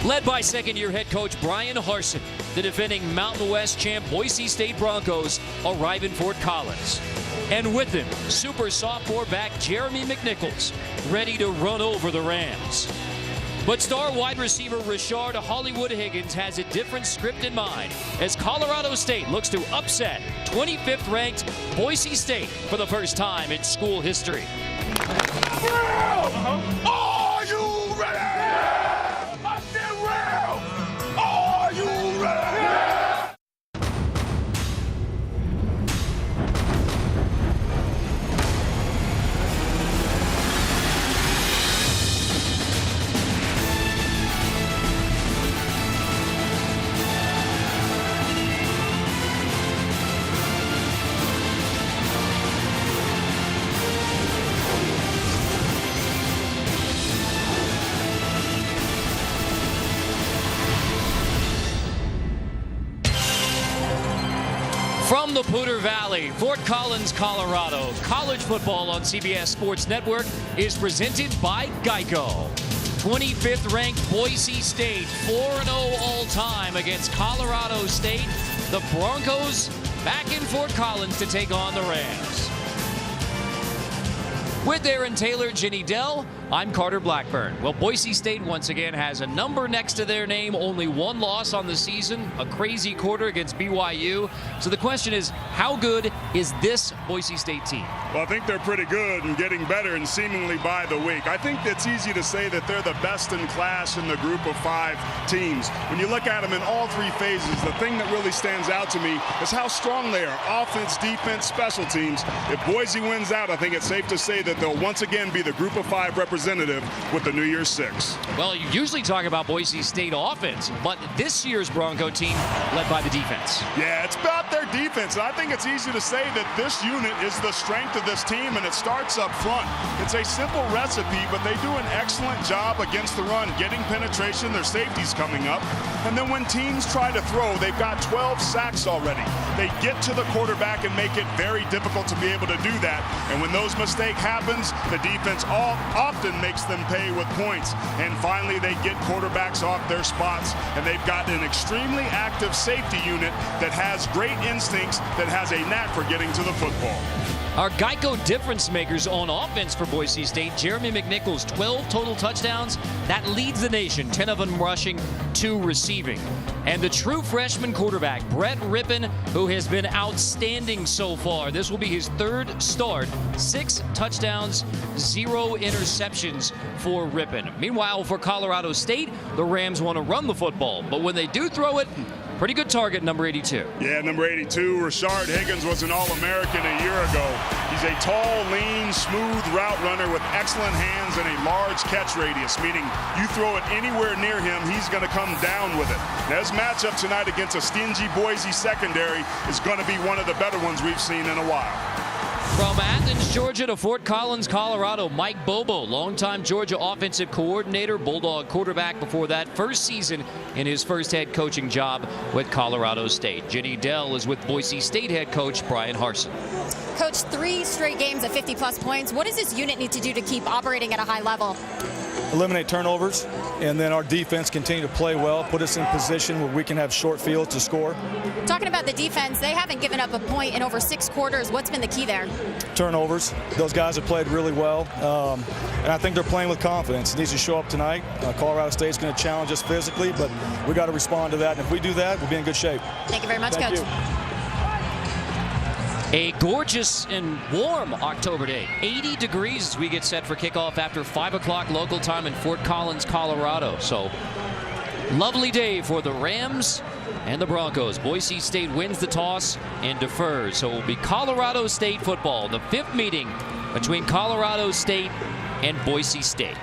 Led by second-year head coach Brian Harsin, the defending Mountain West champ Boise State Broncos arrive in Fort Collins. And with them, super sophomore back Jeremy McNichols, ready to run over the Rams. But star wide receiver Rashard Hollywood Higgins has a different script in mind as Colorado State looks to upset 25th ranked Boise State for the first time in school history. Are you ready? Yeah! I said, well, are you ready? Yeah! From the Poudre Valley, Fort Collins, Colorado, college football on CBS Sports Network is presented by Geico. 25th ranked Boise State, 4-0 all-time against Colorado State. The Broncos back in Fort Collins to take on the Rams. With Aaron Taylor, Ginny Dell, I'm Carter Blackburn. Well, Boise State once again has a number next to their name, only one loss on the season, a crazy quarter against BYU. So the question is, how good is this Boise State team? Well, I think they're pretty good and getting better and seemingly by the week. I think it's easy to say that they're the best in class in the group of 5 teams. When you look at them in all 3 phases, the thing that really stands out to me is how strong they are. Offense, defense, special teams. If Boise wins out, I think it's safe to say that they'll once again be the group of 5 representative with the New Year's 6. Well, you usually talk about Boise State offense, but this year's Bronco team led by the defense. Yeah, it's about their defense. And I think it's easy to say that this unit is the strength of this team, and it starts up front. It's a simple recipe, but they do an excellent job against the run, getting penetration, their safeties coming up. And then when teams try to throw, they've got 12 sacks already. They get to the quarterback and make it very difficult to be able to do that. And when those mistakes happens, the defense often makes them pay with points. And finally, they get quarterbacks off their spots. And they've got an extremely active safety unit that has great instincts, that has a knack for getting to the football. Our Geico difference makers on offense for Boise State, Jeremy McNichols, 12 total touchdowns. That leads the nation, 10 of them rushing, 2 receiving. And the true freshman quarterback, Brett Rippon, who has been outstanding so far. This will be his 3rd start, 6 touchdowns, 0 interceptions for Rippon. Meanwhile, for Colorado State, the Rams want to run the football, but when they do throw it, pretty good target, number 82. Yeah, number 82, Rashard Higgins was an All-American a year ago. He's a tall, lean, smooth route runner with excellent hands and a large catch radius, meaning you throw it anywhere near him, he's going to come down with it. Now, his matchup tonight against a stingy Boise secondary is going to be one of the better ones we've seen in a while. From Athens, Georgia to Fort Collins, Colorado, Mike Bobo, longtime Georgia offensive coordinator, Bulldog quarterback before that first season in his first head coaching job with Colorado State. Ginny Dell is with Boise State head coach Brian Harsin. Coach, 3 straight games of 50-plus points. What does this unit need to do to keep operating at a high level? Eliminate turnovers, and then our defense continue to play well, put us in position where we can have short fields to score. Talking about the defense, they haven't given up a point in over 6 quarters. What's been the key there? Turnovers. Those guys have played really well, and I think they're playing with confidence. It needs to show up tonight. Colorado State's going to challenge us physically, but we got to respond to that, and if we do that, we'll be in good shape. Thank you very much, Coach. A gorgeous and warm October day. 80 degrees as we get set for kickoff after 5 o'clock local time in Fort Collins, Colorado. So, lovely day for the Rams and the Broncos. Boise State wins the toss and defers. So it will be Colorado State football, the 5th meeting between Colorado State and Boise State.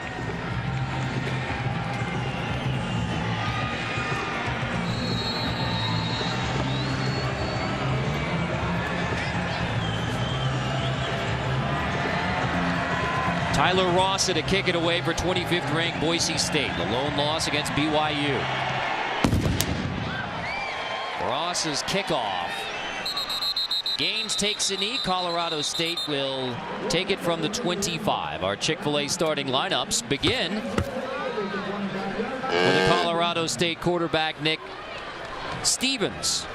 Tyler Ross to kick it away for 25th ranked Boise State. The lone loss against BYU. Ross's kickoff. Gaines takes a knee. Colorado State will take it from the 25. Our Chick-fil-A starting lineups begin with the Colorado State quarterback Nick Stevens,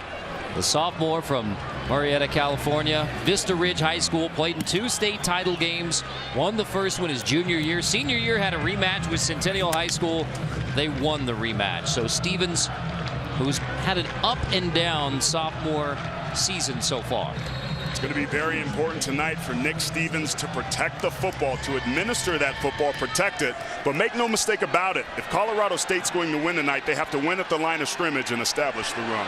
the sophomore from Murrieta, California. Vista Ridge High School, played in 2 state title games, won the first one his junior year. Senior year had a rematch with Centennial High School. They won the rematch. So Stevens, who's had an up and down sophomore season so far. It's going to be very important tonight for Nick Stevens to protect the football, to administer that football, protect it. But make no mistake about it, if Colorado State's going to win tonight, they have to win at the line of scrimmage and establish the run.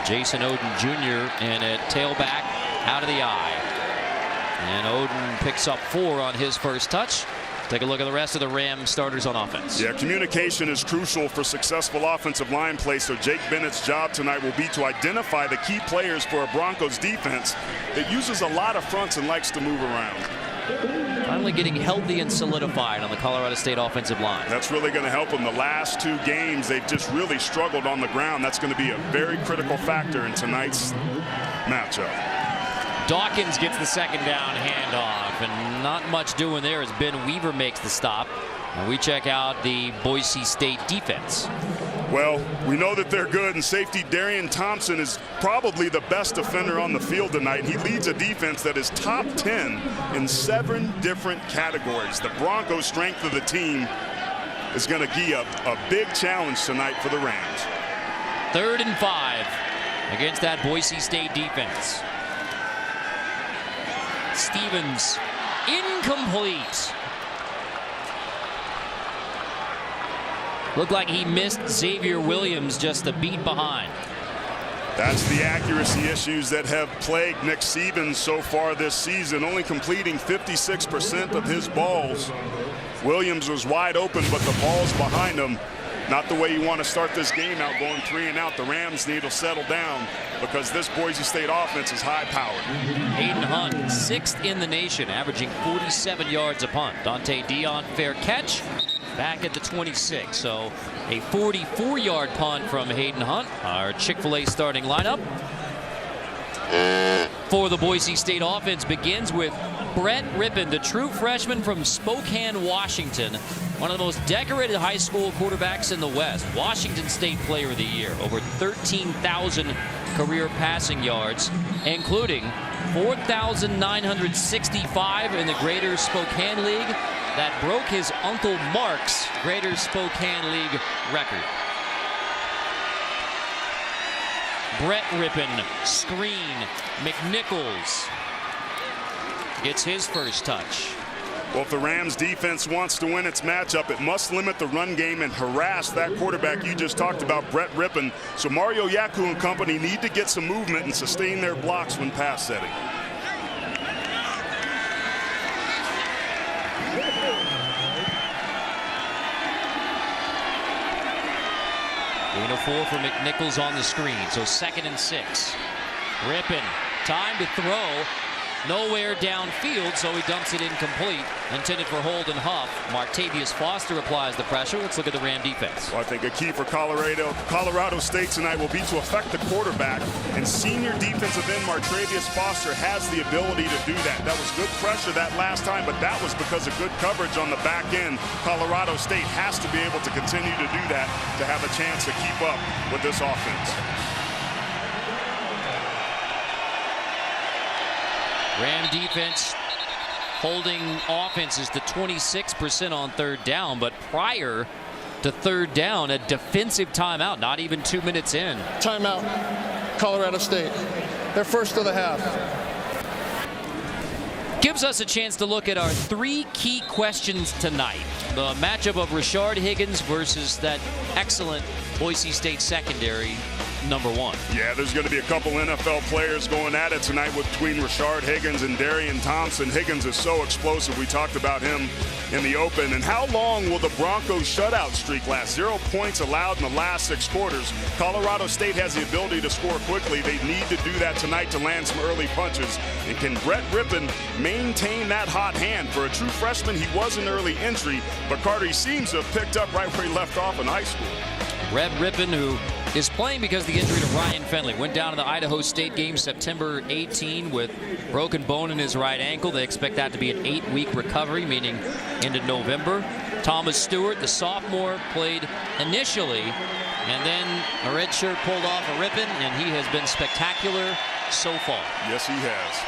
Jason Oden Jr. and a tailback out of the eye. And Oden picks up 4 on his first touch. Take a look at the rest of the Rams starters on offense. Yeah, communication is crucial for successful offensive line play, so Jake Bennett's job tonight will be to identify the key players for a Broncos defense that uses a lot of fronts and likes to move around. Finally getting healthy and solidified on the Colorado State offensive line. That's really going to help them. The last 2 games, they've just really struggled on the ground. That's going to be a very critical factor in tonight's matchup. Dawkins gets the second down handoff, and not much doing there as Ben Weaver makes the stop. And we check out the Boise State defense. Well, we know that they're good, and safety Darian Thompson is probably the best defender on the field tonight. He leads a defense that is top 10 in 7 different categories. The Broncos' strength of the team is going to be a big challenge tonight for the Rams. 3rd and 5 against that Boise State defense. Stevens incomplete. Looked like he missed Xavier Williams just a beat behind. That's the accuracy issues that have plagued Nick Stevens so far this season, only completing 56% of his balls. Williams was wide open, but the ball's behind him. Not the way you want to start this game out, going 3 and out. The Rams need to settle down because this Boise State offense is high-powered. Hayden Hunt, 6th in the nation, averaging 47 yards a punt. Dante Dion, fair catch, back at the 26. So a 44-yard punt from Hayden Hunt, our Chick-fil-A starting lineup. For the Boise State offense begins with Brett Rippon, the true freshman from Spokane, Washington. One of the most decorated high school quarterbacks in the West. Washington State Player of the Year. Over 13,000 career passing yards, including 4,965 in the Greater Spokane League. That broke his Uncle Mark's Greater Spokane League record. Brett Rippon, screen. McNichols gets his first touch. Well, if the Rams defense wants to win its matchup, it must limit the run game and harass that quarterback you just talked about, Brett Rippon. So Mario Yaku and company need to get some movement and sustain their blocks when pass setting. Gain of 4 for McNichols on the screen. So 2nd and 6. Rippon, time to throw. Nowhere downfield, so he dumps it incomplete. Intended for Holden Huff. Martavius Foster applies the pressure. Let's look at the Ram defense. Well, I think a key for Colorado State tonight will be to affect the quarterback. And senior defensive end Martavius Foster has the ability to do that. That was good pressure that last time, but that was because of good coverage on the back end. Colorado State has to be able to continue to do that to have a chance to keep up with this offense. Ram defense holding offenses to 26% on 3rd down, but prior to 3rd down, a defensive timeout, not even 2 minutes in. Timeout, Colorado State. They're first of the half. Gives us a chance to look at our 3 key questions tonight. The matchup of Rashard Higgins versus that excellent Boise State secondary, number 1. Yeah, there's going to be a couple NFL players going at it tonight between Rashard Higgins and Darian Thompson. Higgins is so explosive. We talked about him in the open. And how long will the Broncos shutout streak last? 0 points allowed in the last 6 quarters. Colorado State has the ability to score quickly. They need to do that tonight to land some early punches. And can Brett Rippon maintain that hot hand? For a true freshman, he was an early entry, but Carter, he seems to have picked up right where he left off in high school. Brett Rippon, who is playing because of the injury to Ryan Fenley. Went down to the Idaho State game September 18 with broken bone in his right ankle. They expect that to be an 8-week recovery, meaning into November. Thomas Stewart, the sophomore, played initially, and then a red shirt pulled off a ribbon, and he has been spectacular so far. Yes, he has.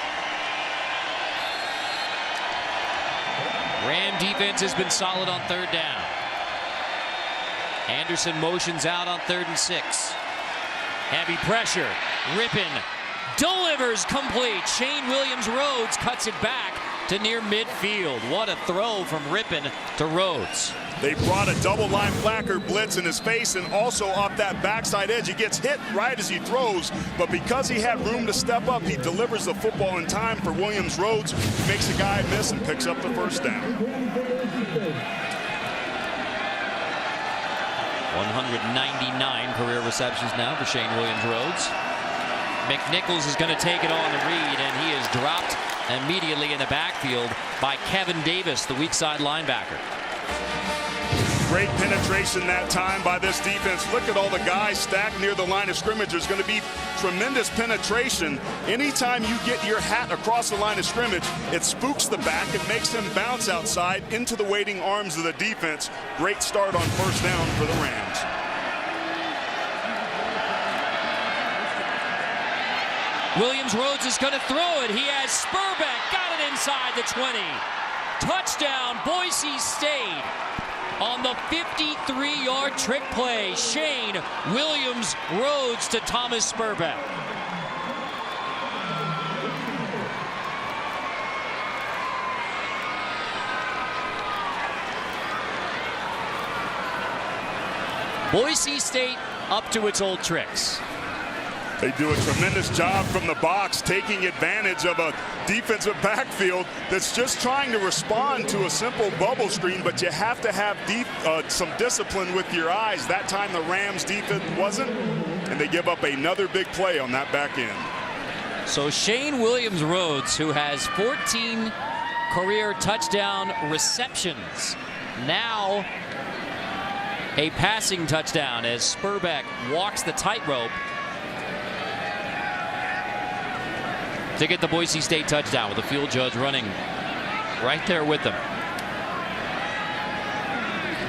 Ram defense has been solid on 3rd down. Anderson motions out on 3rd and 6. Heavy pressure. Rippon delivers complete. Shane Williams-Rhodes cuts it back to near midfield. What a throw from Rippon to Rhodes. They brought a double linebacker blitz in his face, and also off that backside edge. He gets hit right as he throws, but because he had room to step up, he delivers the football in time for Williams-Rhodes, makes a guy miss and picks up the 1st down. 199 career receptions now for Shane Williams-Rhodes. McNichols is going to take it on the read, and he is dropped immediately in the backfield by Kevin Davis, the weak side linebacker. Great penetration that time by this defense. Look at all the guys stacked near the line of scrimmage. There's going to be tremendous penetration. Anytime you get your hat across the line of scrimmage, it spooks the back. It makes him bounce outside into the waiting arms of the defense. Great start on 1st down for the Rams. Williams-Rhodes is going to throw it. He has Spurbeck. Got it inside the 20. Touchdown, Boise State. On the 53-yard trick play, Shane Williams-Rhodes to Thomas Spurbeck. Boise State up to its old tricks. They do a tremendous job from the box, taking advantage of a defensive backfield that's just trying to respond to a simple bubble screen, but you have to have some discipline with your eyes. That time the Rams defense wasn't, and they give up another big play on that back end. So Shane Williams-Rhodes, who has 14 career touchdown receptions, now a passing touchdown as Spurbeck walks the tightrope to get the Boise State touchdown, with the field judge running right there with them.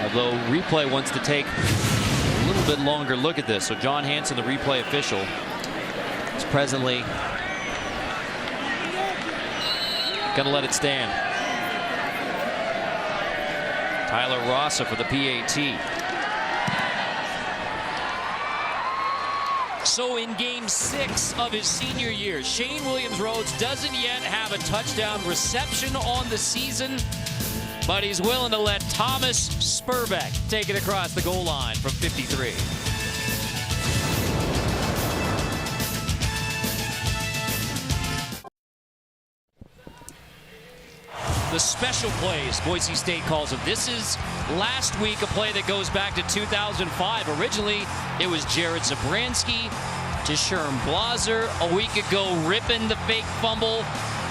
Although replay wants to take a little bit longer look at this. So John Hanson, the replay official, is presently going to let it stand. Tyler Rossa for the PAT. So in game 6 of his senior year, Shane Williams-Rhodes doesn't yet have a touchdown reception on the season, but he's willing to let Thomas Spurbeck take it across the goal line from 53. The special plays, Boise State calls them. This is last week a play that goes back to 2005. Originally, it was Jared Zabransky to Sherm Blaser. A week ago, Rippon the fake fumble.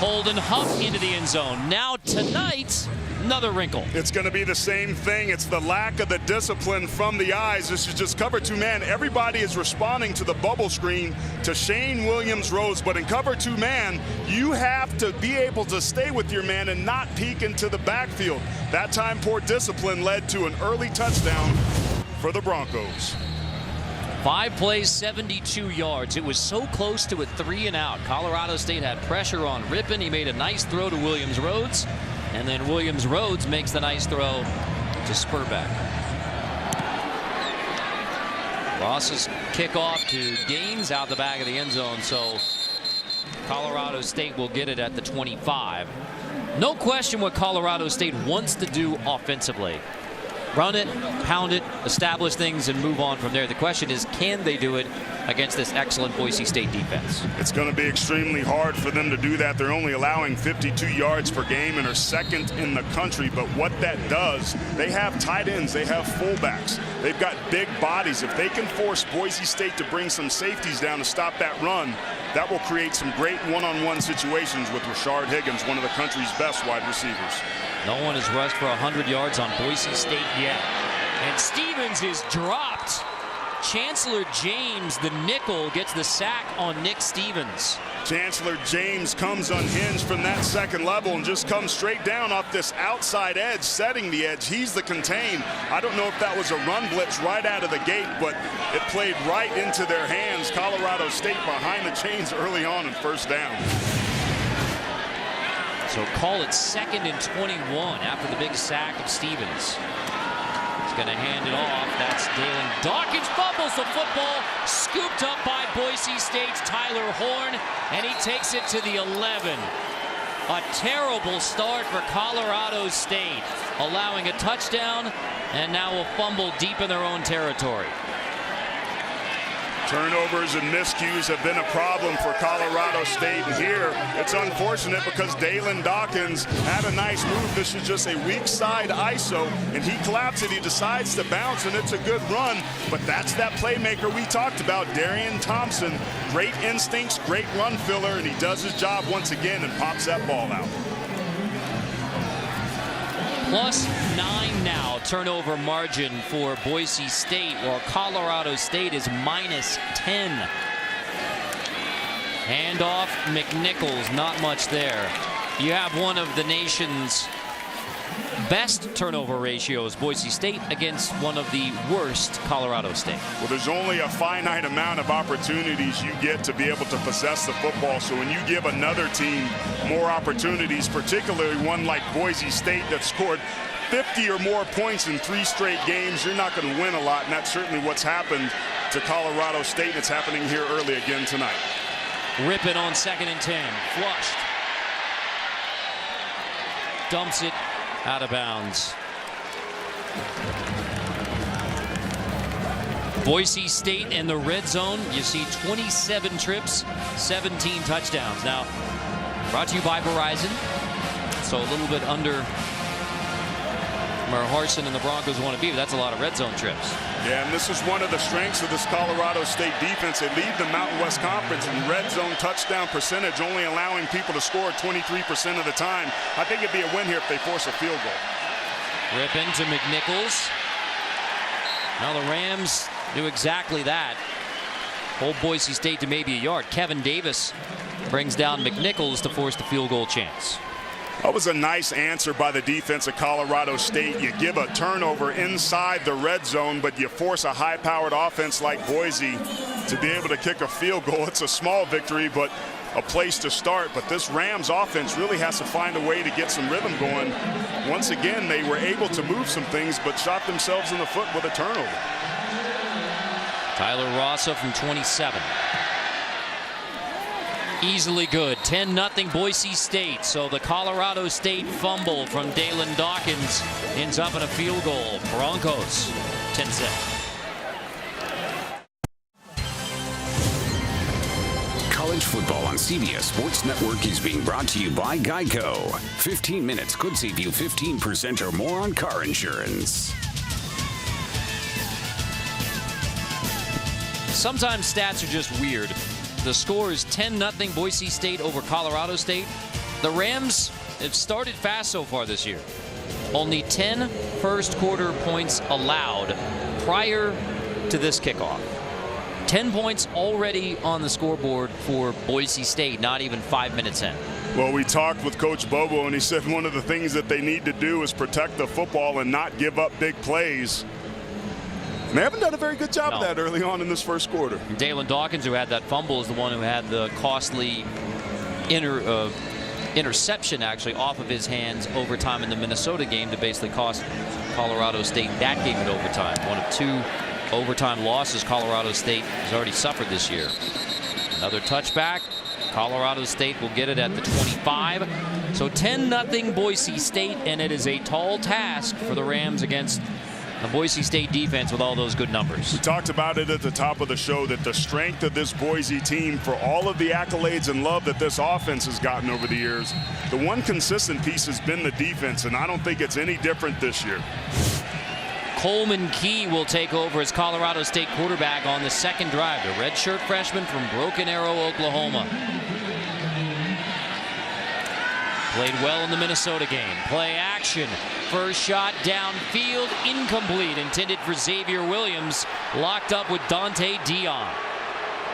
Holden Huff into the end zone. Now tonight, another wrinkle. It's going to be the same thing. It's the lack of the discipline from the eyes. This is just cover 2 man. Everybody is responding to the bubble screen to Shane Williams-Rhodes, but in cover 2 man, you have to be able to stay with your man and not peek into the backfield. That time, poor discipline led to an early touchdown for the Broncos. 5 plays, 72 yards. It was so close to a 3 and out. Colorado State had pressure on Rippon. He made a nice throw to Williams-Rhodes, and then Williams-Rhodes makes the nice throw to Spurbeck. Ross's kickoff to Gaines out the back of the end zone, so Colorado State will get it at the 25. No question what Colorado State wants to do offensively. Run it, pound it, establish things, and move on from there. The question is, can they do it against this excellent Boise State defense? It's going to be extremely hard for them to do that. They're only allowing 52 yards per game and are 2nd in the country. But what that does, they have tight ends, they have fullbacks, they've got big bodies. If they can force Boise State to bring some safeties down to stop that run, that will create some great one-on-one situations with Rashard Higgins, one of the country's best wide receivers. No one has rushed for 100 yards on Boise State yet. And Stevens is dropped. Chancellor James, the nickel, gets the sack on Nick Stevens. Chancellor James comes unhinged from that second level and just comes straight down off this outside edge, setting the edge. He's the contain. I don't know if that was a run blitz right out of the gate, but it played right into their hands. Colorado State behind the chains early on in first down. So call it 2nd and 21 after the big sack of Stevens. He's going to hand it off. That's Dalen Dawkins. Fumbles the football. Scooped up by Boise State's Tyler Horn. And he takes it to the 11. A terrible start for Colorado State. Allowing a touchdown and now a fumble deep in their own territory. Turnovers and miscues have been a problem for Colorado State. And here, it's unfortunate because Dalen Dawkins had a nice move. This is just a weak side ISO, and he collapses it. He decides to bounce, and it's a good run. But that's that playmaker we talked about, Darian Thompson. Great instincts, great run filler, and he does his job once again and pops that ball out. +9 now, turnover margin for Boise State, while Colorado State is -10. Handoff, McNichols, not much there. You have one of the nation's best turnover ratios, Boise State, against one of the worst, Colorado State. Well, there's only a finite amount of opportunities you get to be able to possess the football. So when you give another team more opportunities, particularly one like Boise State that scored 50 or more points in 3 straight games, you're not going to win a lot. And that's certainly what's happened to Colorado State. And it's happening here early again tonight. Rippin on 2nd and 10. Flushed. Dumps it out of bounds. Boise State in the red zone. You see 27 trips, 17 touchdowns. Now, brought to you by Verizon. So a little bit under where Harsin and the Broncos want to be, but that's a lot of red zone trips. Yeah, and this is one of the strengths of this Colorado State defense. They lead the Mountain West Conference in red zone touchdown percentage, only allowing people to score 23% of the time. I think it'd be a win here if they force a field goal. Rip into McNichols. Now the Rams do exactly that. Hold Boise State to maybe a yard. Kevin Davis brings down McNichols to force the field goal chance. That was a nice answer by the defense of Colorado State. You give a turnover inside the red zone, but you force a high-powered offense like Boise to be able to kick a field goal. It's a small victory, but a place to start. But this Rams offense really has to find a way to get some rhythm going. Once again, they were able to move some things, but shot themselves in the foot with a turnover. Tyler Rossa from 27. Easily good. 10-0 Boise State. So the Colorado State fumble from Dalen Dawkins ends up in a field goal. Broncos 10-7. College football on CBS Sports Network is being brought to you by Geico. 15 minutes could save you 15% or more on car insurance. Sometimes stats are just weird. The score is 10-0 Boise State over Colorado State. The Rams have started fast so far this year. Only 10 first quarter points allowed prior to this kickoff. 10 points already on the scoreboard for Boise State, not even 5 minutes in. Well, we talked with Coach Bobo, and he said one of the things that they need to do is protect the football and not give up big plays. And they haven't done a very good job of that early on in this first quarter. Dalen Dawkins, who had that fumble, is the one who had the costly interception actually off of his hands overtime in the Minnesota game to basically cost Colorado State that game in overtime. One of 2 overtime losses Colorado State has already suffered this year. Another touchback. Colorado State will get it at the 25. So 10-0 Boise State, and it is a tall task for the Rams against the Boise State defense with all those good numbers. We talked about it at the top of the show that the strength of this Boise team, for all of the accolades and love that this offense has gotten over the years, the one consistent piece has been the defense, and I don't think it's any different this year. Coleman Key will take over as Colorado State quarterback on the second drive. The redshirt freshman from Broken Arrow, Oklahoma. Played well in the Minnesota game. Play action. First shot downfield, incomplete. Intended for Xavier Williams. Locked up with Dante Dion.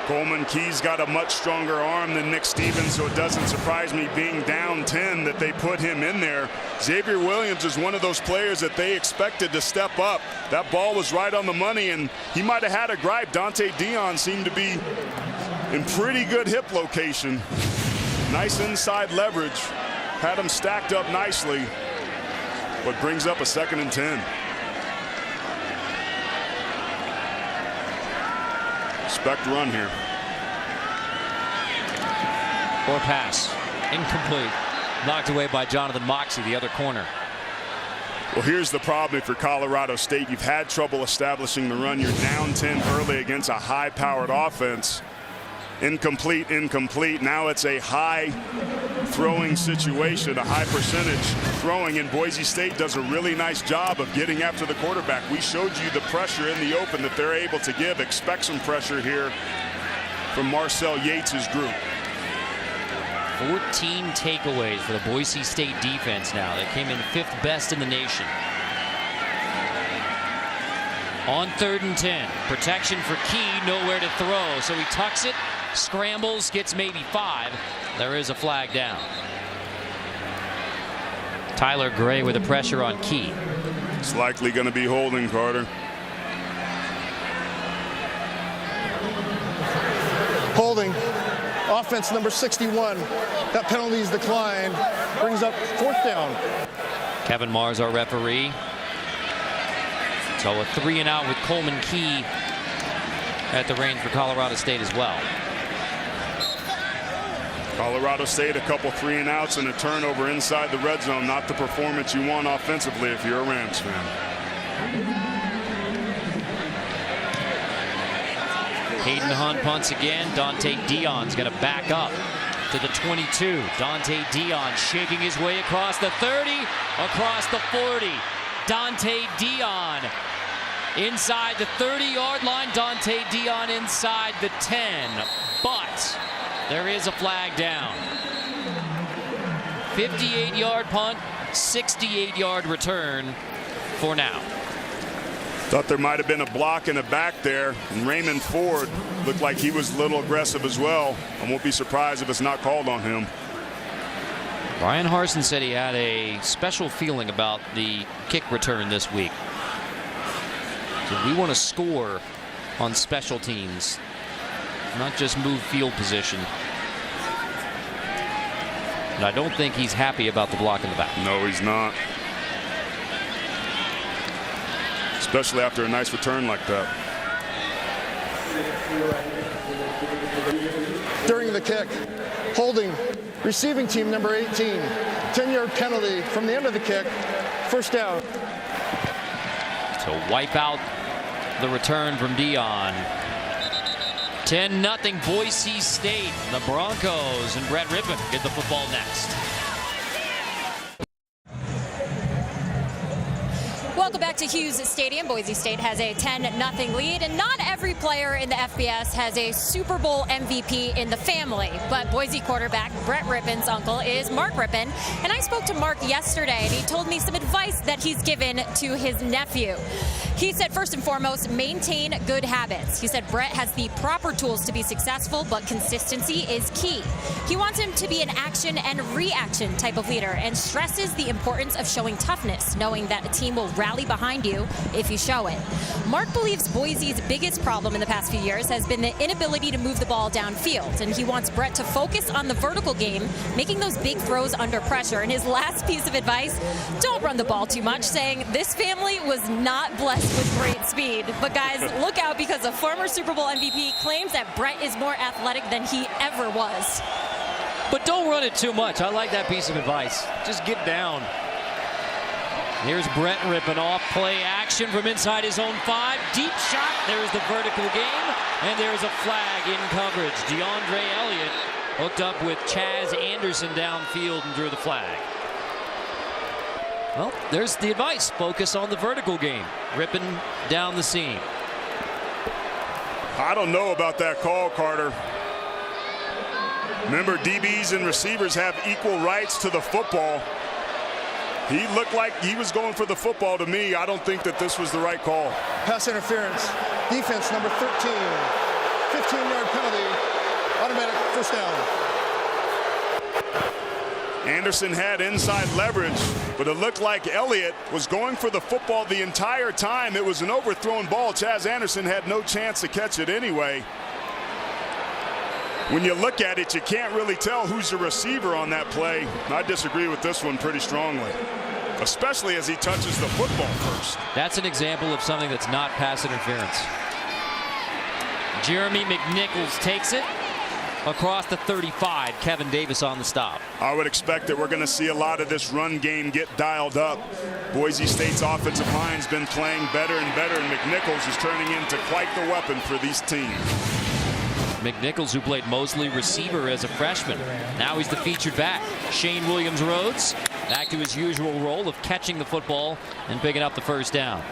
Coleman Key's got a much stronger arm than Nick Stevens, so it doesn't surprise me being down 10 that they put him in there. Xavier Williams is one of those players that they expected to step up. That ball was right on the money, and he might have had a gripe. Dante Dion seemed to be in pretty good hip location. Nice inside leverage. Had him stacked up nicely, but brings up a 2nd and 10. Expect run here. Or pass. Incomplete. Knocked away by Jonathan Moxey, the other corner. Well, here's the problem if you're Colorado State. You've had trouble establishing the run. You're down 10 early against a high-powered offense. Incomplete, incomplete. Now it's a high throwing situation, a high percentage throwing, and Boise State does a really nice job of getting after the quarterback. We showed you the pressure in the open that they're able to give. Expect some pressure here from Marcel Yates' group. 14 takeaways for the Boise State defense now. They came in 5th best in the nation. On 3rd and 10, protection for Key, nowhere to throw, so he tucks it, scrambles, gets maybe 5. There is a flag down. Tyler Gray with the pressure on Key. It's likely going to be holding, Carter. Holding. Offense number 61. That penalty is declined. Brings up 4th down. Kevin Mars, our referee. So a 3 and out with Coleman Key at the range for Colorado State as well. Colorado State, a couple 3 and outs and a turnover inside the red zone. Not the performance you want offensively if you're a Rams fan. Hayden Hunt punts again. Dante Dion's going to back up to the 22. Dante Dion shaking his way across the 30, across the 40. Dante Dion inside the 30-yard line. Dante Dion inside the 10. But there is a flag down. 58-yard punt, 68-yard return for now. Thought there might have been a block in the back there, and Raymond Ford looked like he was a little aggressive as well. I won't be surprised if it's not called on him. Brian Harsin said he had a special feeling about the kick return this week. So we want to score on special teams, not just move field position. And I don't think he's happy about the block in the back. No, he's not. Especially after a nice return like that. During the kick, holding receiving team number 18. 10-yard penalty from the end of the kick. 1st down. To wipe out the return from Dion. 10-0 Boise State. The Broncos and Brett Rippon get the football next. Welcome back to Hughes Stadium. Boise State has a 10-0 lead, and not every player in the FBS has a Super Bowl MVP in the family. But Boise quarterback Brett Rippon's uncle is Mark Rippon, and I spoke to Mark yesterday, and he told me some advice that he's given to his nephew. He said, first and foremost, maintain good habits. He said Brett has the proper tools to be successful, but consistency is key. He wants him to be an action and reaction type of leader, and stresses the importance of showing toughness, knowing that a team will rally behind you if you show it. Mark believes Boise's biggest problem in the past few years has been the inability to move the ball downfield, and he wants Brett to focus on the vertical game, making those big throws under pressure. And his last piece of advice, don't run the ball too much, saying this family was not blessed with great speed. But guys, look out, because a former Super Bowl MVP claims that Brett is more athletic than he ever was. But don't run it too much. I like that piece of advice. Just get down. Here's Brett Rippon off play action from inside his own 5. Deep shot. There's the vertical game. And there's a flag in coverage. DeAndre Elliott hooked up with Chaz Anderson downfield and drew the flag. Well, there's the advice. Focus on the vertical game. Rippon down the seam. I don't know about that call, Carter. Remember, DBs and receivers have equal rights to the football. He looked like he was going for the football to me. I don't think that this was the right call. Pass interference. Defense number 13. 15-yard penalty, automatic first down. Anderson had inside leverage, but it looked like Elliott was going for the football the entire time. It was an overthrown ball. Chaz Anderson had no chance to catch it anyway. When you look at it, you can't really tell who's the receiver on that play. I disagree with this one pretty strongly, especially as he touches the football first. That's an example of something that's not pass interference. Jeremy McNichols takes it across the 35. Kevin Davis on the stop. I would expect that we're going to see a lot of this run game get dialed up. Boise State's offensive line's been playing better and better, and McNichols is turning into quite the weapon for these teams. McNichols, who played mostly receiver as a freshman. Now he's the featured back. Shane Williams-Rhodes back to his usual role of catching the football and picking up the first down.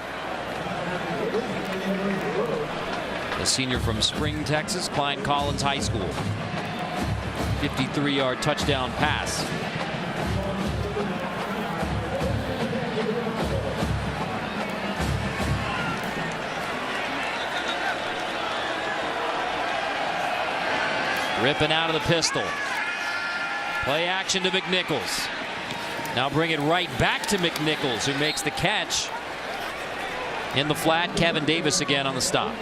The senior from Spring, Texas, Klein Collins High School. 53-yard touchdown pass. Ripping out of the pistol. Play action to McNichols. Now bring it right back to McNichols, who makes the catch. In the flat, Kevin Davis again on the stop.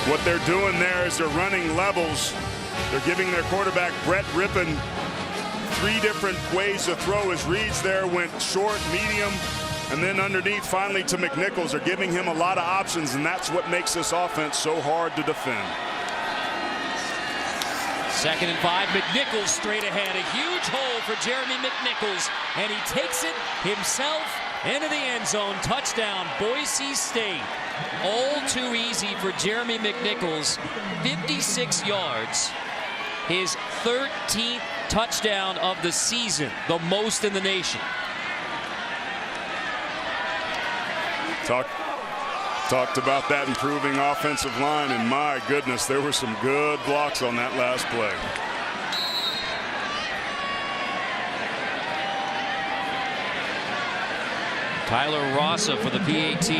What they're doing there is they're running levels. They're giving their quarterback, Brett Rippon, 3 different ways to throw. His reads there went short, medium, and then underneath finally to McNichols. They're giving him a lot of options, and that's what makes this offense so hard to defend. 2nd and 5. McNichols straight ahead. A huge hole for Jeremy McNichols, and he takes it himself into the end zone. Touchdown, Boise State. All too easy for Jeremy McNichols. 56 yards. His 13th touchdown of the season, the most in the nation. Talked about that improving offensive line, and my goodness, there were some good blocks on that last play. Tyler Rossa for the PAT.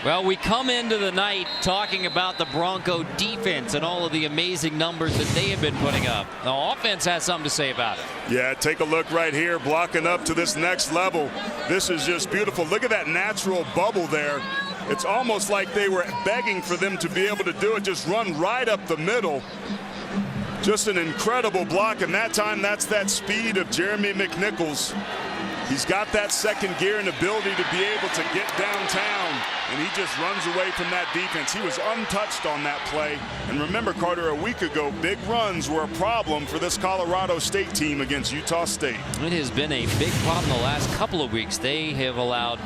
Well, we come into the night talking about the Bronco defense and all of the amazing numbers that they have been putting up. The offense has something to say about it. Yeah, take a look right here, blocking up to this next level. This is just beautiful. Look at that natural bubble there. It's almost like they were begging for them to be able to do it, just run right up the middle. Just an incredible block, and that time that's that speed of Jeremy McNichols. He's got that second gear and ability to be able to get downtown, and he just runs away from that defense. He was untouched on that play. And remember, Carter, a week ago, big runs were a problem for this Colorado State team against Utah State. It has been a big problem the last couple of weeks. They have allowed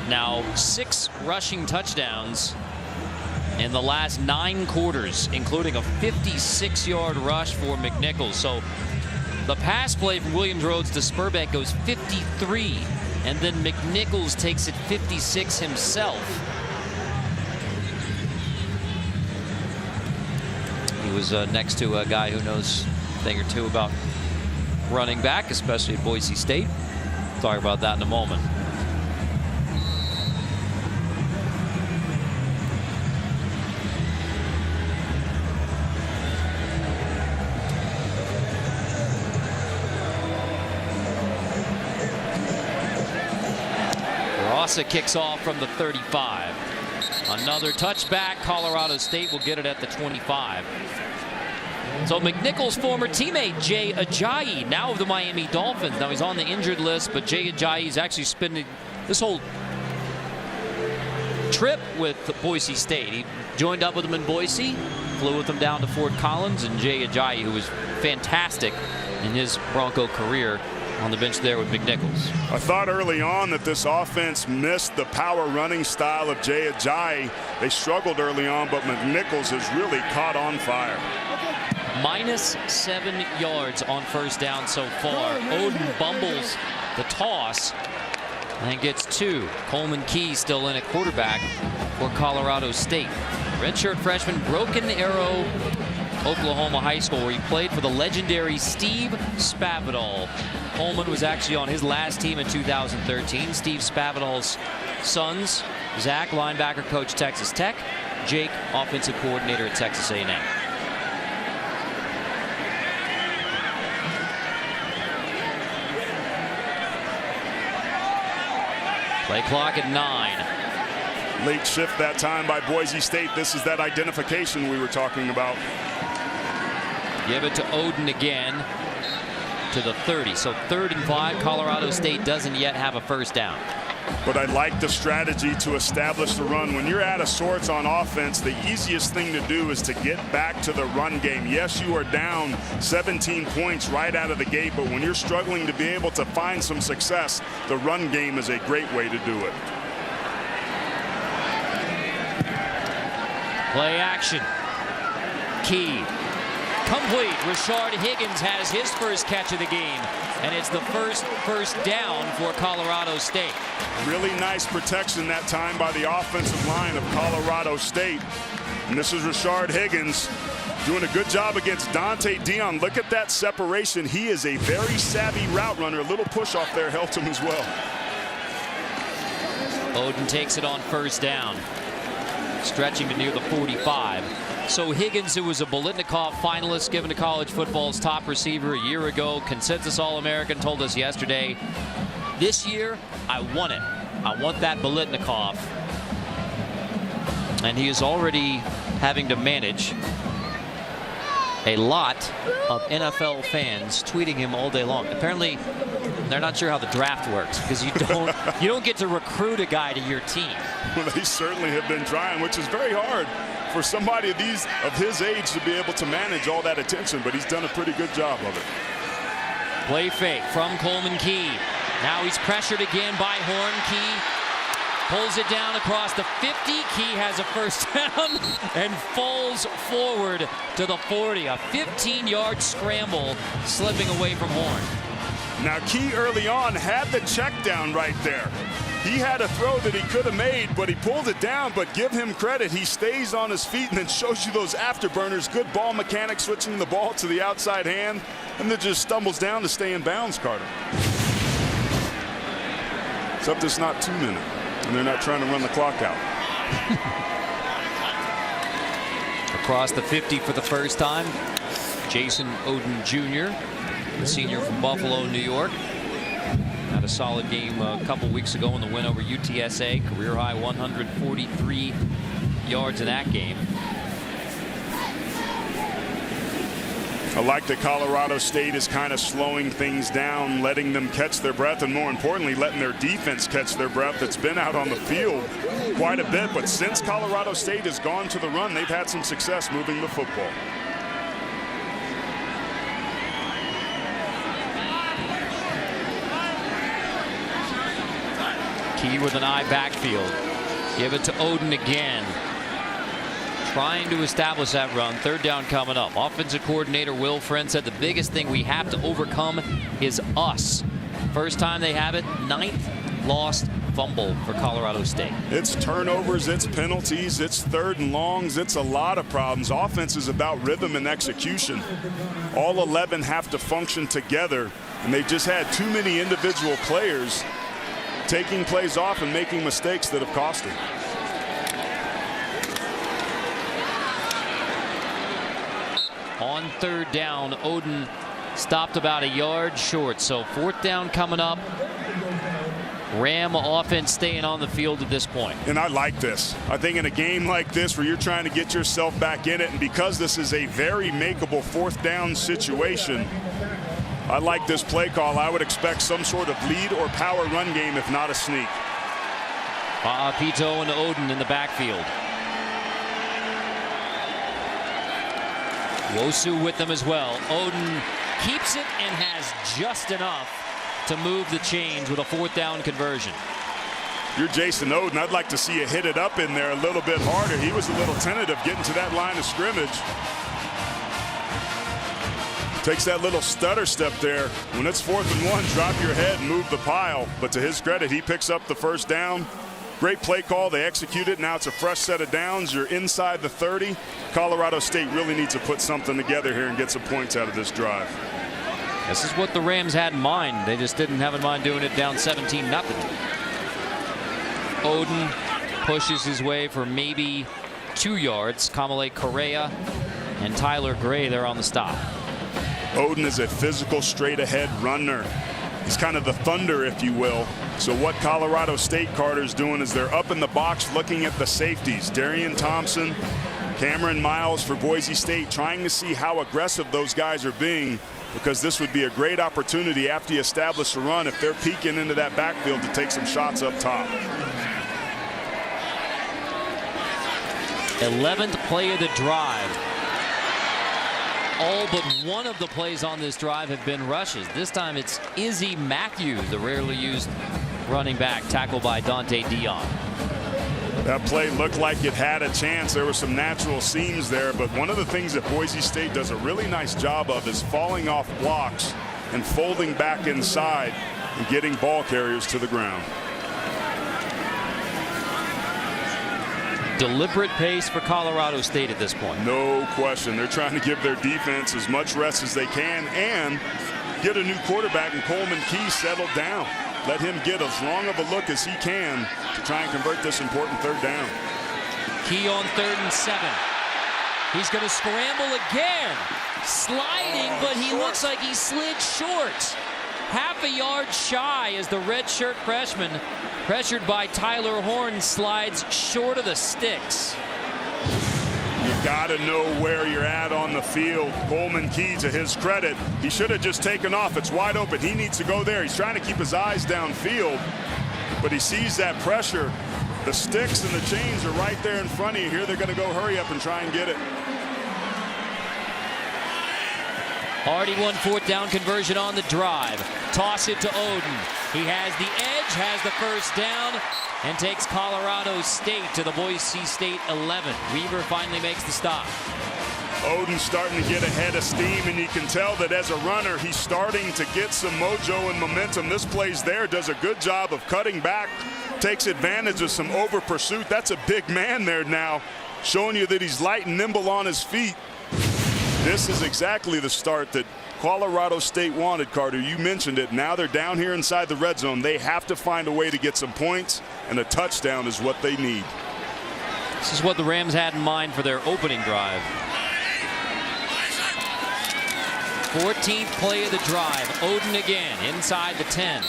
now 6 rushing touchdowns in the last 9 quarters, including a 56-yard rush for McNichols. So the pass play from Williams-Rhodes to Spurbeck goes 53, and then McNichols takes it 56 himself. He was next to a guy who knows a thing or two about running back, especially at Boise State. We'll talk about that in a moment. Rossa kicks off from the 35. Another touchback. Colorado State will get it at the 25. So McNichols' former teammate Jay Ajayi, now of the Miami Dolphins. Now he's on the injured list, but Jay Ajayi's actually spending this whole trip with Boise State. He joined up with them in Boise, flew with them down to Fort Collins, and Jay Ajayi, who was fantastic in his Bronco career, on the bench there with McNichols. I thought early on that this offense missed the power running style of Jay Ajayi. They struggled early on, but McNichols has really caught on fire. -7 yards on first down so far. Odin bumbles the toss and gets 2. Coleman Key still in at quarterback for Colorado State. Redshirt freshman, Broken Arrow, Oklahoma High School, where he played for the legendary Steve Spavital. Coleman was actually on his last team in 2013. Steve Spavital's sons, Zach, linebacker coach, Texas Tech. Jake, offensive coordinator at Texas A&M. Play clock at 9. Late shift that time by Boise State. This is that identification we were talking about. Give it to Oden again to the 30. So 3rd and 5. Colorado State doesn't yet have a first down. But I like the strategy to establish the run. When you're out of sorts on offense, the easiest thing to do is to get back to the run game. Yes, you are down 17 points right out of the gate, but when you're struggling to be able to find some success, the run game is a great way to do it. Play action. Key. Complete. Rashard Higgins has his first catch of the game, and it's the first down for Colorado State. Really nice protection that time by the offensive line of Colorado State. And this is Rashard Higgins doing a good job against Dante Dion. Look at that separation. He is a very savvy route runner. A little push off there helped him as well. Oden takes it on first down, stretching to near the 45. So Higgins, who was a Bolitnikov finalist given to college football's top receiver a year ago, consensus All-American, told us yesterday, this year, I want it. I want that Bolitnikov. And he is already having to manage a lot of NFL fans tweeting him all day long. Apparently, they're not sure how the draft works, because you don't get to recruit a guy to your team. Well, they certainly have been trying, which is very hard for somebody of his age to be able to manage all that attention, but he's done a pretty good job of it. Play fake from Coleman Key. Now he's pressured again by Horn. Key pulls it down across the 50. Key has a first down and falls forward to the 40. A 15-yard scramble slipping away from Horn. Now Key early on had the check down right there. He had a throw that he could have made, but he pulled it down. But give him credit. He stays on his feet and then shows you those afterburners. Good ball mechanics, switching the ball to the outside hand, and then just stumbles down to stay in bounds, Carter. Except it's not 2 minutes, and they're not trying to run the clock out. Across the 50 for the first time, Jason Oden Jr., the senior from Buffalo, New York. Had a solid game a couple weeks ago in the win over UTSA. Career high 143 yards in that game. I like that Colorado State is kind of slowing things down, letting them catch their breath, and more importantly, letting their defense catch their breath. It's been out on the field quite a bit, but since Colorado State has gone to the run, they've had some success moving the football. Key with an eye backfield. Give it to Oden again. Trying to establish that run. Third down coming up. Offensive coordinator Will Friend said the biggest thing we have to overcome is us. First time they have it, 9th lost fumble for Colorado State. It's turnovers, it's penalties, it's third and longs, it's a lot of problems. Offense is about rhythm and execution. All 11 have to function together, and they've just had too many individual players taking plays off and making mistakes that have cost them. On third down, Oden stopped about a yard short. So fourth down coming up. Ram offense staying on the field at this point. And I like this. I think in a game like this where you're trying to get yourself back in it, and because this is a very makeable fourth down situation, I like this play call. I would expect some sort of lead or power run game, if not a sneak. Pito and Oden in the backfield. Wosu with them as well. Oden keeps it and has just enough to move the chains with a fourth down conversion. You're Jason Oden. I'd like to see you hit it up in there a little bit harder. He was a little tentative getting to that line of scrimmage. Takes that little stutter step there. When it's 4th and 1, drop your head and move the pile. But to his credit, he picks up the first down. Great play call. They execute it. Now it's a fresh set of downs. You're inside the 30. Colorado State really needs to put something together here and get some points out of this drive. This is what the Rams had in mind. They just didn't have in mind doing it down 17-0. Oden pushes his way for maybe 2 yards. Kamale Correa and Tyler Gray there on the stop. Oden is a physical, straight-ahead runner. He's kind of the thunder, if you will. So what Colorado State, Carter's doing is they're up in the box looking at the safeties. Darian Thompson, Cameron Miles for Boise State, trying to see how aggressive those guys are being, because this would be a great opportunity after you establish a run if they're peeking into that backfield to take some shots up top. 11th play of the drive. All but one of the plays on this drive have been rushes. This time it's Izzy Matthews, the rarely used running back, tackled by Dante Dion. That play looked like it had a chance. There were some natural seams there, but one of the things that Boise State does a really nice job of is falling off blocks and folding back inside and getting ball carriers to the ground. Deliberate pace for Colorado State at this point. No question. They're trying to give their defense as much rest as they can and get a new quarterback in Coleman Key settled down. Let him get as long of a look as he can to try and convert this important 3rd down. Key on 3rd and 7. He's going to scramble again. Sliding, but he looks like he slid short. Half a yard shy as the redshirt freshman, pressured by Tyler Horn, slides short of the sticks. You got to know where you're at on the field. Coleman Key, to his credit, he should have just taken off. It's wide open. He needs to go there. He's trying to keep his eyes downfield, but he sees that pressure. The sticks and the chains are right there in front of you. Here they're going to go hurry up and try and get it. Already 1 4th down conversion on the drive. Toss it to Oden. He has the edge, has the 1st down, and takes Colorado State to the Boise State 11. Weaver finally makes the stop. Oden's starting to get ahead of steam, and you can tell that as a runner, he's starting to get some mojo and momentum. This plays there, does a good job of cutting back, takes advantage of some over pursuit. That's a big man there now, showing you that he's light and nimble on his feet. This is exactly the start that Colorado State wanted, Carter. You mentioned it. Now they're down here inside the red zone. They have to find a way to get some points, and a touchdown is what they need. This is what the Rams had in mind for their opening drive. 14th play of the drive. Oden again inside the 10.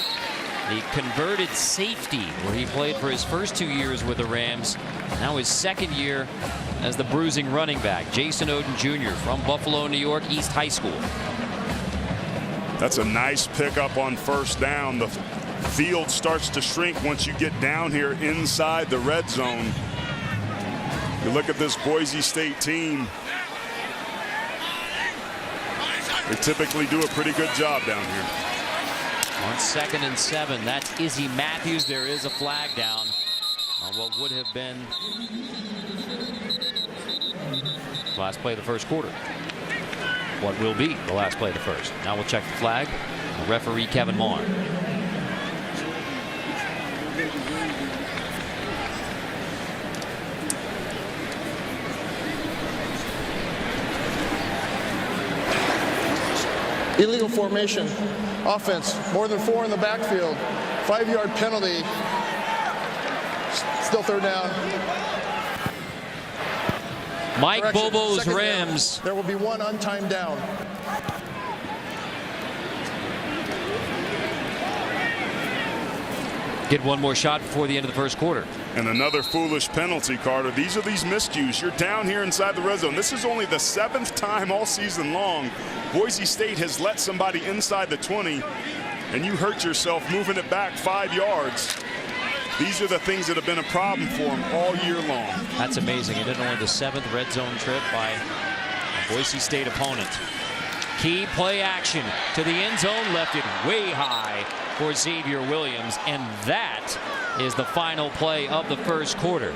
The converted safety, where he played for his first 2 years with the Rams. Now his 2nd year as the bruising running back. Jason Oden Jr. from Buffalo, New York East High School. That's a nice pickup on 1st down. The field starts to shrink once you get down here inside the red zone. You look at this Boise State team. They typically do a pretty good job down here. On 2nd and 7, that's Izzy Matthews. There is a flag down on what would have been the last play of the first quarter. What will be the last play of the first. Now we'll check the flag. The referee, Kevin Marr. Illegal formation. Offense, more than 4 in the backfield. 5-yard penalty. Still 3rd down. Mike Correction, Bobo's 2nd Rams. down. There will be 1 untimed down. Get one more shot before the end of the first quarter. And another foolish penalty, Carter. These are these miscues. You're down here inside the red zone. This is only the 7th time all season long Boise State has let somebody inside the 20, and you hurt yourself moving it back 5 yards. These are the things that have been a problem for him all year long. That's amazing. It is only the 7th red zone trip by a Boise State opponent. Key play action to the end zone, left it way high for Xavier Williams, and that is the final play of the first quarter.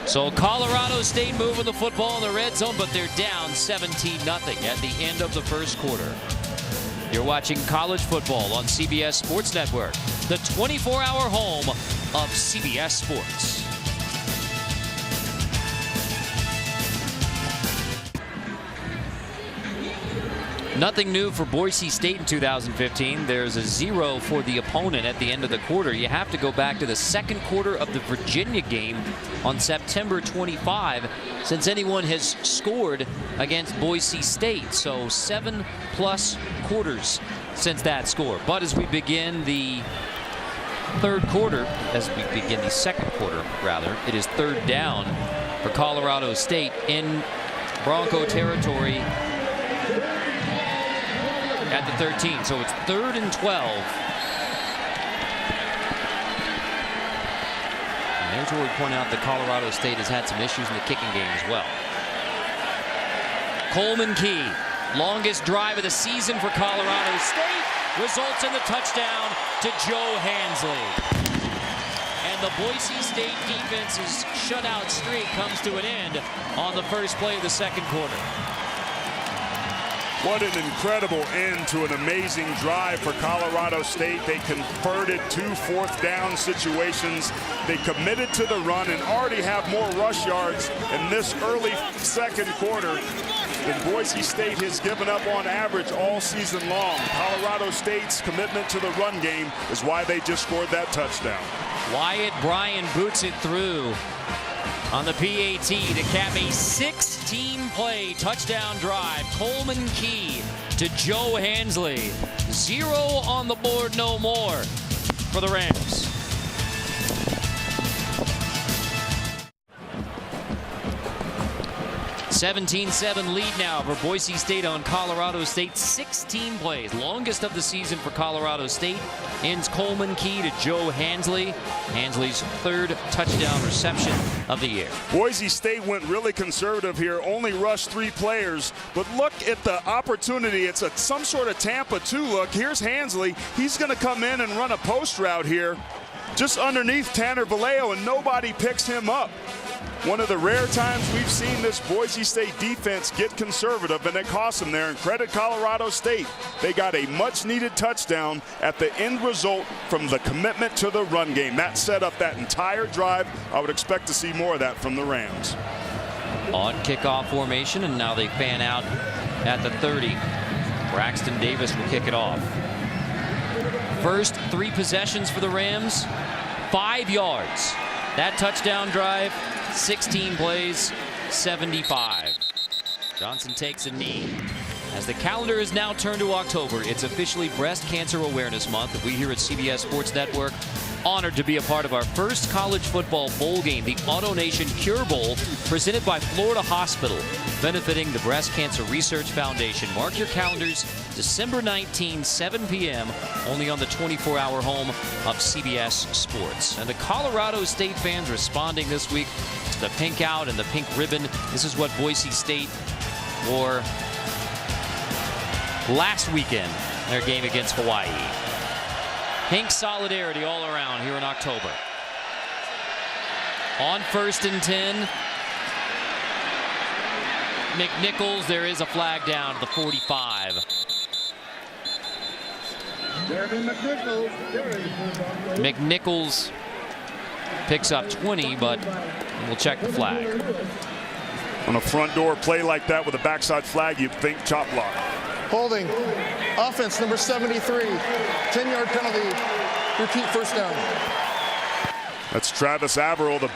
So Colorado State moving the football in the red zone, but they're down 17-0 at the end of the first quarter. You're watching college football on CBS Sports Network, the 24-hour home of CBS Sports. Nothing new for Boise State in 2015. There's a 0 for the opponent at the end of the quarter. You have to go back to the second quarter of the Virginia game on September 25 since anyone has scored against Boise State. So 7+ quarters since that score. But as we begin the second quarter, rather, it is third down for Colorado State in Bronco territory at the 13. So it's 3rd and 12. And there's where we point out that Colorado State has had some issues in the kicking game as well. Coleman Key, longest drive of the season for Colorado State, results in the touchdown to Joe Hansley. And the Boise State defense's shutout streak comes to an end on the first play of the second quarter. What an incredible end to an amazing drive for Colorado State. They converted 2 4th-down situations. They committed to the run and already have more rush yards in this early second quarter than Boise State has given up on average all season long. Colorado State's commitment to the run game is why they just scored that touchdown. Wyatt Bryan boots it through on the PAT to cap a 16-play touchdown drive. Coleman Key to Joe Hansley. 0 on the board, no more for the Rams. (17-7) lead now for Boise State on Colorado State. 16 plays, longest of the season for Colorado State. Ends Coleman Key to Joe Hansley. Hansley's 3rd touchdown reception of the year. Boise State went really conservative here, only rushed 3 players. But look at the opportunity. It's some sort of Tampa 2 look. Here's Hansley. He's going to come in and run a post route here just underneath Tanner Vallejo, and nobody picks him up. One of the rare times we've seen this Boise State defense get conservative, and it cost them there. And credit Colorado State. They got a much-needed touchdown at the end result from the commitment to the run game. That set up that entire drive. I would expect to see more of that from the Rams. On kickoff formation, and now they fan out at the 30. Braxton Davis will kick it off. First 3 possessions for the Rams, 5 yards. That touchdown drive, 16 plays, 75. Johnson takes a knee. As the calendar is now turned to October, it's officially Breast Cancer Awareness Month. We here at CBS Sports Network honored to be a part of our first college football bowl game, the AutoNation Cure Bowl, presented by Florida Hospital, benefiting the Breast Cancer Research Foundation. Mark your calendars, December 19, 7 p.m., only on the 24-hour home of CBS Sports. And the Colorado State fans responding this week to the pink out and the pink ribbon. This is what Boise State wore last weekend, their game against Hawaii. Pink solidarity all around here in October. On 1st and 10, McNichols, there is a flag down to the 45. McNichols picks up 20, but we'll check the flag. On a front door play like that with a backside flag, you'd think chop block. Holding. Offense number 73. 10-yard penalty. Repeat first down. That's Travis Averill, the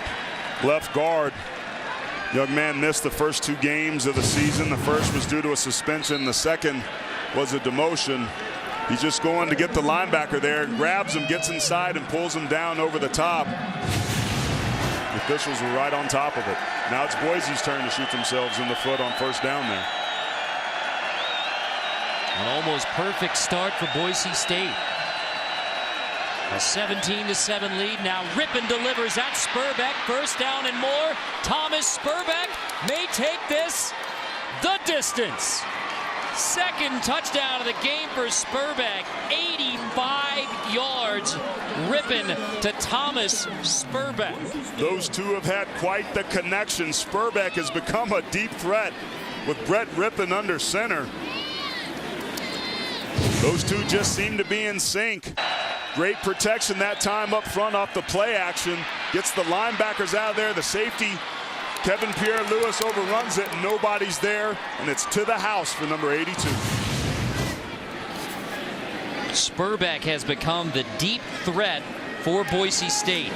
left guard. Young man missed the first 2 games of the season. The first was due to a suspension. The second was a demotion. He's just going to get the linebacker there, grabs him, gets inside, and pulls him down over the top. The officials were right on top of it. Now it's Boise's turn to shoot themselves in the foot on first down there. An almost perfect start for Boise State. A 17-7 lead. Now Rippon delivers at Spurbeck. First down and more. Thomas Spurbeck may take this the distance. Second touchdown of the game for Spurbeck. 85 yards. Rippon to Thomas Spurbeck. Those two have had quite the connection. Spurbeck has become a deep threat with Brett Rippon under center. Those two just seem to be in sync. Great protection that time up front off the play action. Gets the linebackers out of there. The safety, Kevin Pierre-Louis, overruns it, and nobody's there. And it's to the house for number 82. Spurbeck has become the deep threat for Boise State.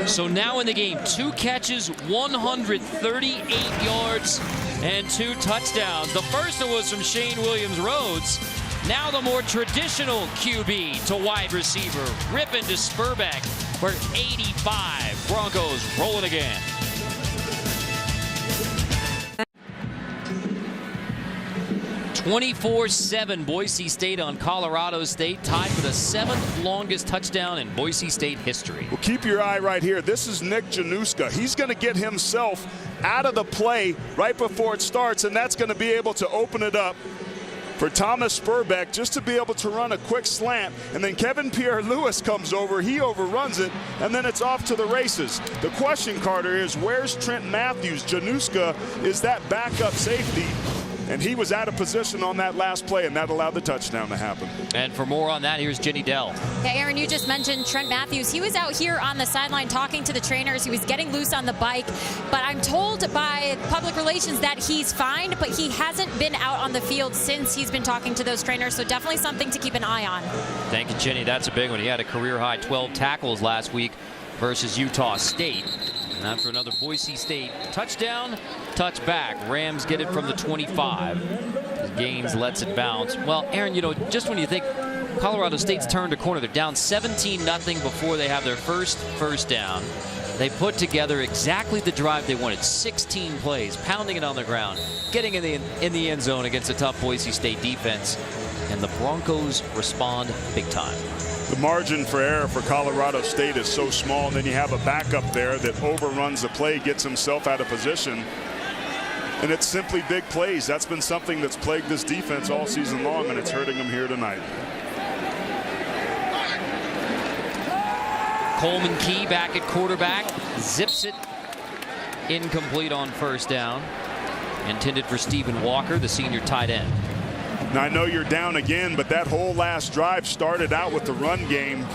So now in the game, 2 catches, 138 yards, and 2 touchdowns. The first one was from Shane Williams-Rhodes. Now the more traditional QB to wide receiver. Ripping to Spurbeck for 85. Broncos rolling again. (24-7) Boise State on Colorado State, tied for the 7th longest touchdown in Boise State history. Well, keep your eye right here. This is Nick Januska. He's going to get himself out of the play right before it starts, and that's going to be able to open it up for Thomas Spurbeck just to be able to run a quick slant. And then Kevin Pierre-Louis comes over, he overruns it, and then it's off to the races. The question, Carter, is where's Trent Matthews? Januska is that backup safety, and he was out of position on that last play, and that allowed the touchdown to happen. And for more on that, here's Jenny Dell. Yeah, Aaron, you just mentioned Trent Matthews. He was out here on the sideline talking to the trainers. He was getting loose on the bike, but I'm told by public relations that he's fine, but he hasn't been out on the field since he's been talking to those trainers, so definitely something to keep an eye on. Thank you, Jenny. That's a big one. He had a career-high 12 tackles last week versus Utah State. And after another Boise State touchdown, touchback. Rams get it from the 25. Gaines lets it bounce. Well, Aaron, you know, just when you think Colorado State's turned a corner, they're down 17-0 before they have their first down. They put together exactly the drive they wanted. 16 plays, pounding it on the ground, getting in the end zone against a tough Boise State defense. And the Broncos respond big time. The margin for error for Colorado State is so small, and then you have a backup there that overruns the play, gets himself out of position. And it's simply big plays. That's been something that's plagued this defense all season long, and it's hurting them here tonight. Coleman Key back at quarterback, zips it incomplete on first down. Intended for Stephen Walker, the senior tight end. Now, I know you're down again, but that whole last drive started out with the run game.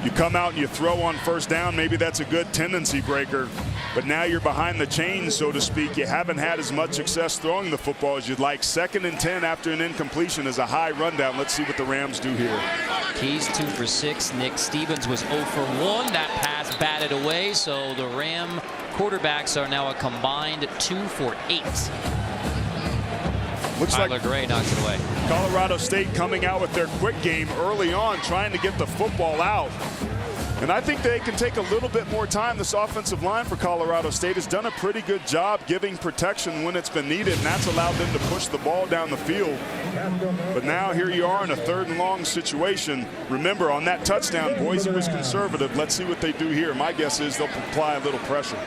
You come out and you throw on first down, maybe that's a good tendency breaker. But now you're behind the chains, so to speak. You haven't had as much success throwing the football as you'd like. 2nd and 10 after an incompletion is a high rundown. Let's see what the Rams do here. Keys 2 for 6. Nick Stevens was 0 for 1. That pass batted away, so the Ram quarterbacks are now a combined 2 for 8. Looks Tyler like Gray knocks it away. Colorado State coming out with their quick game early on, trying to get the football out. And I think they can take a little bit more time. This offensive line for Colorado State has done a pretty good job giving protection when it's been needed, and that's allowed them to push the ball down the field. But now here you are in a 3rd and long situation. Remember, on that touchdown, Boise was conservative. Let's see what they do here. My guess is they'll apply a little pressure.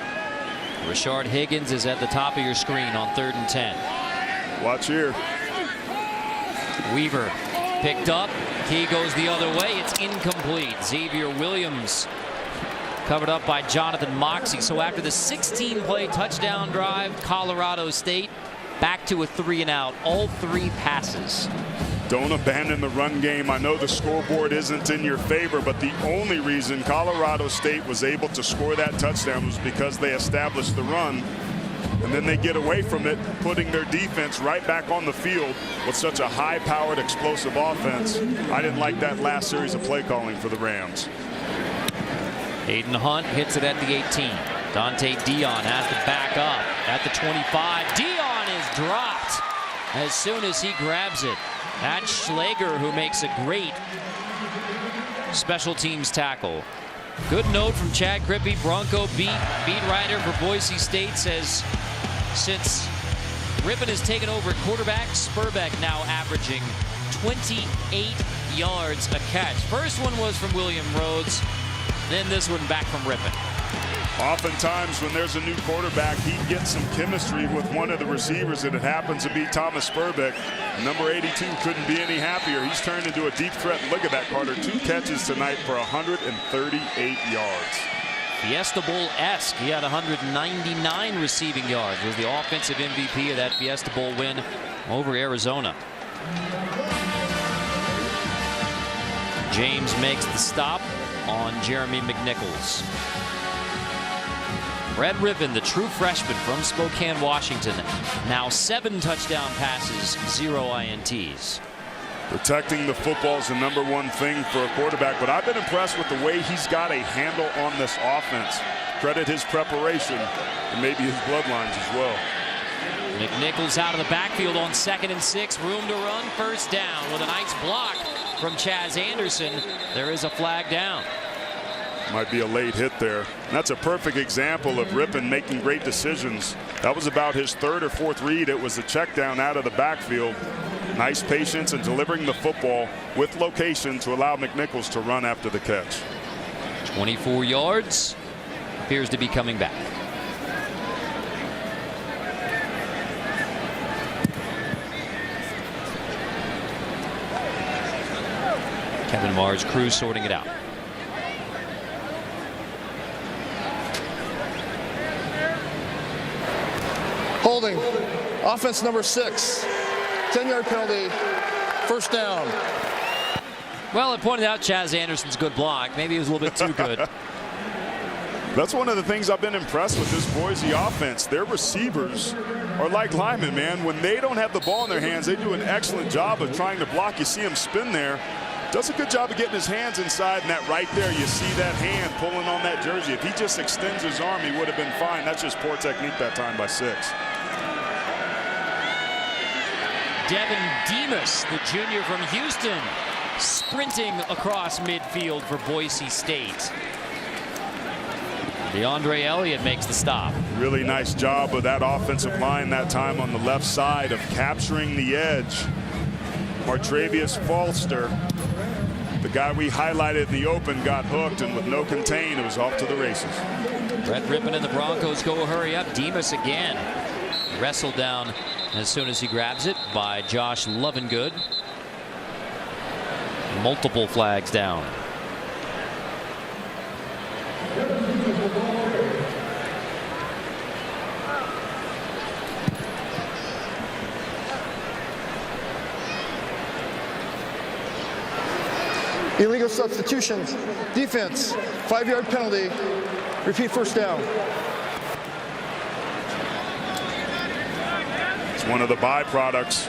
Rashard Higgins is at the top of your screen on 3rd and 10. Watch here. Weaver picked up. Key goes the other way. It's incomplete. Xavier Williams covered up by Jonathan Moxey. So after the 16-play touchdown drive, Colorado State back to a 3-and-out. All 3 passes. Don't abandon the run game. I know the scoreboard isn't in your favor, but the only reason Colorado State was able to score that touchdown was because they established the run. And then they get away from it, putting their defense right back on the field with such a high-powered, explosive offense. I didn't like that last series of play calling for the Rams. Aiden Hunt hits it at the 18. Dante Dion has to back up at the 25. Dion is dropped as soon as he grabs it. That's Schlager, who makes a great special teams tackle. Good note from Chad Grippy, Bronco beat writer for Boise State, says since Rippon has taken over at quarterback, Spurbeck now averaging 28 yards a catch. First one was from William Rhodes, then this one back from Rippon. Oftentimes when there's a new quarterback, he gets some chemistry with one of the receivers, and it happens to be Thomas Spurbeck. Number 82 couldn't be any happier. He's turned into a deep threat. Look at that, Carter. 2 catches tonight for 138 yards. Fiesta Bowl-esque. He had 199 receiving yards. Was the offensive MVP of that Fiesta Bowl win over Arizona. James makes the stop on Jeremy McNichols. Brett Rippon, the true freshman from Spokane, Washington, now 7 touchdown passes, 0 INTs. Protecting the football is the #1 thing for a quarterback, but I've been impressed with the way he's got a handle on this offense. Credit his preparation and maybe his bloodlines as well. McNichols out of the backfield on 2nd and 6. Room to run, first down with a nice block from Chaz Anderson. There is a flag down. Might be a late hit there. And that's a perfect example of Rippon making great decisions. That was about his 3rd or 4th read. It was a check down out of the backfield. Nice patience and delivering the football with location to allow McNichols to run after the catch. 24 yards. Appears to be coming back. Kevin Marr's crew sorting it out. Holding. Offense number 6. 10-yard penalty. First down. Well, it pointed out Chaz Anderson's good block. Maybe it was a little bit too good. That's one of the things I've been impressed with this Boise offense. Their receivers are like linemen, man. When they don't have the ball in their hands, they do an excellent job of trying to block. You see him spin there. Does a good job of getting his hands inside, and that right there, you see that hand pulling on that jersey. If he just extends his arm, he would have been fine. That's just poor technique that time by 6. Devin Demas, the junior from Houston, sprinting across midfield for Boise State. DeAndre Elliott makes the stop. Really nice job of that offensive line that time on the left side of capturing the edge. Martravius Falster, the guy we highlighted in the open, got hooked, and with no contain, it was off to the races. Brett Rippon and the Broncos go hurry up. Demas again wrestled down as soon as he grabs it by Josh Lovingood. Multiple flags down. Illegal substitution. Defense. 5-yard penalty. Repeat first down. It's one of the byproducts,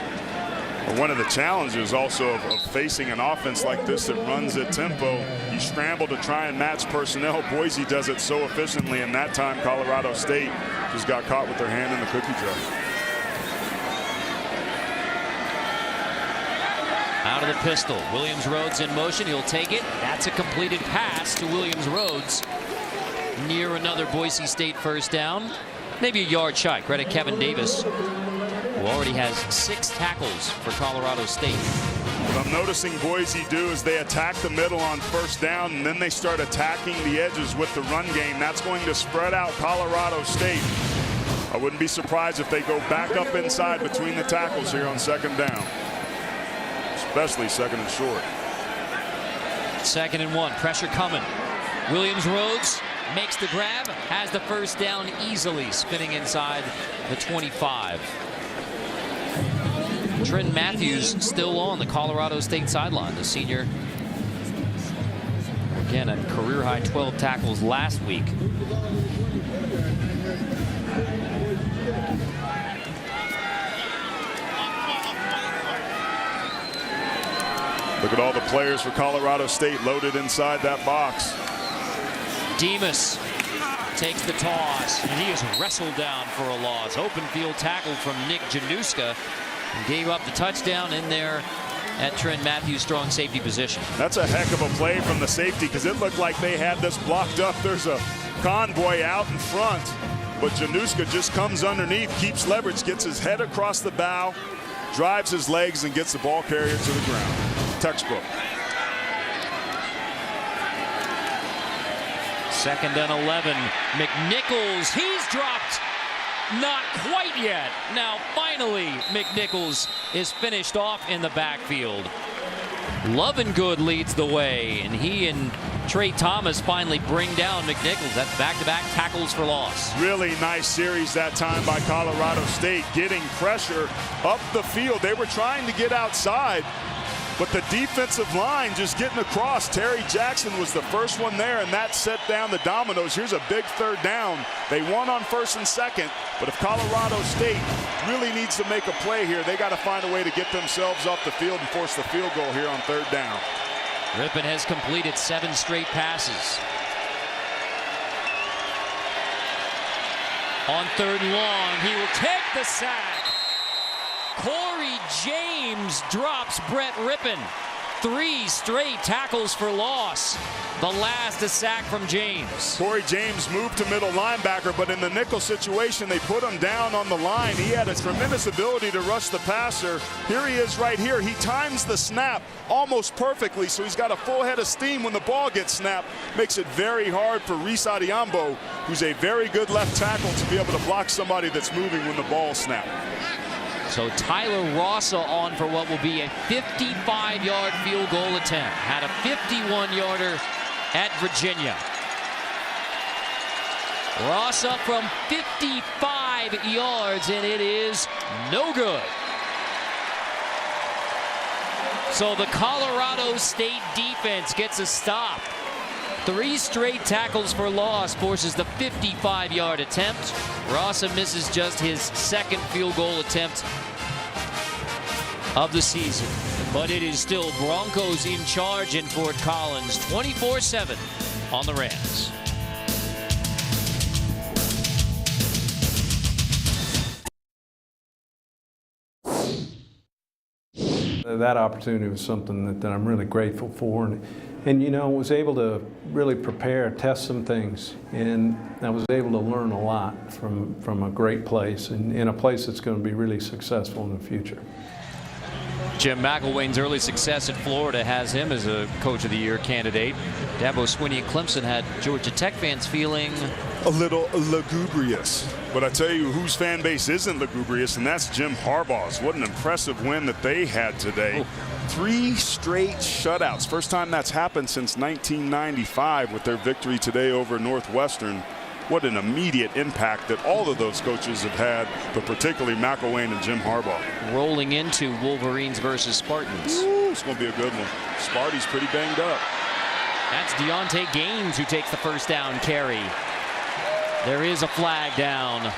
or one of the challenges also of facing an offense like this that runs at tempo. You scramble to try and match personnel. Boise does it so efficiently, and that time Colorado State just got caught with their hand in the cookie jar. Out of the pistol. Williams Rhodes in motion. He'll take it. That's a completed pass to Williams Rhodes near another Boise State first down. Maybe a yard shy. Credit Kevin Davis, who already has 6 tackles for Colorado State. What I'm noticing Boise do is they attack the middle on first down, and then they start attacking the edges with the run game. That's going to spread out Colorado State. I wouldn't be surprised if they go back up inside between the tackles here on second down. Especially second and short. 2nd and 1. Pressure coming. Williams Rhodes makes the grab, has the first down easily, spinning inside the 25. Trent Matthews still on the Colorado State sideline. The senior, again, a career-high 12 tackles last week. Look at all the players for Colorado State loaded inside that box. Demas takes the toss, and he is wrestled down for a loss. Open field tackle from Nick Januska, and gave up the touchdown in there at Trent Matthews' strong safety position. That's a heck of a play from the safety, because it looked like they had this blocked up. There's a convoy out in front, but Januska just comes underneath, keeps leverage, gets his head across the bow, drives his legs, and gets the ball carrier to the ground. Textbook. 2nd and 11. McNichols, he's dropped. Not quite yet. Now finally McNichols is finished off in the backfield. Lovingood leads the way, and he and Trey Thomas finally bring down McNichols. That's back-to-back tackles for loss. Really nice series that time by Colorado State, getting pressure up the field. They were trying to get outside, but the defensive line just getting across. Terry Jackson was the first one there, and that set down the dominoes. Here's a big third down. They won on 1st and 2nd, but if Colorado State really needs to make a play here, they got to find a way to get themselves off the field and force the field goal here on 3rd down. Rippon has completed 7 straight passes. On 3rd and long, he will take the sack. Corey James drops Brett Rippon. 3 straight tackles for loss. The last a sack from James. Corey James moved to middle linebacker, but in the nickel situation, they put him down on the line. He had a tremendous ability to rush the passer. Here he is right here. He times the snap almost perfectly, so he's got a full head of steam when the ball gets snapped. Makes it very hard for Reese Adiambo, who's a very good left tackle, to be able to block somebody that's moving when the ball snapped. So Tyler Rossa on for what will be a 55-yard field goal attempt. Had a 51-yarder at Virginia. Rossa from 55 yards, and it is no good. So the Colorado State defense gets a stop. 3 straight tackles for loss forces the 55-yard attempt. Rossa misses just his 2nd field goal attempt of the season. But it is still Broncos in charge in Fort Collins, 24-7 on the Rams. That opportunity was something that I'm really grateful for, and you know, was able to really prepare, test some things, and I was able to learn a lot from a great place, and in a place that's going to be really successful in the future. Jim McElwain's early success at Florida has him as a Coach of the Year candidate. Dabo Swinney and Clemson had Georgia Tech fans feeling a little lugubrious. But I tell you whose fan base isn't lugubrious, and that's Jim Harbaugh's. What an impressive win that they had today. 3 straight shutouts. First time that's happened since 1995 with their victory today over Northwestern. What an immediate impact that all of those coaches have had, but particularly McElwain and Jim Harbaugh. Rolling into Wolverines versus Spartans. Ooh, it's going to be a good one. Sparty's pretty banged up. That's Deontay Gaines who takes the first down carry. There is a flag down.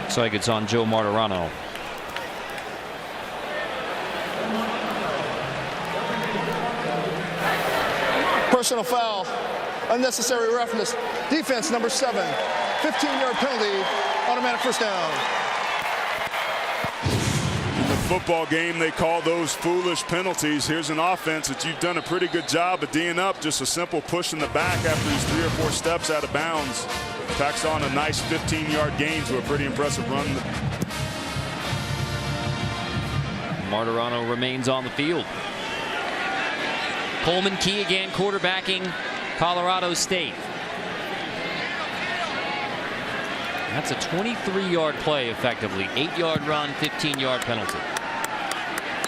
Looks like it's on Joe Martirano. Personal foul, unnecessary roughness, defense number 7, 15-yard penalty, automatic first down. In the football game, they call those foolish penalties. Here's an offense that you've done a pretty good job of D'ing up. Just a simple push in the back after he's 3 or 4 steps out of bounds. Packs on a nice 15-yard gain to a pretty impressive run. Martirano remains on the field. Coleman Key again quarterbacking Colorado State. That's a 23-yard play effectively. 8-yard run, 15-yard penalty.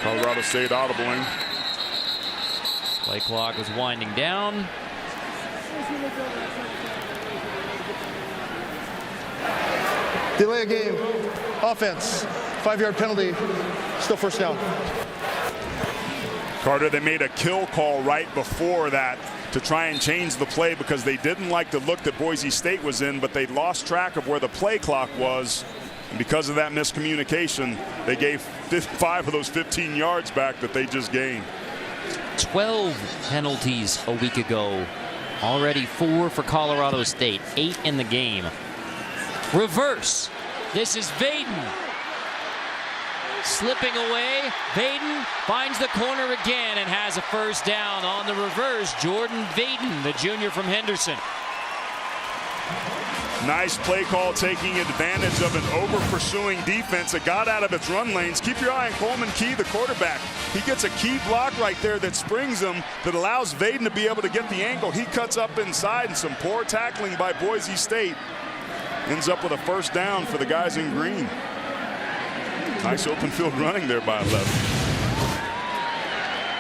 Colorado State audibling. Play clock was winding down. Delay a game, offense, 5-yard penalty, still first down. Carter, they made a kill call right before that to try and change the play because they didn't like the look that Boise State was in, but they lost track of where the play clock was. And because of that miscommunication, they gave 5 of those 15 yards back that they just gained. 12 penalties a week ago. Already 4 for Colorado State, 8 in the game. Reverse. This is Vaden. Slipping away, Vaden finds the corner again and has a first down on the reverse. Jordan Vaden, the junior from Henderson. Nice play call, taking advantage of an over-pursuing defense that got out of its run lanes. Keep your eye on Coleman Key, the quarterback. He gets a key block right there that springs him, that allows Vaden to be able to get the angle. He cuts up inside, and some poor tackling by Boise State ends up with a first down for the guys in green. Nice open field running there by 11.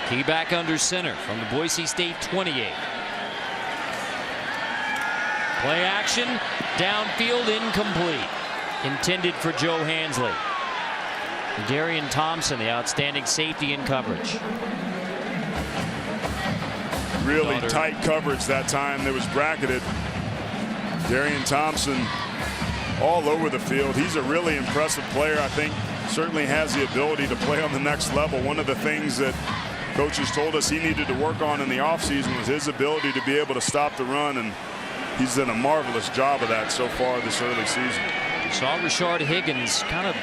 Key back under center from the Boise State 28. Play action, downfield, incomplete. intended for Joe Hansley. Darian Thompson, the outstanding safety in coverage. Really tight coverage that time that was bracketed. Darian Thompson all over the field. He's a really impressive player. I think certainly has the ability to play on the next level. One of the things that coaches told us he needed to work on in the offseason was his ability to be able to stop the run, and he's done a marvelous job of that so far this early season. We saw Rashard Higgins kind of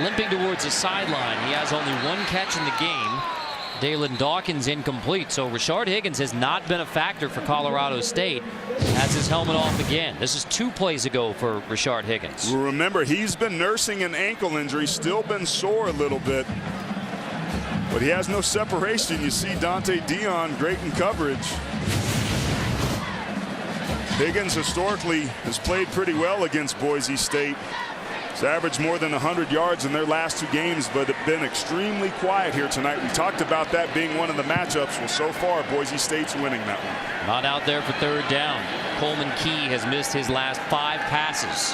limping towards the sideline. He has only one catch in the game. Dalen Dawkins incomplete. So Rashard Higgins has not been a factor for Colorado State. Has his helmet off again. This is 2 plays ago for Rashard Higgins. Well, remember, he's been nursing an ankle injury, still been sore a little bit, but he has no separation. You see Dante Dion great in coverage. Higgins historically has played pretty well against Boise State. He's averaged more than 100 yards in their last 2 games, but have been extremely quiet here tonight. We talked about that being one of the matchups. Well, so far, Boise State's winning that one. Not out there for 3rd down. Coleman Key has missed his last 5 passes.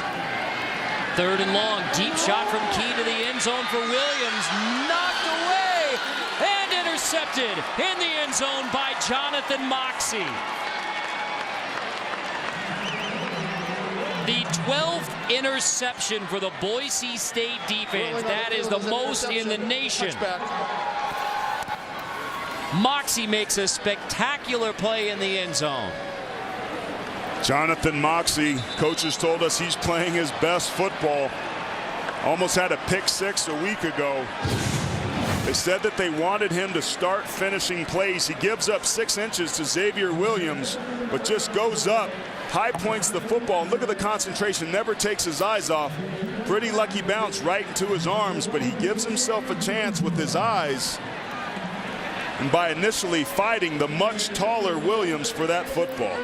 3rd and long, deep shot from Key to the end zone for Williams. Knocked away and intercepted in the end zone by Jonathan Moxey. The 12th interception for the Boise State defense. That is the most in the nation. Moxey makes a spectacular play in the end zone. Jonathan Moxey, coaches told us he's playing his best football. Almost had a pick 6 a week ago. They said that they wanted him to start finishing plays. He gives up 6 inches to Xavier Williams, but just goes up, high points the football. Look at the concentration, never takes his eyes off. Pretty lucky bounce right into his arms, but he gives himself a chance with his eyes, and by initially fighting the much taller Williams for that football.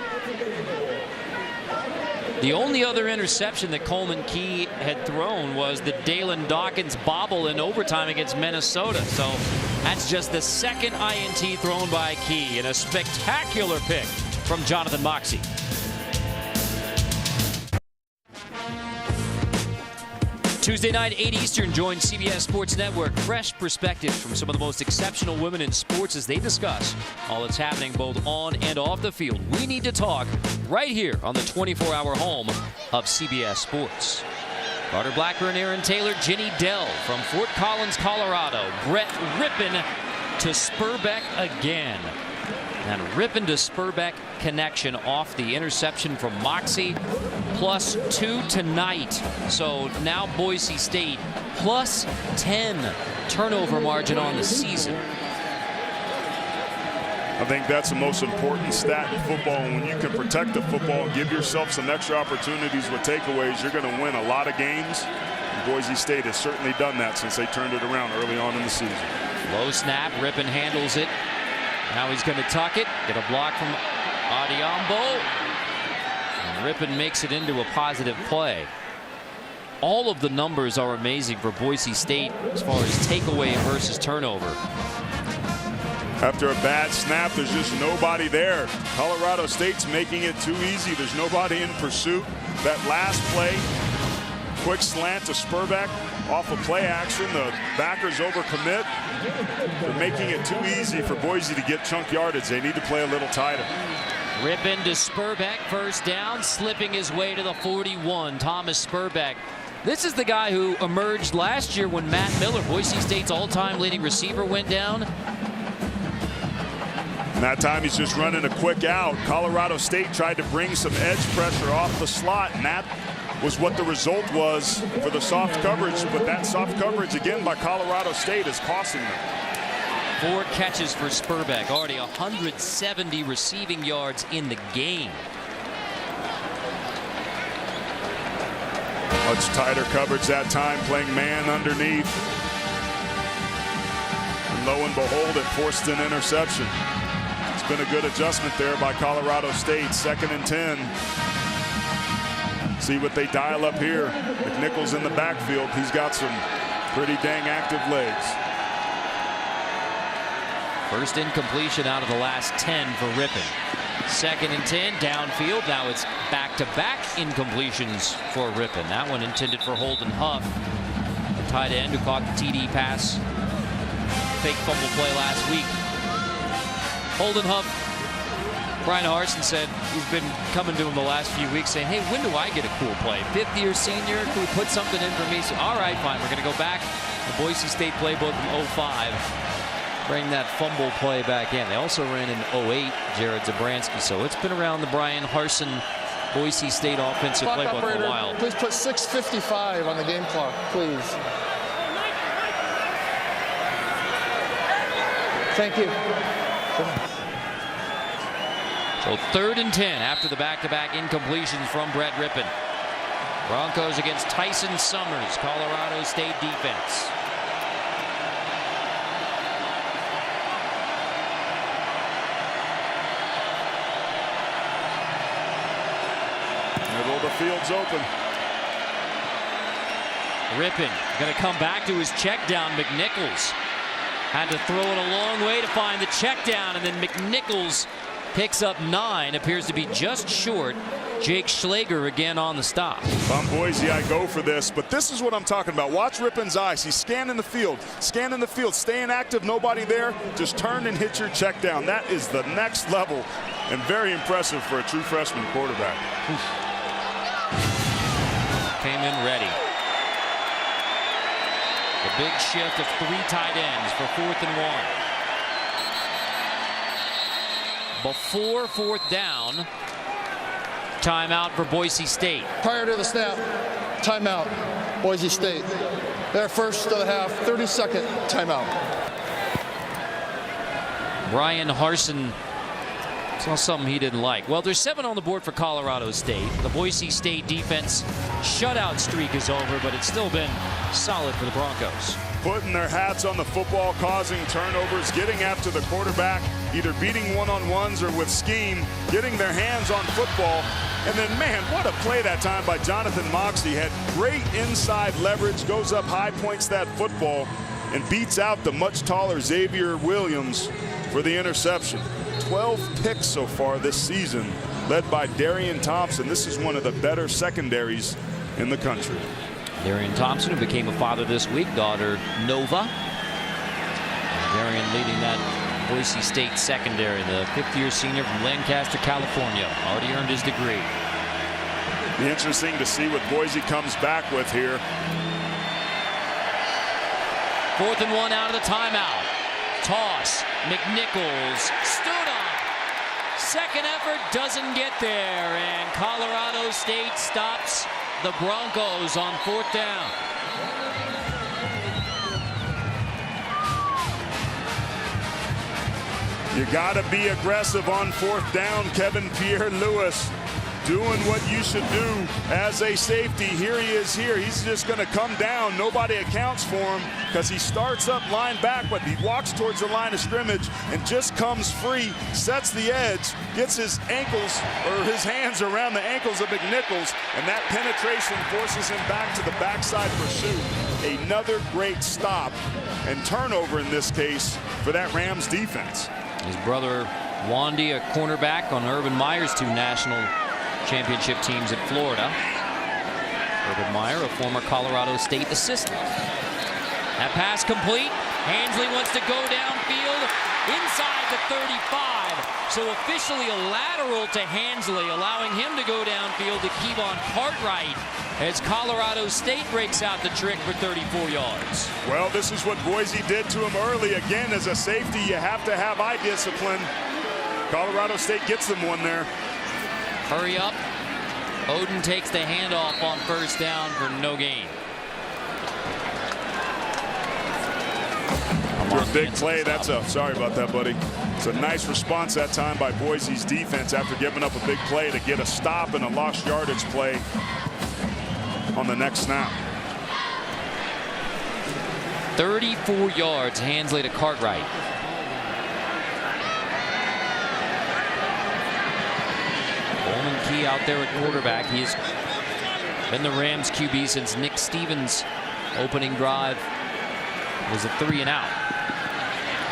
The only other interception that Coleman Key had thrown was the Dalen Dawkins bobble in overtime against Minnesota. So that's just the 2nd INT thrown by Key, and a spectacular pick from Jonathan Moxey. Tuesday night, 8 Eastern, join CBS Sports Network. Fresh perspectives from some of the most exceptional women in sports as they discuss all that's happening both on and off the field. We need to talk right here on the 24-hour home of CBS Sports. Carter Blackburn, Aaron Taylor, Ginny Dell from Fort Collins, Colorado. Brett Rippon to Spurbeck again. And Rippon to Spurbeck connection off the interception from Moxey. +2 tonight. So now Boise State +10 turnover margin on the season. I think that's the most important stat in football. And when you can protect the football and give yourself some extra opportunities with takeaways, you're going to win a lot of games. And Boise State has certainly done that since they turned it around early on in the season. Low snap, Rippon handles it. Now he's going to tuck it, get a block from Adiambo. And Rippon makes it into a positive play. All of the numbers are amazing for Boise State as far as takeaway versus turnover. After a bad snap, there's just nobody there. Colorado State's making it too easy. There's nobody in pursuit. That last play, quick slant to Spurbeck off of play action. The backers overcommit. They're making it too easy for Boise to get chunk yardage. They need to play a little tighter. Rippon to Spurbeck, 1st down, slipping his way to the 41. Thomas Spurbeck. This is the guy who emerged last year when Matt Miller, Boise State's all-time leading receiver, went down. And that time he's just running a quick out. Colorado State tried to bring some edge pressure off the slot, and that was what the result was for the soft coverage. But that soft coverage again by Colorado State is costing them. 4 catches for Spurbeck, already 170 receiving yards in the game. Much tighter coverage that time, playing man underneath. And lo and behold, it forced an interception. It's been a good adjustment there by Colorado State. 2nd and 10. See what they dial up here. McNichols in the backfield. He's got some pretty dang active legs. First incompletion out of the last 10 for Rippon. 2nd and 10 downfield. Now it's back-to-back incompletions for Rippon. That one intended for Holden Huff, the tight end who caught the TD pass, fake fumble play last week. Holden Huff, Brian Harsin said he's been coming to him the last few weeks saying, hey, when do I get a cool play? 5th-year senior, can we put something in for me? So, all right, fine, we're going to go back the Boise State playbook from 05. Bring that fumble play back in. They also ran in 08, Jared Zabransky. So it's been around the Brian Harsin Boise State offensive Clock playbook operator, for a while. please put 6:55 on the game clock, please. Thank you. So 3rd and 10 after the back-to-back incompletions from Brett Rippon. Broncos against Tyson Summers, Colorado State defense. Middle of the field's open. Rippon going to come back to his check down. McNichols had to throw it a long way to find the check down, and then McNichols picks up 9, appears to be just short. Jake Schlager again on the stop. If I'm Boise, I go for this, but this is what I'm talking about. Watch Rippon's eyes. He's scanning the field, staying active, nobody there. Just turn and hit your check down. That is the next level and very impressive for a true freshman quarterback. Came in ready. The big shift of 3 tight ends for 4th and 1. Before 4th down, timeout for Boise State. Prior to the snap, timeout, Boise State. Their first of the half, 30-second timeout. Brian Harsin saw something he didn't like. Well, there's 7 on the board for Colorado State. The Boise State defense shutout streak is over, but it's still been solid for the Broncos. Putting their hats on the football, causing turnovers, getting after the quarterback, either beating one-on-ones or with scheme, getting their hands on football. And then, man, what a play that time by Jonathan Moxley. Had great inside leverage, goes up high, points that football, and beats out the much taller Xavier Williams for the interception. 12 picks so far this season, led by Darian Thompson. This is one of the better secondaries in the country. Darian Thompson, who became a father this week, daughter Nova. And Darian leading that Boise State secondary, the 5th-year senior from Lancaster, California. Already earned his degree. Be interesting to see what Boise comes back with here. 4th and 1 out of the timeout. Toss. McNichols stood up. Second effort doesn't get there, and Colorado State stops the Broncos on 4th down. You got to be aggressive on 4th down, Kevin Pierre-Louis. Doing what you should do as a safety. Here he is here. He's just going to come down. Nobody accounts for him because he starts up line back, but he walks towards the line of scrimmage and just comes free, sets the edge, gets his ankles or his hands around the ankles of McNichols, and that penetration forces him back to the backside pursuit. Another great stop and turnover in this case for that Rams defense. His brother Wandy, a cornerback on Urban Meyer's 2 national championship teams at Florida. Urban Meyer, a former Colorado State assistant. That pass complete. Hensley wants to go downfield inside the 35. So officially a lateral to Hensley, allowing him to go downfield to Kevon Cartwright as Colorado State breaks out the trick for 34 yards. Well, this is what Boise did to him early. Again, as a safety, you have to have eye discipline. Colorado State gets them one there. Hurry up. Oden takes the handoff on 1st down for no gain. After a big play, sorry about that, buddy. It's a nice response that time by Boise's defense after giving up a big play to get a stop and a lost yardage play on the next snap. 34 yards, Hensley to Cartwright. Coleman Key out there at quarterback. He's been the Rams QB since Nick Stevens' opening drive was a 3-and-out.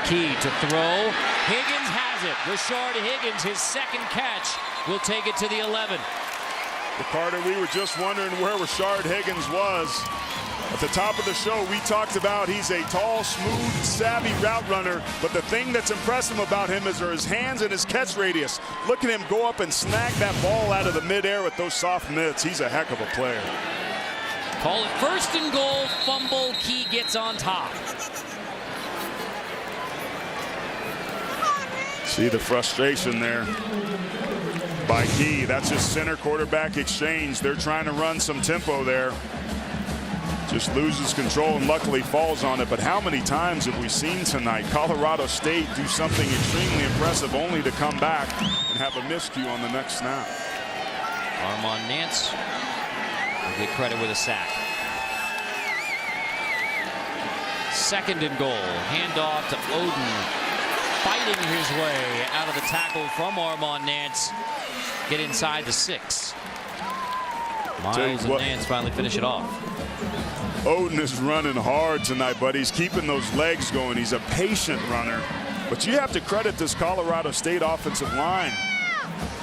Key to throw. Higgins has it. Rashard Higgins, his second catch, will take it to the 11. Carter, we were just wondering where Rashard Higgins was. At the top of the show, we talked about he's a tall, smooth, savvy route runner, but the thing that's impressive about him is his hands and his catch radius. Look at him go up and snag that ball out of the midair with those soft mitts. He's a heck of a player. Call it first and goal, fumble, Key gets on top. See the frustration there by Key. That's his center quarterback exchange. They're trying to run some tempo there. Just loses control and luckily falls on it. But how many times have we seen tonight Colorado State do something extremely impressive only to come back and have a miscue on the next snap? Armand Nance will get credit with a sack. Second and goal. Handoff to Oden. Fighting his way out of the tackle from Armand Nance. Get inside the 6. Miles and Nance finally finish it off. Oden is running hard tonight, but he's keeping those legs going. He's a patient runner. But you have to credit this Colorado State offensive line.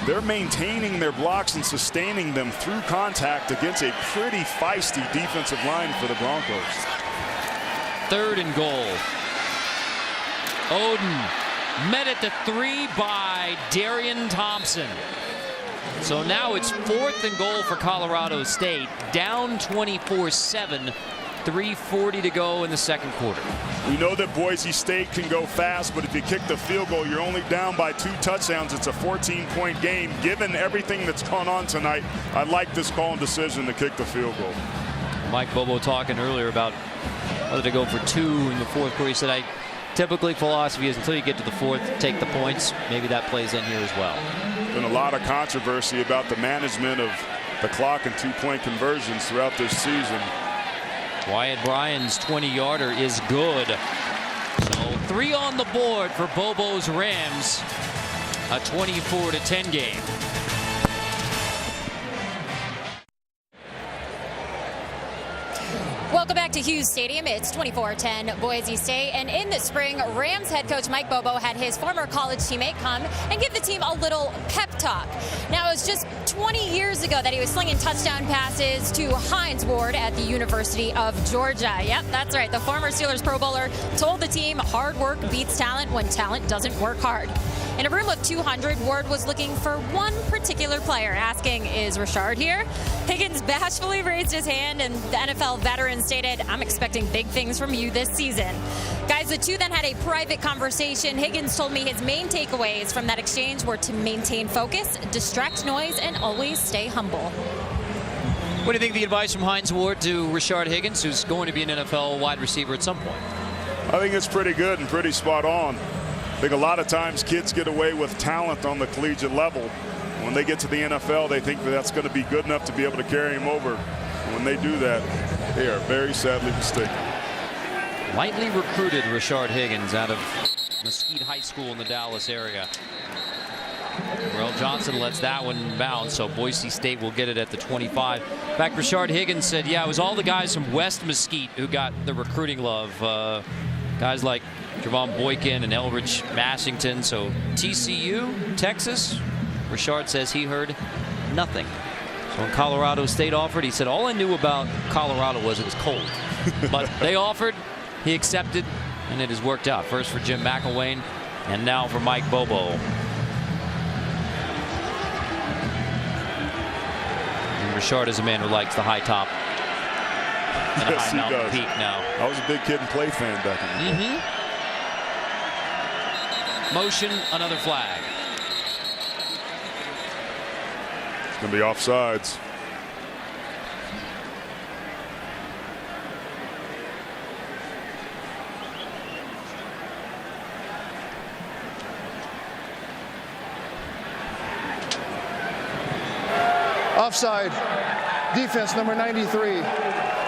They're maintaining their blocks and sustaining them through contact against a pretty feisty defensive line for the Broncos. Third and goal. Oden met at the 3 by Darian Thompson. So now it's 4th and goal for Colorado State. Down 24-7. 3:40 to go in the second quarter. We know that Boise State can go fast, but if you kick the field goal, you're only down by 2 touchdowns. It's a 14-point game. Given everything that's gone on tonight, I like this call and decision to kick the field goal. Mike Bobo talking earlier about whether to go for 2 in the fourth quarter. He said, typically philosophy is until you get to the 4th, take the points. Maybe that plays in here as well. Been a lot of controversy about the management of the clock and 2-point conversions throughout this season. Wyatt Bryan's 20-yarder is good. So 3 on the board for Bobo's Rams. A 24-10 game. Welcome back to Hughes Stadium. It's 24-10 Boise State. And in the spring, Rams head coach Mike Bobo had his former college teammate come and give the team a little pep talk. Now, it was just 20 years ago that he was slinging touchdown passes to Hines Ward at the University of Georgia. Yep, that's right. The former Steelers Pro Bowler told the team hard work beats talent when talent doesn't work hard. In a room of 200, Ward was looking for one particular player, asking, is Rashard here? Higgins bashfully raised his hand, and the NFL veteran stated, I'm expecting big things from you this season. Guys, the two then had a private conversation. Higgins told me his main takeaways from that exchange were to maintain focus, distract noise, and always stay humble. What do you think of the advice from Hines Ward to Rashard Higgins, who's going to be an NFL wide receiver at some point? I think it's pretty good and pretty spot on. I think a lot of times kids get away with talent on the collegiate level. When they get to the NFL, they think that that's going to be good enough to be able to carry them over. When they do that, they are very sadly mistaken. Lightly recruited Rashard Higgins out of Mesquite High School in the Dallas area. Terrell Johnson lets that one bounce, so Boise State will get it at the 25. In fact, Rashard Higgins said, yeah, it was all the guys from West Mesquite who got the recruiting love. Guys like Javon Boykin and Elridge Massington. So TCU, Texas, Rashard says he heard nothing. So when Colorado State offered, he said, all I knew about Colorado was it was cold. But they offered, he accepted, and it has worked out. First for Jim McElwain, and now for Mike Bobo. And Rashard is a man who likes the high top and a high mountain peak now. I was a big Kid and Play fan back in the day. Motion, another flag. It's going to be offsides. Offside. Defense number 93.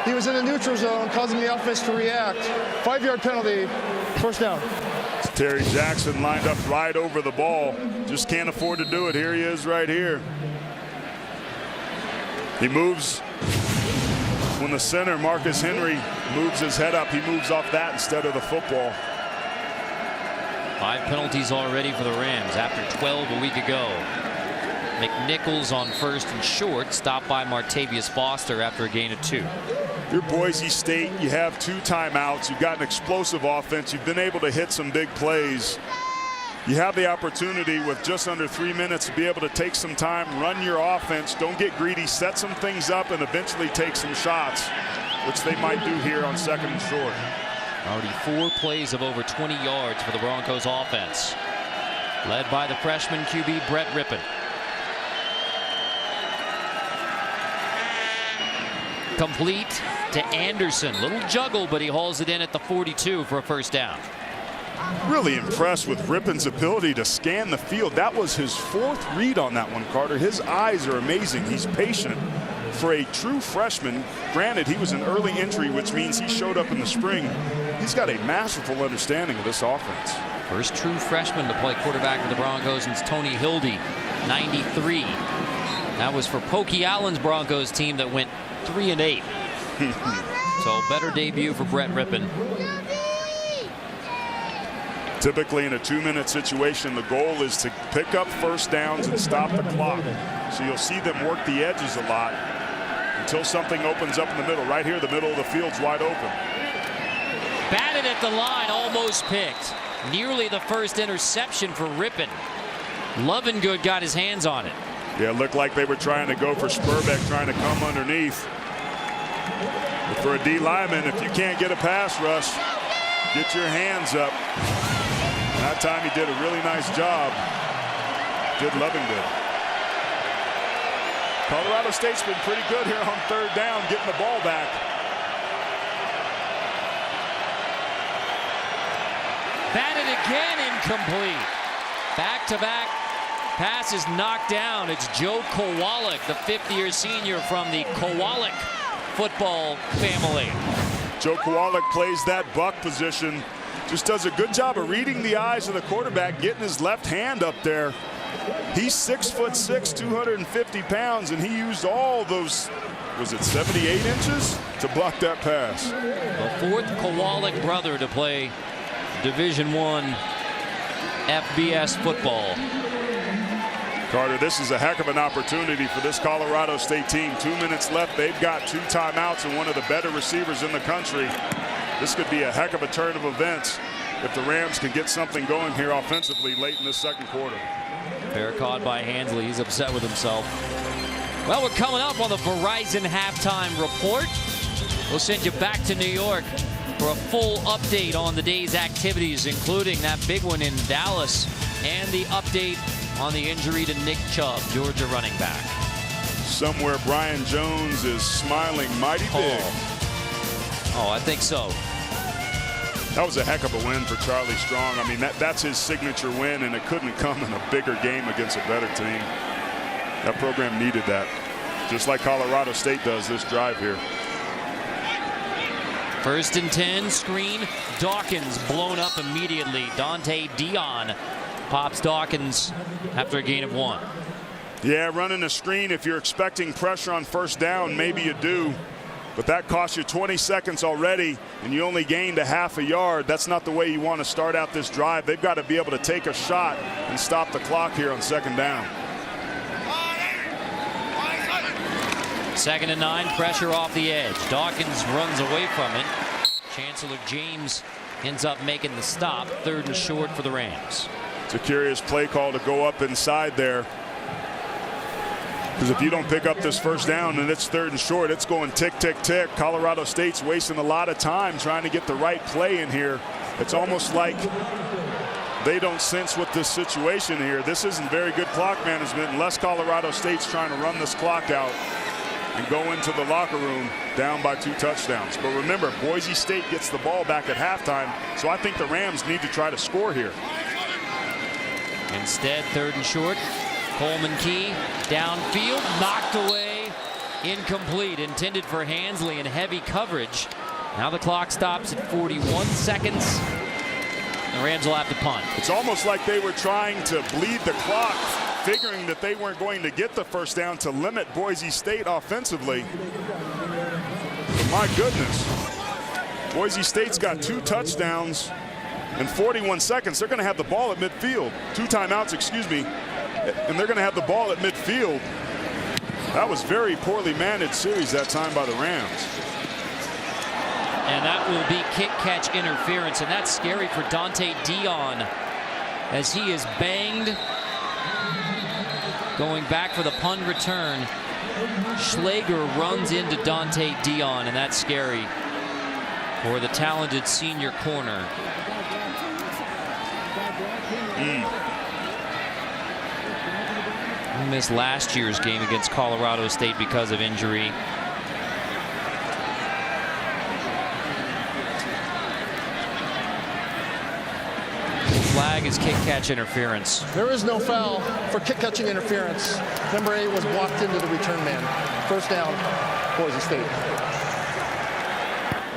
He was in the neutral zone, causing the offense to react. 5-yard penalty. First down. Terry Jackson lined up right over the ball. Just can't afford to do it. Here he is right here. He moves. When the center, Marcus Henry, moves his head up, he moves off that instead of the football. 5 penalties already for the Rams after 12 a week ago. McNichols on first and short, stopped by Martavius Foster after a gain of 2. You're Boise State. You have 2 timeouts. You've got an explosive offense. You've been able to hit some big plays. You have the opportunity with just under 3 minutes to be able to take some time, run your offense, don't get greedy, set some things up, and eventually take some shots, which they might do here on second and short. Already 4 plays of over 20 yards for the Broncos offense, led by the freshman QB Brett Rippon. Complete to Anderson. Little juggle, but he hauls it in at the 42 for a first down. Really impressed with Rippon's ability to scan the field. That was his 4th read on that one, Carter. His eyes are amazing. He's patient for a true freshman. Granted, he was an early entry, which means he showed up in the spring. He's got a masterful understanding of this offense. First true freshman to play quarterback for the Broncos since Tony Hildy, 93. That was for Pokey Allen's Broncos team that went 3-8. So better debut for Brett Rippon. Typically in a 2-minute situation, the goal is to pick up first downs and stop the clock. So you'll see them work the edges a lot until something opens up in the middle. Right here, the middle of the field's wide open. Batted at the line, almost picked. Nearly the first interception for Rippon. Lovingood got his hands on it. Yeah, it looked like they were trying to go for Spurbeck, trying to come underneath. But for a D lineman, if you can't get a pass rush, get your hands up. That time he did a really nice job. Did Lovingood. Colorado State's been pretty good here on 3rd down, getting the ball back. Batted again, incomplete. Back-to-back passes knocked down. It's Joe Kowalik, the 5th-year senior from the Kowalik football family. Joe Kowalik plays that buck position. Just does a good job of reading the eyes of the quarterback, getting his left hand up there. He's 6'6", 250 pounds, and he used all those, was it 78 inches, to block that pass. The 4th Kowalik brother to play Division I FBS football. Carter, this is a heck of an opportunity for this Colorado State team. 2 minutes left. They've got 2 timeouts and one of the better receivers in the country. This could be a heck of a turn of events if the Rams can get something going here offensively late in the second quarter. Fair caught by Hansley. He's upset with himself. Well, we're coming up on the Verizon halftime report. We'll send you back to New York for a full update on the day's activities, including that big one in Dallas and the update on the injury to Nick Chubb, Georgia running back. Somewhere Brian Jones is smiling mighty big. Oh, I think so. That was a heck of a win for Charlie Strong. I mean, that's his signature win, and it couldn't come in a bigger game against a better team. That program needed that, just like Colorado State does this drive here. 1st and 10, screen. Dawkins blown up immediately. Dante Dion pops Dawkins after a gain of 1. Yeah, running a screen, if you're expecting pressure on 1st down, maybe you do. But that cost you 20 seconds already, and you only gained a half a yard. That's not the way you want to start out this drive. They've got to be able to take a shot and stop the clock here on 2nd down. 2nd and 9, pressure off the edge. Dawkins runs away from it. Chancellor James ends up making the stop. 3rd and short for the Rams. It's a curious play call to go up inside there. Because if you don't pick up this 1st down and it's 3rd and short, it's going tick, tick, tick. Colorado State's wasting a lot of time trying to get the right play in here. It's almost like they don't sense what this situation here. This isn't very good clock management unless Colorado State's trying to run this clock out and go into the locker room down by 2 touchdowns. But remember, Boise State gets the ball back at halftime, so I think the Rams need to try to score here. Instead, 3rd and short. Coleman Key downfield, knocked away, incomplete, intended for Hansley in heavy coverage. Now the clock stops at 41 seconds. The Rams will have to punt. It's almost like they were trying to bleed the clock, figuring that they weren't going to get the 1st down to limit Boise State offensively. But my goodness, Boise State's got 2 touchdowns In 41 seconds, they're going to have the ball at midfield. 2 timeouts, excuse me, and they're going to have the ball at midfield. That was very poorly managed series that time by the Rams. And that will be kick-catch interference, and that's scary for Dante Dion as he is banged. Going back for the punt return. Schlager runs into Dante Dion, and that's scary for the talented senior corner. He missed last year's game against Colorado State because of injury. Flag is kick-catch interference. There is no foul for kick-catching interference. Number 8 was blocked into the return man. First down, Boise State.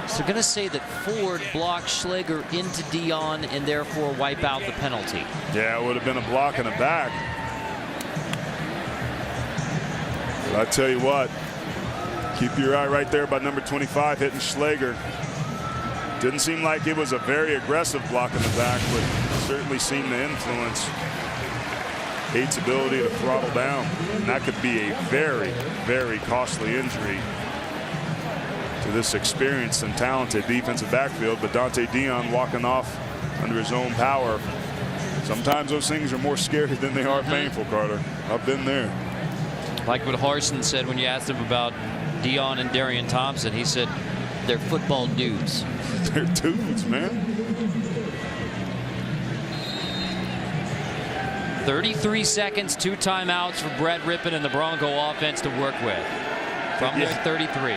So going to say that Ford blocked Schlager into Dion and therefore wipe out the penalty. Yeah, it would have been a block in the back. But I tell you what, keep your eye right there by number 25 hitting Schlager. Didn't seem like it was a very aggressive block in the back, but certainly seemed to influence Hate's ability to throttle down. And that could be a very, very costly injury to this experienced and talented defensive backfield. But Dante Dion walking off under his own power. Sometimes those things are more scary than they are painful, Carter. I've been there. Like what Harsin said when you asked him about Dion and Darian Thompson, he said they're football dudes. They're dudes, man. 33 seconds, 2 timeouts for Brett Rippon and the Bronco offense to work with from their 33.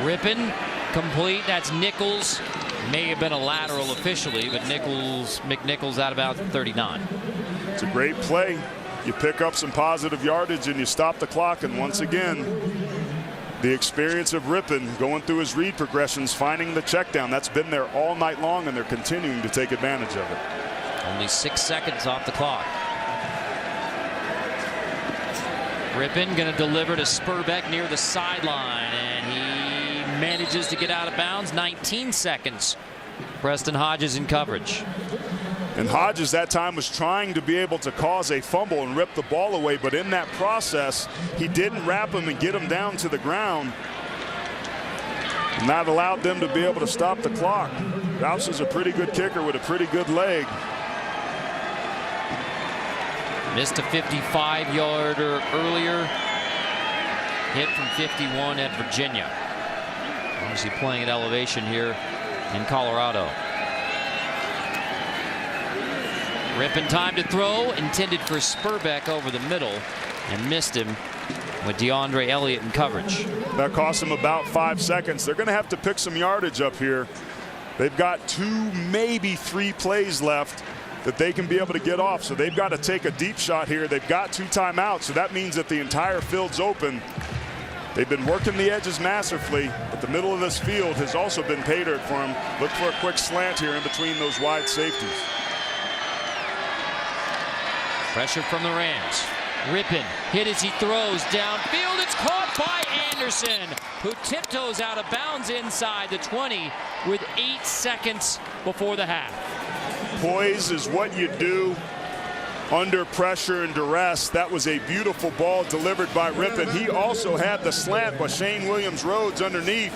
Rippon complete. That's Nichols. May have been a lateral officially, but McNichols out about 39. It's a great play. You pick up some positive yardage and you stop the clock. And once again, the experience of Rippon going through his read progressions, finding the check down. That's been there all night long, and they're continuing to take advantage of it. Only 6 seconds off the clock. Rippon going to deliver to Spurbeck near the sideline, and he manages to get out of bounds. 19 seconds. Preston Hodges in coverage. And Hodges that time was trying to be able to cause a fumble and rip the ball away, but in that process, he didn't wrap him and get him down to the ground. And that allowed them to be able to stop the clock. Rouse is a pretty good kicker with a pretty good leg. Missed a 55-yarder earlier. Hit from 51 at Virginia. Obviously playing at elevation here in Colorado. Rippon time to throw, intended for Spurbeck over the middle, and missed him with DeAndre Elliott in coverage. That cost them about 5 seconds. They're going to have to pick some yardage up here. They've got 2, maybe 3 plays left that they can be able to get off. So they've got to take a deep shot here. They've got 2 timeouts, so that means that the entire field's open. They've been working the edges masterfully, but the middle of this field has also been pay dirt for them. Look for a quick slant here in between those wide safeties. Pressure from the Rams. Rippon hit as he throws downfield. It's caught by Anderson, who tiptoes out of bounds inside the 20 with 8 seconds before the half. Poise is what you do under pressure and duress. That was a beautiful ball delivered by Rippon. He also had the slant by Shane Williams-Rhodes underneath,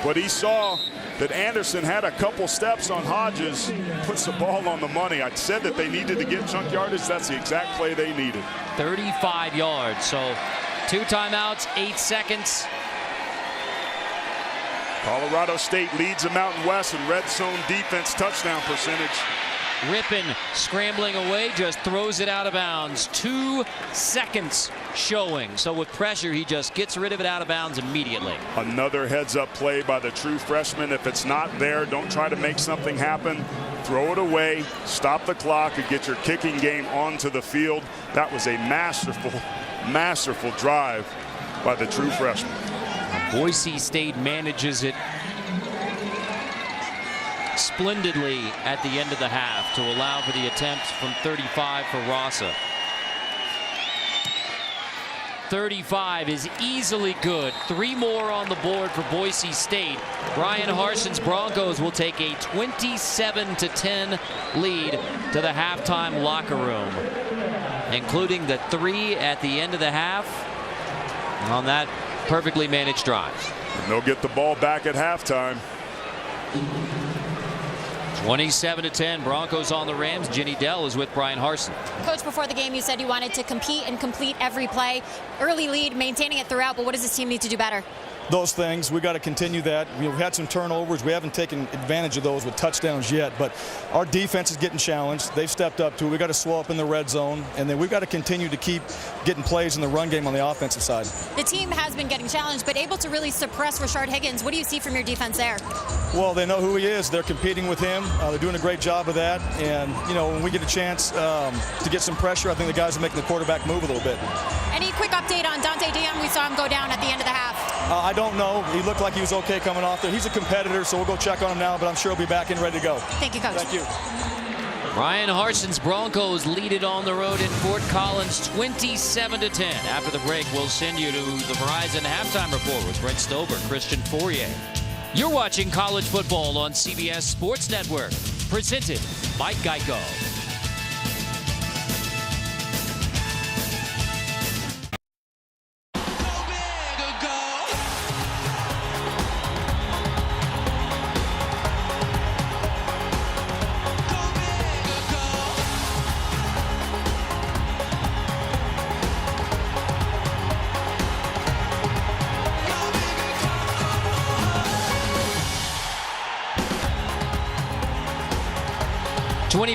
but he saw that Anderson had a couple steps on Hodges, puts the ball on the money. I said that they needed to get chunk yardage. That's the exact play they needed. 35 yards, so 2 timeouts, 8 seconds. Colorado State leads the Mountain West in red zone defense touchdown percentage. Rippon scrambling away, just throws it out of bounds. 2 seconds showing. So with pressure, he just gets rid of it out of bounds immediately. Another heads-up play by the true freshman. If it's not there, don't try to make something happen. Throw it away, stop the clock, and get your kicking game onto the field. That was a masterful, masterful drive by the true freshman. Boise State manages it splendidly at the end of the half to allow for the attempt from 35 for Rossa. 35 is easily good. 3 more on the board for Boise State. Brian Harson's Broncos will take a 27-10 lead to the halftime locker room, including the 3 at the end of the half on that perfectly managed drive. And they'll get the ball back at halftime. 27-10, Broncos on the Rams. Ginny Dell is with Brian Harsin. Coach, before the game, you said you wanted to compete and complete every play. Early lead, maintaining it throughout, but what does this team need to do better? Those things, we got to continue that. We've had some turnovers. We haven't taken advantage of those with touchdowns yet, but our defense is getting challenged. They've stepped up to it. We got to slow up in the red zone, and then we've got to continue to keep getting plays in the run game on the offensive side. The team has been getting challenged, but able to really suppress Rashard Higgins. What do you see from your defense there? Well, they know who he is. They're competing with him. They're doing a great job of that, and when we get a chance to get some pressure, I think the guys are making the quarterback move a little bit. Any quick update on Dante Dion? We saw him go down at the end of the half. I don't know. He looked like he was okay coming off there. He's a competitor, so we'll go check on him now, but I'm sure he'll be back and ready to go. Thank you, Coach. Thank you. Brian Harson's Broncos lead it on the road in Fort Collins 27-10. After the break, we'll send you to the Verizon Halftime Report with Brent Stover, Christian Fourier. You're watching college football on CBS Sports Network, presented by Geico.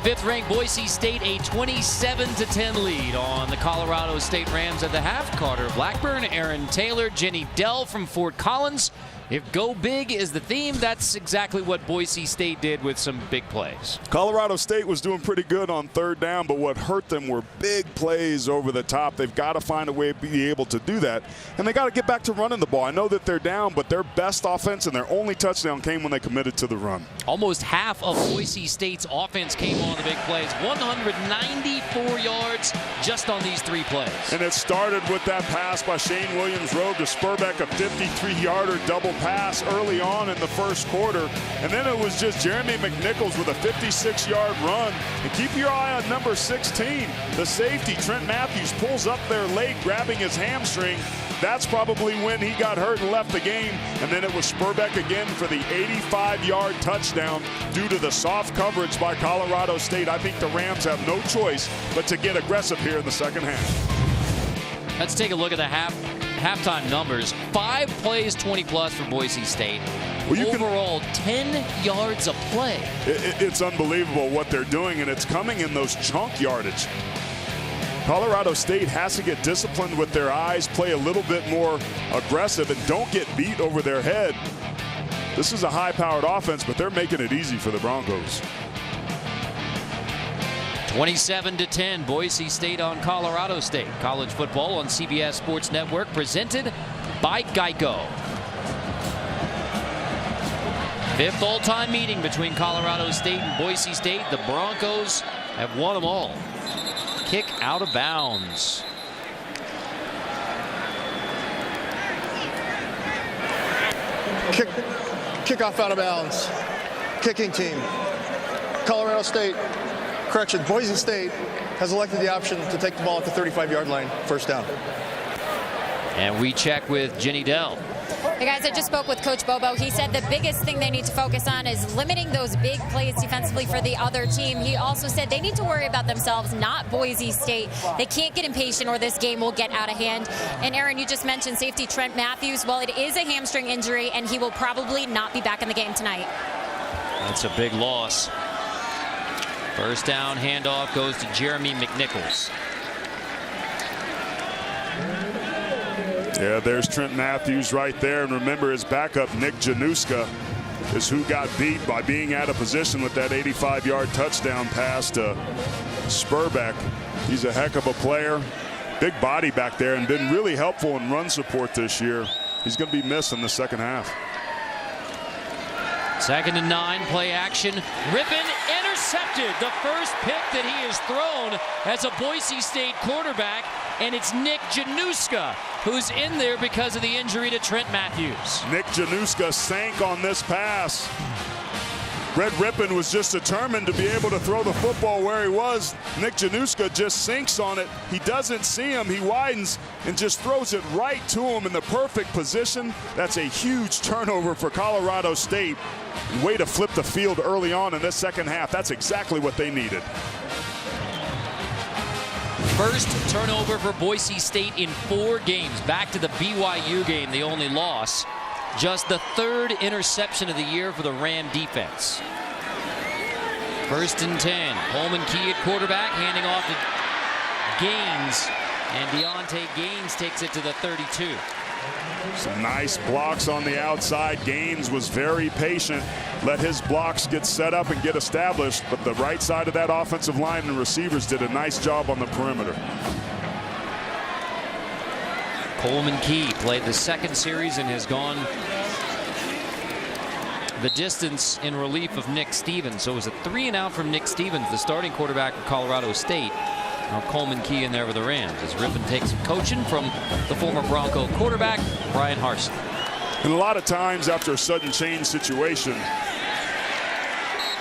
Fifth-ranked Boise State, a 27-10 lead on the Colorado State Rams at the half. Carter Blackburn, Aaron Taylor, Ginny Dell from Fort Collins. If go big is the theme, that's exactly what Boise State did with some big plays. Colorado State was doing pretty good on third down, but what hurt them were big plays over the top. They've got to find a way to be able to do that, and they got to get back to running the ball. I know that they're down, but their best offense and their only touchdown came when they committed to the run. Almost half of Boise State's offense came on the big plays. 194 yards just on these 3 plays. And it started with that pass by Shane Williams-Rowe to Spurbeck, a 53-yarder double pass early on in the first quarter. And then it was just Jeremy McNichols with a 56-yard run. And keep your eye on number 16, the safety, Trent Matthews, pulls up there late, grabbing his hamstring. That's probably when he got hurt and left the game. And then it was Spurbeck again for the 85-yard touchdown due to the soft coverage by Colorado State. I think the Rams have no choice but to get aggressive here in the second half. Let's take a look at the halftime numbers. 5 plays, 20-plus for Boise State. Well, overall, 10 yards a play. It's unbelievable what they're doing, and it's coming in those chunk yardage. Colorado State has to get disciplined with their eyes, play a little bit more aggressive, and don't get beat over their head. This is a high-powered offense, but they're making it easy for the Broncos. 27-10, Boise State on Colorado State. College football on CBS Sports Network, presented by Geico. 5th all-time meeting between Colorado State and Boise State. The Broncos have won them all. Kick out of bounds. Kickoff out of bounds. Kicking team. Colorado State. Correction, Boise State has elected the option to take the ball at the 35-yard line, first down. And we check with Ginny Dell. Hey guys, I just spoke with Coach Bobo. He said the biggest thing they need to focus on is limiting those big plays defensively for the other team. He also said they need to worry about themselves, not Boise State. They can't get impatient or this game will get out of hand. And Aaron, you just mentioned safety Trent Matthews. Well, it is a hamstring injury, and he will probably not be back in the game tonight. That's a big loss. First down handoff goes to Jeremy McNichols. Yeah, there's Trent Matthews right there. And remember, his backup, Nick Januska, is who got beat by being out of position with that 85-yard touchdown pass to Spurbeck. He's a heck of a player. Big body back there and been really helpful in run support this year. He's going to be missed in the second half. 2nd and 9, play action. Rippon intercepted. The first pick that he has thrown as a Boise State quarterback. and it's Nick Januska who's in there because of the injury to Trent Matthews. Nick Januska sank on this pass. Brett Rippon was just determined to be able to throw the football where he was. Nick Januska just sinks on it. He doesn't see him. He widens and just throws it right to him in the perfect position. That's a huge turnover for Colorado State. Way to flip the field early on in this second half. That's exactly what they needed. First turnover for Boise State in 4 games. Back to the BYU game, the only loss. Just the 3rd interception of the year for the Ram defense. 1st and 10. Coleman Key at quarterback, handing off to Gaines. And Deontay Gaines takes it to the 32. Some nice blocks on the outside. Gaines was very patient. Let his blocks get set up and get established. But the right side of that offensive line and receivers did a nice job on the perimeter. Coleman Key played the 2nd series and has gone the distance in relief of Nick Stevens. So it was a 3-and-out from Nick Stevens, the starting quarterback for Colorado State. Now Coleman Key in there with the Rams as Rippon takes some coaching from the former Bronco quarterback, Brian Harsin. And a lot of times after a sudden change situation,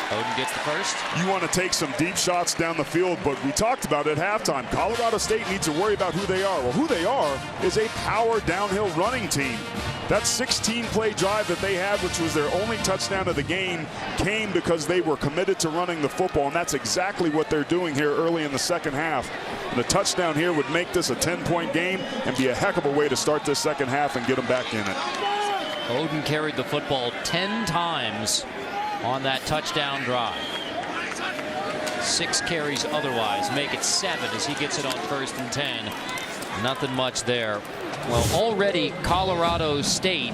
Oden gets the first. You want to take some deep shots down the field, but we talked about it at halftime. Colorado State needs to worry about who they are. Well, who they are is a power downhill running team. That 16-play drive that they had, which was their only touchdown of the game, came because they were committed to running the football, and that's exactly what they're doing here early in the second half. And a touchdown here would make this a 10-point game and be a heck of a way to start this second half and get them back in it. Oden carried the football 10 times on that touchdown drive. 6 carries otherwise, make it 7 as he gets it on 1st and 10. Nothing much there. Well, already Colorado State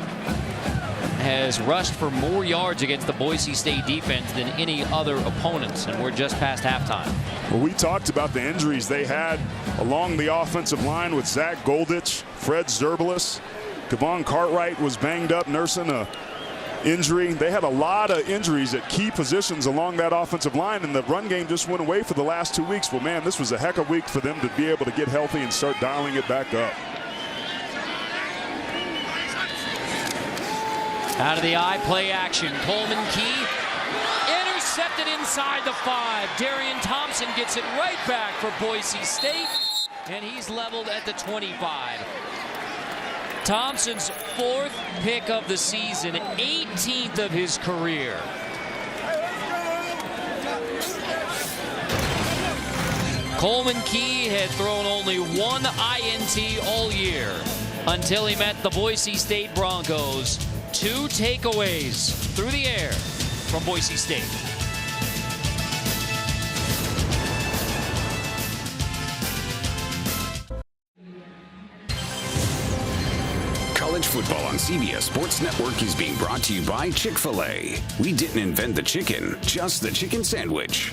has rushed for more yards against the Boise State defense than any other opponents, and we're just past halftime. Well, we talked about the injuries they had along the offensive line with Zach Goldich, Fred Zerbelis. Kevon Cartwright was banged up nursing a injury. They had a lot of injuries at key positions along that offensive line, and the run game just went away for the last 2 weeks. Well, man, this was a heck of a week for them to be able to get healthy and start dialing it back up. Out of the eye, play action. Coleman Key intercepted inside the 5. Darian Thompson gets it right back for Boise State, and he's leveled at the 25. Thompson's 4th pick of the season, 18th of his career. Coleman Key had thrown only 1 INT all year until he met the Boise State Broncos. 2 takeaways through the air from Boise State. College football on CBS Sports Network is being brought to you by Chick-fil-A. We didn't invent the chicken, just the chicken sandwich.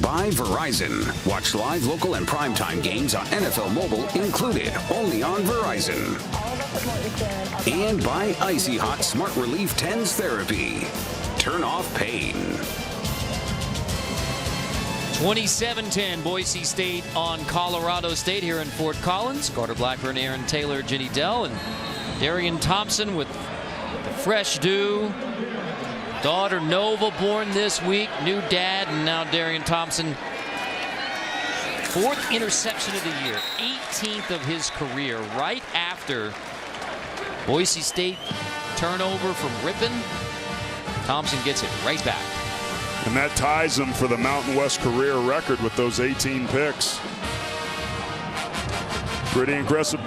By Verizon. Watch live, local, and primetime games on NFL Mobile included, only on Verizon. And by Icy Hot Smart Relief TENS Therapy. Turn off pain. 27-10 Boise State on Colorado State here in Fort Collins. Carter Blackburn, Aaron Taylor, Ginny Dell, and Darian Thompson with the fresh dew. Daughter Nova born this week. New dad, and now Darian Thompson. 4th interception of the year. 18th of his career. Right after Boise State turnover from Rippon. Thompson gets it right back. And that ties him for the Mountain West career record with those 18 picks. Pretty impressive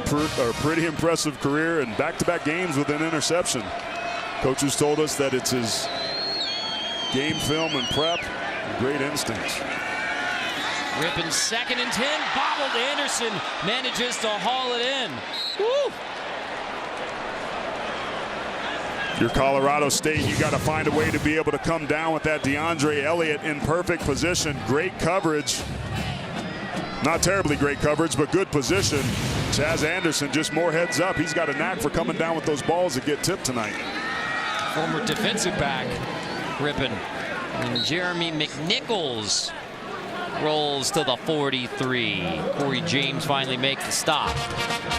career, and back-to-back games with an interception. Coaches told us that it's his game film and prep, great instincts. Rippon 2nd and 10, bobbled. Anderson manages to haul it in. Woo! Your Colorado State, you got to find a way to be able to come down with that DeAndre Elliott in perfect position. Great coverage. Not terribly great coverage, but good position. Chaz Anderson just more heads up. He's got a knack for coming down with those balls that get tipped tonight. Former defensive back, Rippon. And Jeremy McNichols rolls to the 43. Corey James finally makes the stop.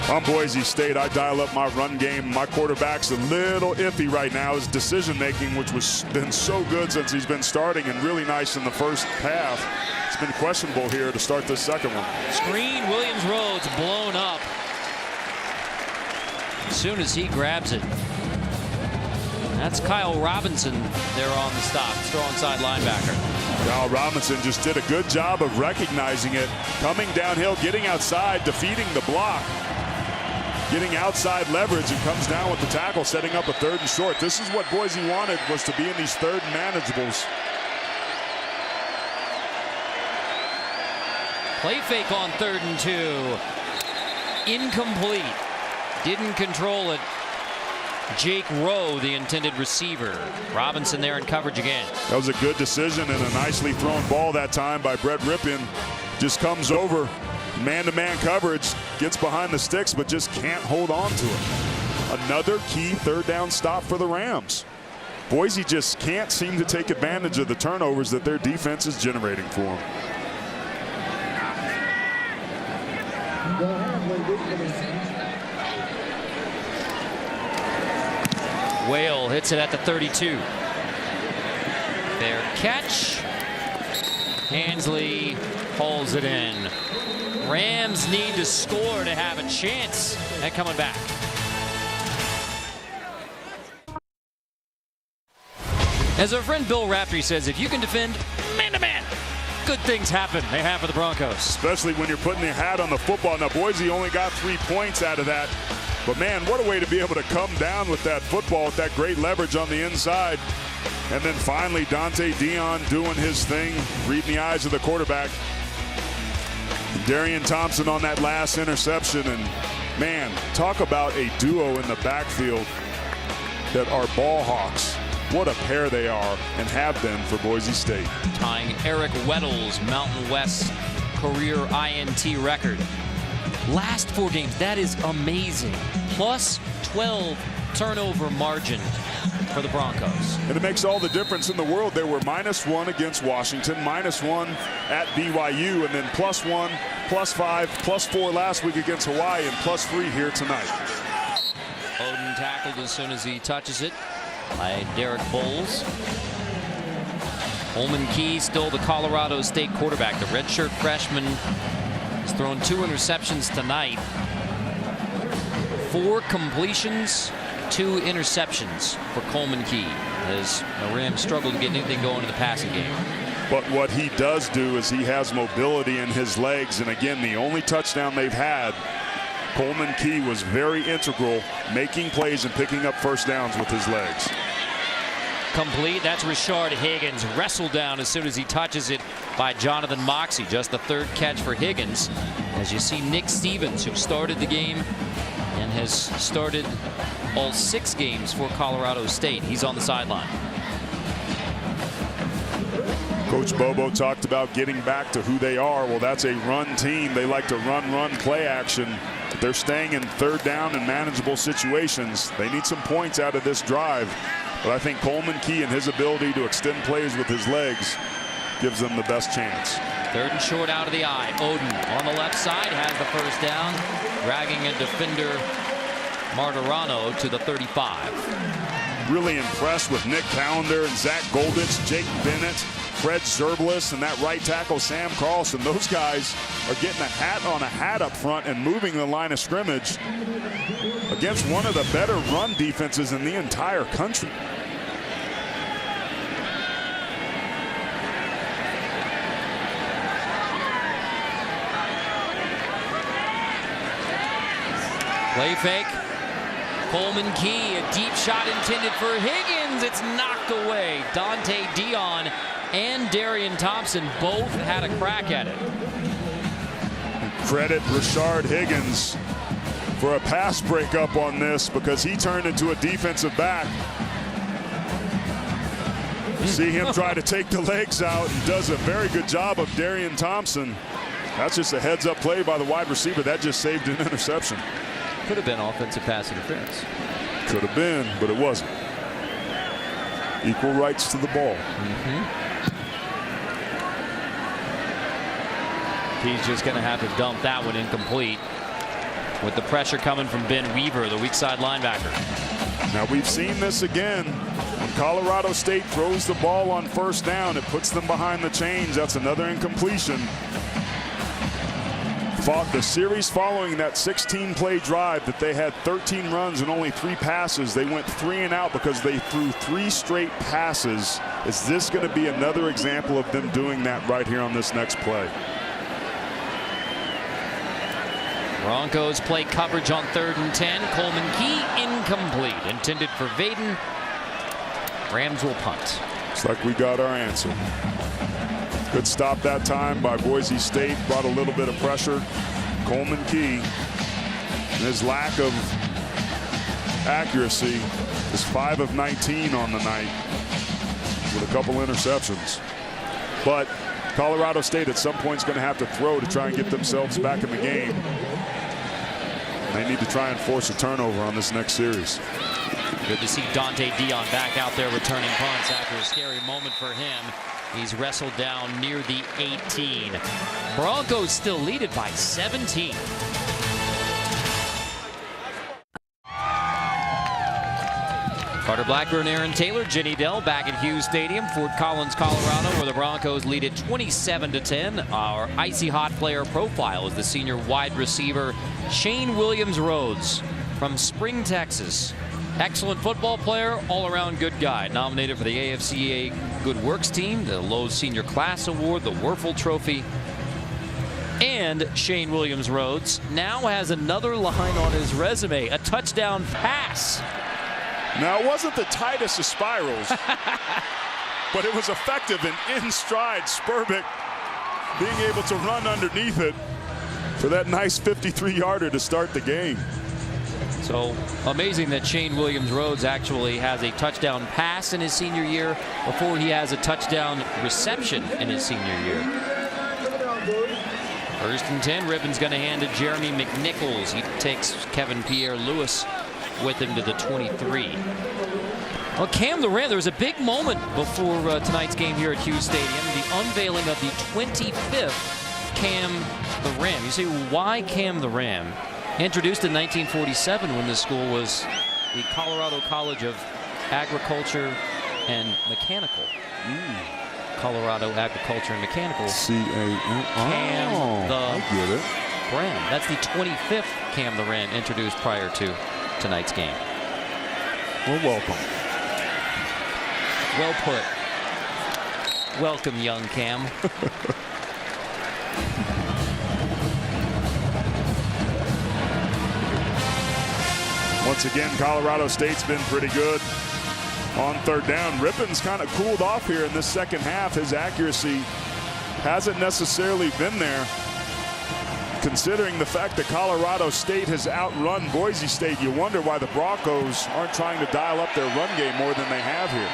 On Boise State, I dial up my run game. My quarterback's a little iffy right now. His decision making, which was been so good since he's been starting and really nice in the first half, it's been questionable here to start this second one. Screen, Williams Rhodes blown up as soon as he grabs it. That's Kyle Robinson there on the stop, strong side linebacker. Kyle Robinson just did a good job of recognizing it, coming downhill, getting outside, defeating the block, getting outside leverage, and comes down with the tackle, setting up a 3rd and short. This is what Boise wanted, was to be in these 3rd and manageables. Play fake on 3rd and 2. Incomplete. Didn't control it. Jake Rowe, the intended receiver. Robinson there in coverage again. That was a good decision and a nicely thrown ball that time by Brett Ripien. Just comes over, man-to-man coverage, gets behind the sticks, but just can't hold on to it. Another key 3rd down stop for the Rams. Boise just can't seem to take advantage of the turnovers that their defense is generating for them. Whale hits it at the 32. Fair catch. Hansley hauls it in. Rams need to score to have a chance at coming back. As our friend Bill Raftery says, if you can defend man-to-man, good things happen. They have for the Broncos. Especially when you're putting your hat on the football. Now, Boise only got 3 points out of that. But, man, what a way to be able to come down with that football with that great leverage on the inside. And then finally, Dante Dion doing his thing, reading the eyes of the quarterback. Darian Thompson on that last interception. And, man, talk about a duo in the backfield that are ball hawks. What a pair they are and have been for Boise State. Tying Eric Weddle's Mountain West career INT record. Last 4 games, that is amazing. Plus 12 turnover margin for the Broncos. And it makes all the difference in the world. They were -1 against Washington, -1 at BYU, and then +1, +5, +4 last week against Hawaii, and +3 here tonight. Oden tackled as soon as he touches it by Derek Bowles. Coleman Key, still the Colorado State quarterback. The redshirt freshman has thrown 2 interceptions tonight. 4 completions, 2 interceptions for Coleman Key, as the Rams struggled to get anything going in the passing game. But what he does do is he has mobility in his legs, and again, the only touchdown they've had, Coleman Key was very integral, making plays and picking up first downs with his legs. Complete. That's Rashard Higgins, wrestled down as soon as he touches it by Jonathan Moxey. Just the 3rd catch for Higgins. As you see Nick Stevens, who started the game and has started all 6 games for Colorado State. He's on the sideline. Coach Bobo talked about getting back to who they are. Well, that's a run team. They like to run, play action. They're staying in 3rd down and manageable situations. They need some points out of this drive. But I think Coleman Key and his ability to extend plays with his legs gives them the best chance. 3rd and short out of the eye. Oden on the left side has the first down, dragging a defender, Martirano, to the 35. Really impressed with Nick Callender and Zach Golditch, Jake Bennett, Fred Zerbelis, and that right tackle Sam Carlson. Those guys are getting a hat on a hat up front and moving the line of scrimmage against one of the better run defenses in the entire country. Play fake. Coleman Key, a deep shot intended for Higgins. It's knocked away. Dante Dion and Darian Thompson both had a crack at it. Credit Rashard Higgins for a pass breakup on this, because he turned into a defensive back. See him try to take the legs out, and does a very good job of Darian Thompson. That's just a heads-up play by the wide receiver. That just saved an interception. Could have been offensive pass interference. Could have been, but it wasn't. Equal rights to the ball. he's just going to have to dump that one incomplete with the pressure coming from Ben Weaver, the weak side linebacker. Now we've seen this again. When Colorado State throws the ball on first down, it puts them behind the chains. That's another incompletion. The series following that 16-play drive that they had 13 runs and only 3 passes, they went 3 and out because they threw 3 straight passes. Is this going to be another example of them doing that right here on this next play? Broncos play coverage on 3rd and 10. Coleman Key incomplete. Intended for Vaden. Rams will punt. Looks like we got our answer. Good stop that time by Boise State. Brought a little bit of pressure. Coleman Key, and his lack of accuracy, is 5 of 19 on the night with a couple interceptions. But Colorado State at some point is going to have to throw to try and get themselves back in the game. They need to try and force a turnover on this next series. Good to see Dante Dion back out there returning punts after a scary moment for him. He's wrestled down near the 18. Broncos still lead it by 17. Carter Blackburn, Aaron Taylor, Jenny Dell back at Hughes Stadium, Fort Collins, Colorado, where the Broncos lead it 27-10. Our icy hot player profile is the senior wide receiver Shane Williams Rhodes from Spring, Texas. Excellent football player, all-around good guy. Nominated for the AFCA Good Works Team, the Lowe's Senior Class Award, the Werfel Trophy. And Shane Williams Rhodes now has another line on his resume, a touchdown pass. Now, it wasn't the tightest of spirals, but it was effective and in stride. Spurbick being able to run underneath it for that nice 53-yarder to start the game. So amazing that Shane Williams Rhodes actually has a touchdown pass in his senior year before he has a touchdown reception in his senior year. 1st and 10. Ribbon's going to hand to Jeremy McNichols. He takes Kevin Pierre-Louis with him to the 23. Well, Cam the Ram, there was a big moment before tonight's game here at Hughes Stadium, the unveiling of the 25th Cam the Ram. You say, why Cam the Ram? Introduced in 1947 when this school was the Colorado College of Agriculture and Mechanical. Colorado Agriculture and Mechanical. Cam the I get it. Ram. That's the 25th Cam the Ram introduced prior to tonight's game. Well, welcome. Well put. Welcome, young Cam. Once again, Colorado State's been pretty good on 3rd down. Rippon's kind of cooled off here in this second half. His accuracy hasn't necessarily been there. Considering the fact that Colorado State has outrun Boise State, you wonder why the Broncos aren't trying to dial up their run game more than they have here.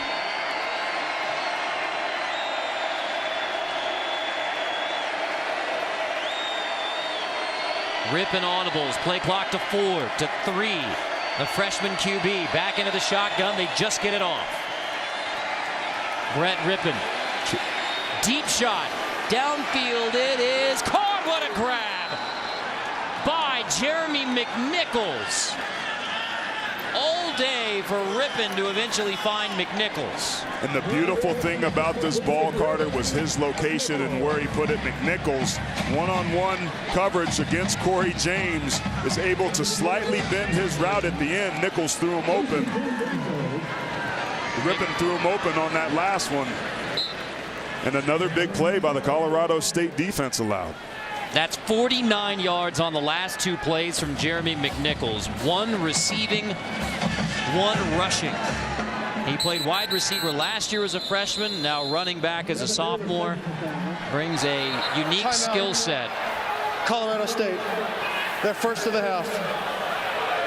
Rippon audibles. Play clock to 4, to 3. The freshman QB back into the shotgun. They just get it off. Brett Rippon. Deep shot. Downfield it is caught. What a grab by Jeremy McNichols. All day for Rippon to eventually find McNichols. And the beautiful thing about this ball, Carter, was his location and where he put it. McNichols, one-on-one coverage against Corey James, is able to slightly bend his route at the end. Nichols threw him open. Rippon threw him open on that last one. And another big play by the Colorado State defense allowed. That's 49 yards on the last 2 plays from Jeremy McNichols. 1 receiving, 1 rushing. He played wide receiver last year as a freshman, now running back as a sophomore. Brings a unique skill set. Colorado State, their first of the half.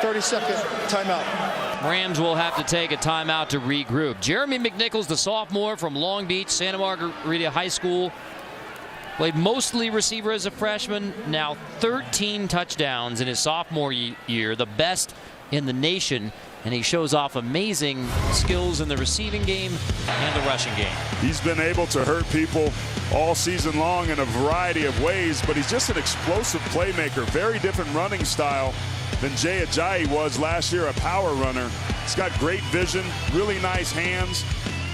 30-second timeout. Rams will have to take a timeout to regroup. Jeremy McNichols, the sophomore from Long Beach, Santa Margarita High School. Played mostly receiver as a freshman, now 13 touchdowns in his sophomore year, the best in the nation and he shows off amazing skills in the receiving game and the rushing game. He's been able to hurt people all season long in a variety of ways, but he's just an explosive playmaker. Very different running style than Jay Ajayi was last year, a power runner. He's got great vision, really nice hands.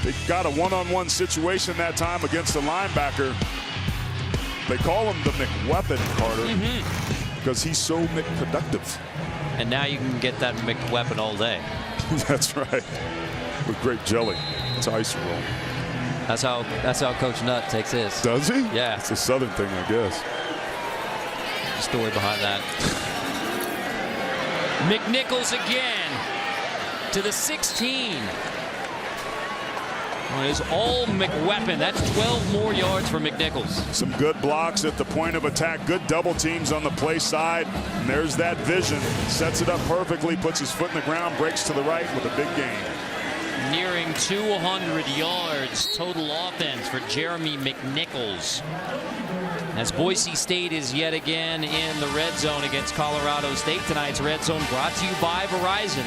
They got a one-on-one situation that time against a linebacker. They call him the McWeapon, Carter, because he's so McProductive. And now you can get that McWeapon all day. That's right. With grape jelly. It's ice roll. That's how Coach Nutt takes his. Does he? Yeah. It's a Southern thing, I guess. Story behind that. McNichols again to the 16. Well, it is all McWeapon. That's 12 more yards for McNichols. Some good blocks at the point of attack. Good double teams on the play side. And there's that vision. Sets it up perfectly. Puts his foot in the ground. Breaks to the right with a big gain. Nearing 200 yards total offense for Jeremy McNichols. As Boise State is yet again in the red zone against Colorado State. Tonight's red zone brought to you by Verizon.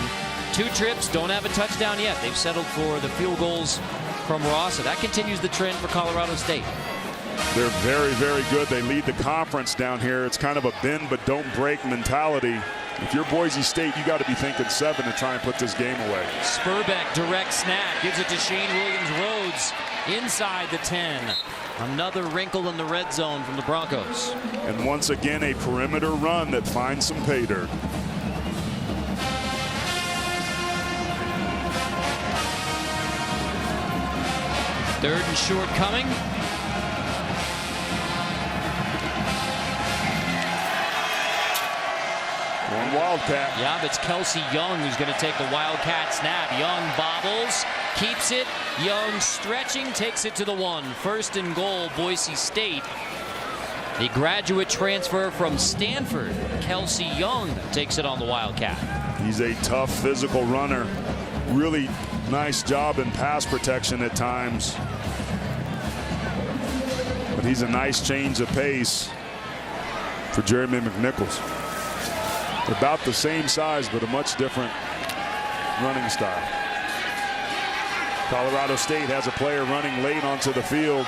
2 trips, don't have a touchdown yet. They've settled for the field goals from Ross. So that continues the trend for Colorado State. They're very, very good. They lead the conference down here. It's kind of a bend but don't break mentality. If you're Boise State, you got to be thinking 7 to try and put this game away. Spurbeck direct snap, gives it to Shane Williams-Rhodes inside the 10. Another wrinkle in the red zone from the Broncos. And once again, a perimeter run that finds some pay dirt. Third and short coming. One Wildcat. Yeah, it's Kelsey Young who's going to take the Wildcat snap. Young bobbles, keeps it. Young stretching, takes it to the 1. First and goal, Boise State. The graduate transfer from Stanford, Kelsey Young, takes it on the Wildcat. He's a tough physical runner. Really nice job in pass protection at times. But he's a nice change of pace for Jeremy McNichols. About the same size, but a much different running style. Colorado State has a player running late onto the field.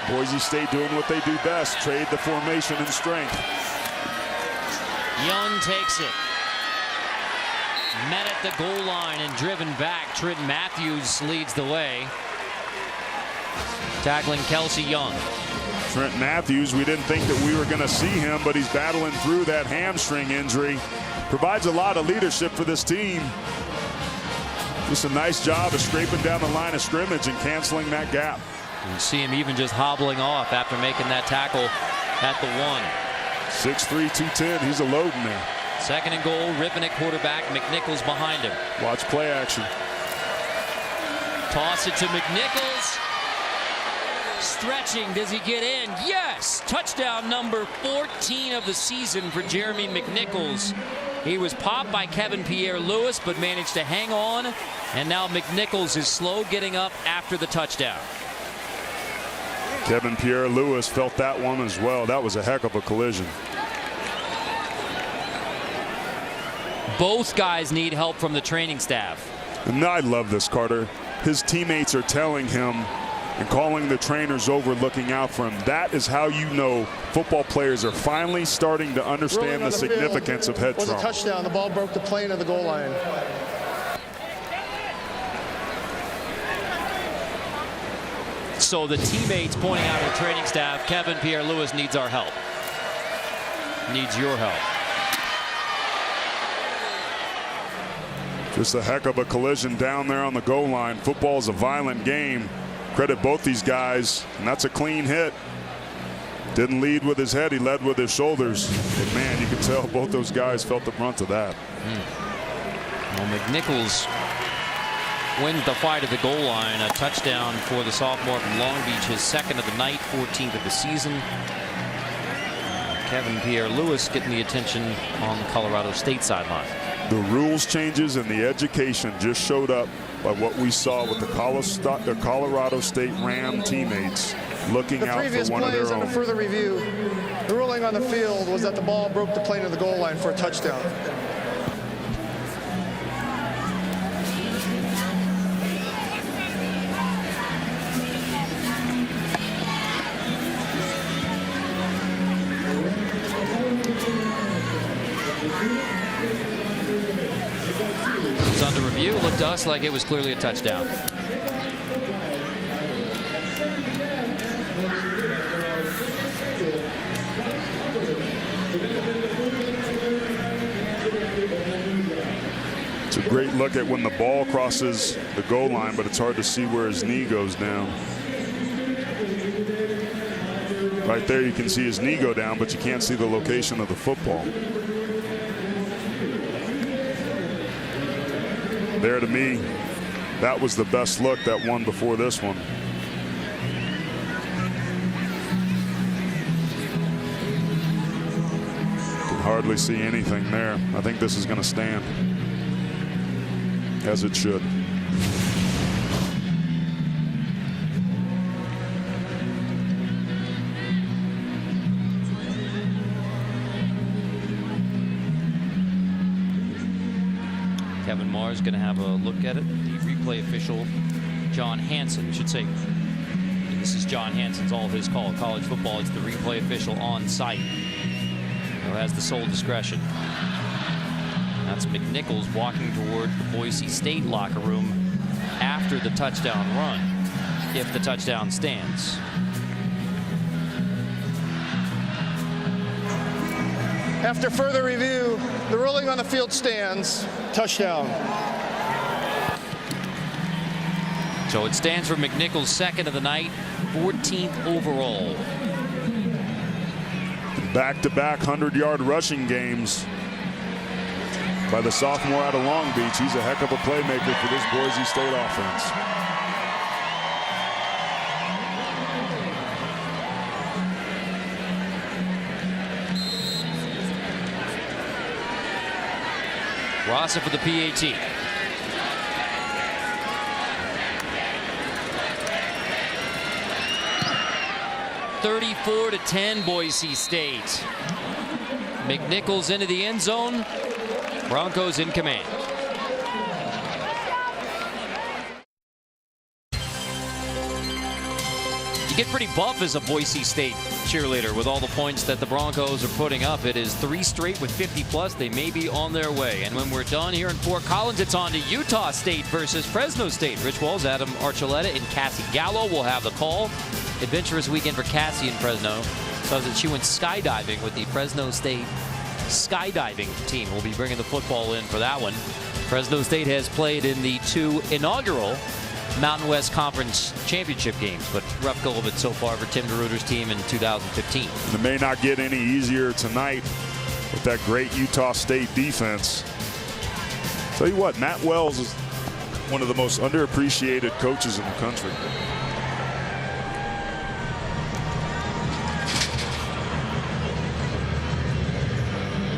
Boise State doing what they do best, trade the formation and strength. Young takes it. Met at the goal line and driven back. Trent Matthews leads the way. Tackling Kelsey Young. Trent Matthews, we didn't think that we were going to see him, but he's battling through that hamstring injury. Provides a lot of leadership for this team. Just a nice job of scraping down the line of scrimmage and canceling that gap. You see him even just hobbling off after making that tackle at the 1. 6'3", 210. He's a load in there. Second and goal, ripping at quarterback. McNichols behind him. Watch play action. Toss it to McNichols. Stretching, does he get in? Yes! Touchdown number 14 of the season for Jeremy McNichols. He was popped by Kevin Pierre-Louis, but managed to hang on. And now McNichols is slow getting up after the touchdown. Kevin Pierre-Louis felt that one as well. That was a heck of a collision. Both guys need help from the training staff. And I love this, Carter. His teammates are telling him and calling the trainers over, looking out for him. That is how you know football players are finally starting to understand the significance of head trauma. Was a touchdown. The ball broke the plane of the goal line. So the teammates pointing out to the training staff, Kevin Pierre-Louis needs our help. Needs your help. Just a heck of a collision down there on the goal line. Football is a violent game. Credit both these guys, and that's a clean hit. Didn't lead with his head, he led with his shoulders. But man, you can tell both those guys felt the brunt of that. Well, McNichols wins the fight at the goal line. A touchdown for the sophomore from Long Beach, his second of the night, 14th of the season. Kevin Pierre-Louis getting the attention on the Colorado State sideline. The rules changes and the education just showed up by what we saw with the Colorado State Ram teammates looking out for one of their own. Under further review, the ruling on the field was that the ball broke the plane of the goal line for a touchdown. It was under review. Looked to us like it was clearly a touchdown. It's a great look at when the ball crosses the goal line, but it's hard to see where his knee goes down. Right there you can see his knee go down, but you can't see the location of the football. There, to me, that was the best look, that one before this one. Can hardly see anything there. I think this is going to stand, as it should. Kevin Marr's going to have a look at it. The replay official, John Hansen, should say. This is John Hansen's all his call. College football, it's the replay official on site who has the sole discretion. That's McNichols walking toward the Boise State locker room after the touchdown run, if the touchdown stands. After further review, the ruling on the field stands. Touchdown. So it stands for McNichols' second of the night, 14th overall. Back-to-back 100-yard rushing games by the sophomore out of Long Beach. He's a heck of a playmaker for this Boise State offense. Rosser for the PAT. (34-10) Boise State. McNichols into the end zone. Broncos in command. You get pretty buff as a Boise State cheerleader with all the points that the Broncos are putting up. It is 3 straight with 50+. They may be on their way. And when we're done here in Fort Collins, it's on to Utah State versus Fresno State. Rich Walls, Adam Archuleta, and Cassie Gallo will have the call. Adventurous weekend for Cassie in Fresno. So that she went skydiving with the Fresno State skydiving team. We'll be bringing the football in for that one. Fresno State has played in the 2 inaugural Mountain West Conference Championship games, but rough go of it so far for Tim DeRuyter's team in 2015. It may not get any easier tonight with that great Utah State defense. Tell you what, Matt Wells is one of the most underappreciated coaches in the country.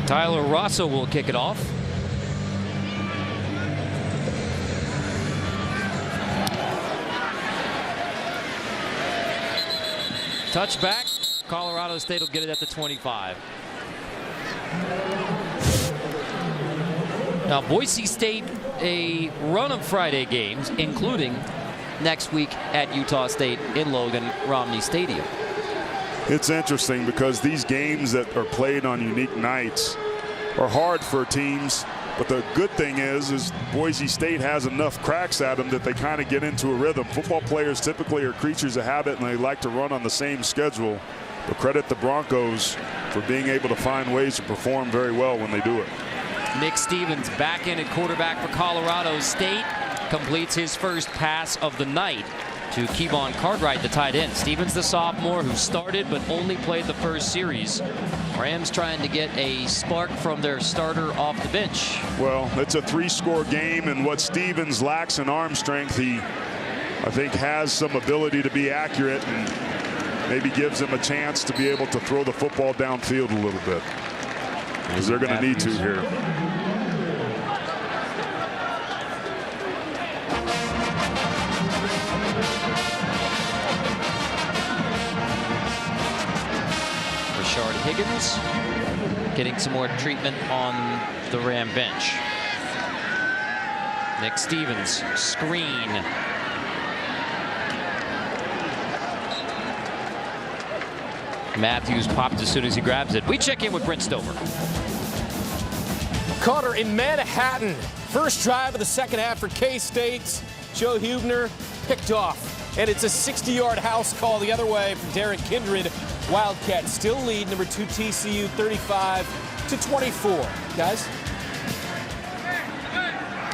Tyler Rosso will kick it off. Touchback. Colorado State will get it at the 25. Now Boise State, a run of Friday games, including next week at Utah State in Logan Romney Stadium. It's interesting because these games that are played on unique nights are hard for teams, but the good thing is Boise State has enough cracks at them that they kind of get into a rhythm. Football players typically are creatures of habit and they like to run on the same schedule, but credit the Broncos for being able to find ways to perform very well when they do it. Nick Stevens back in at quarterback for Colorado State, completes his first pass of the night to Kevon Cartwright, the tight end. Stevens, the sophomore, who started but only played the first series. Rams trying to get a spark from their starter off the bench. Well, it's a 3-score game, and what Stevens lacks in arm strength, he, I think, has some ability to be accurate and maybe gives him a chance to be able to throw the football downfield a little bit, because they're going to need to here. Higgins getting some more treatment on the Ram bench. Nick Stevens, screen. Matthews popped as soon as he grabs it. We check in with Brent Stover. Carter in Manhattan. First drive of the second half for K-State. Joe Huebner picked off. And it's a 60-yard house call the other way from Derek Kindred. Wildcats still lead, number 2 TCU 35-24. Guys?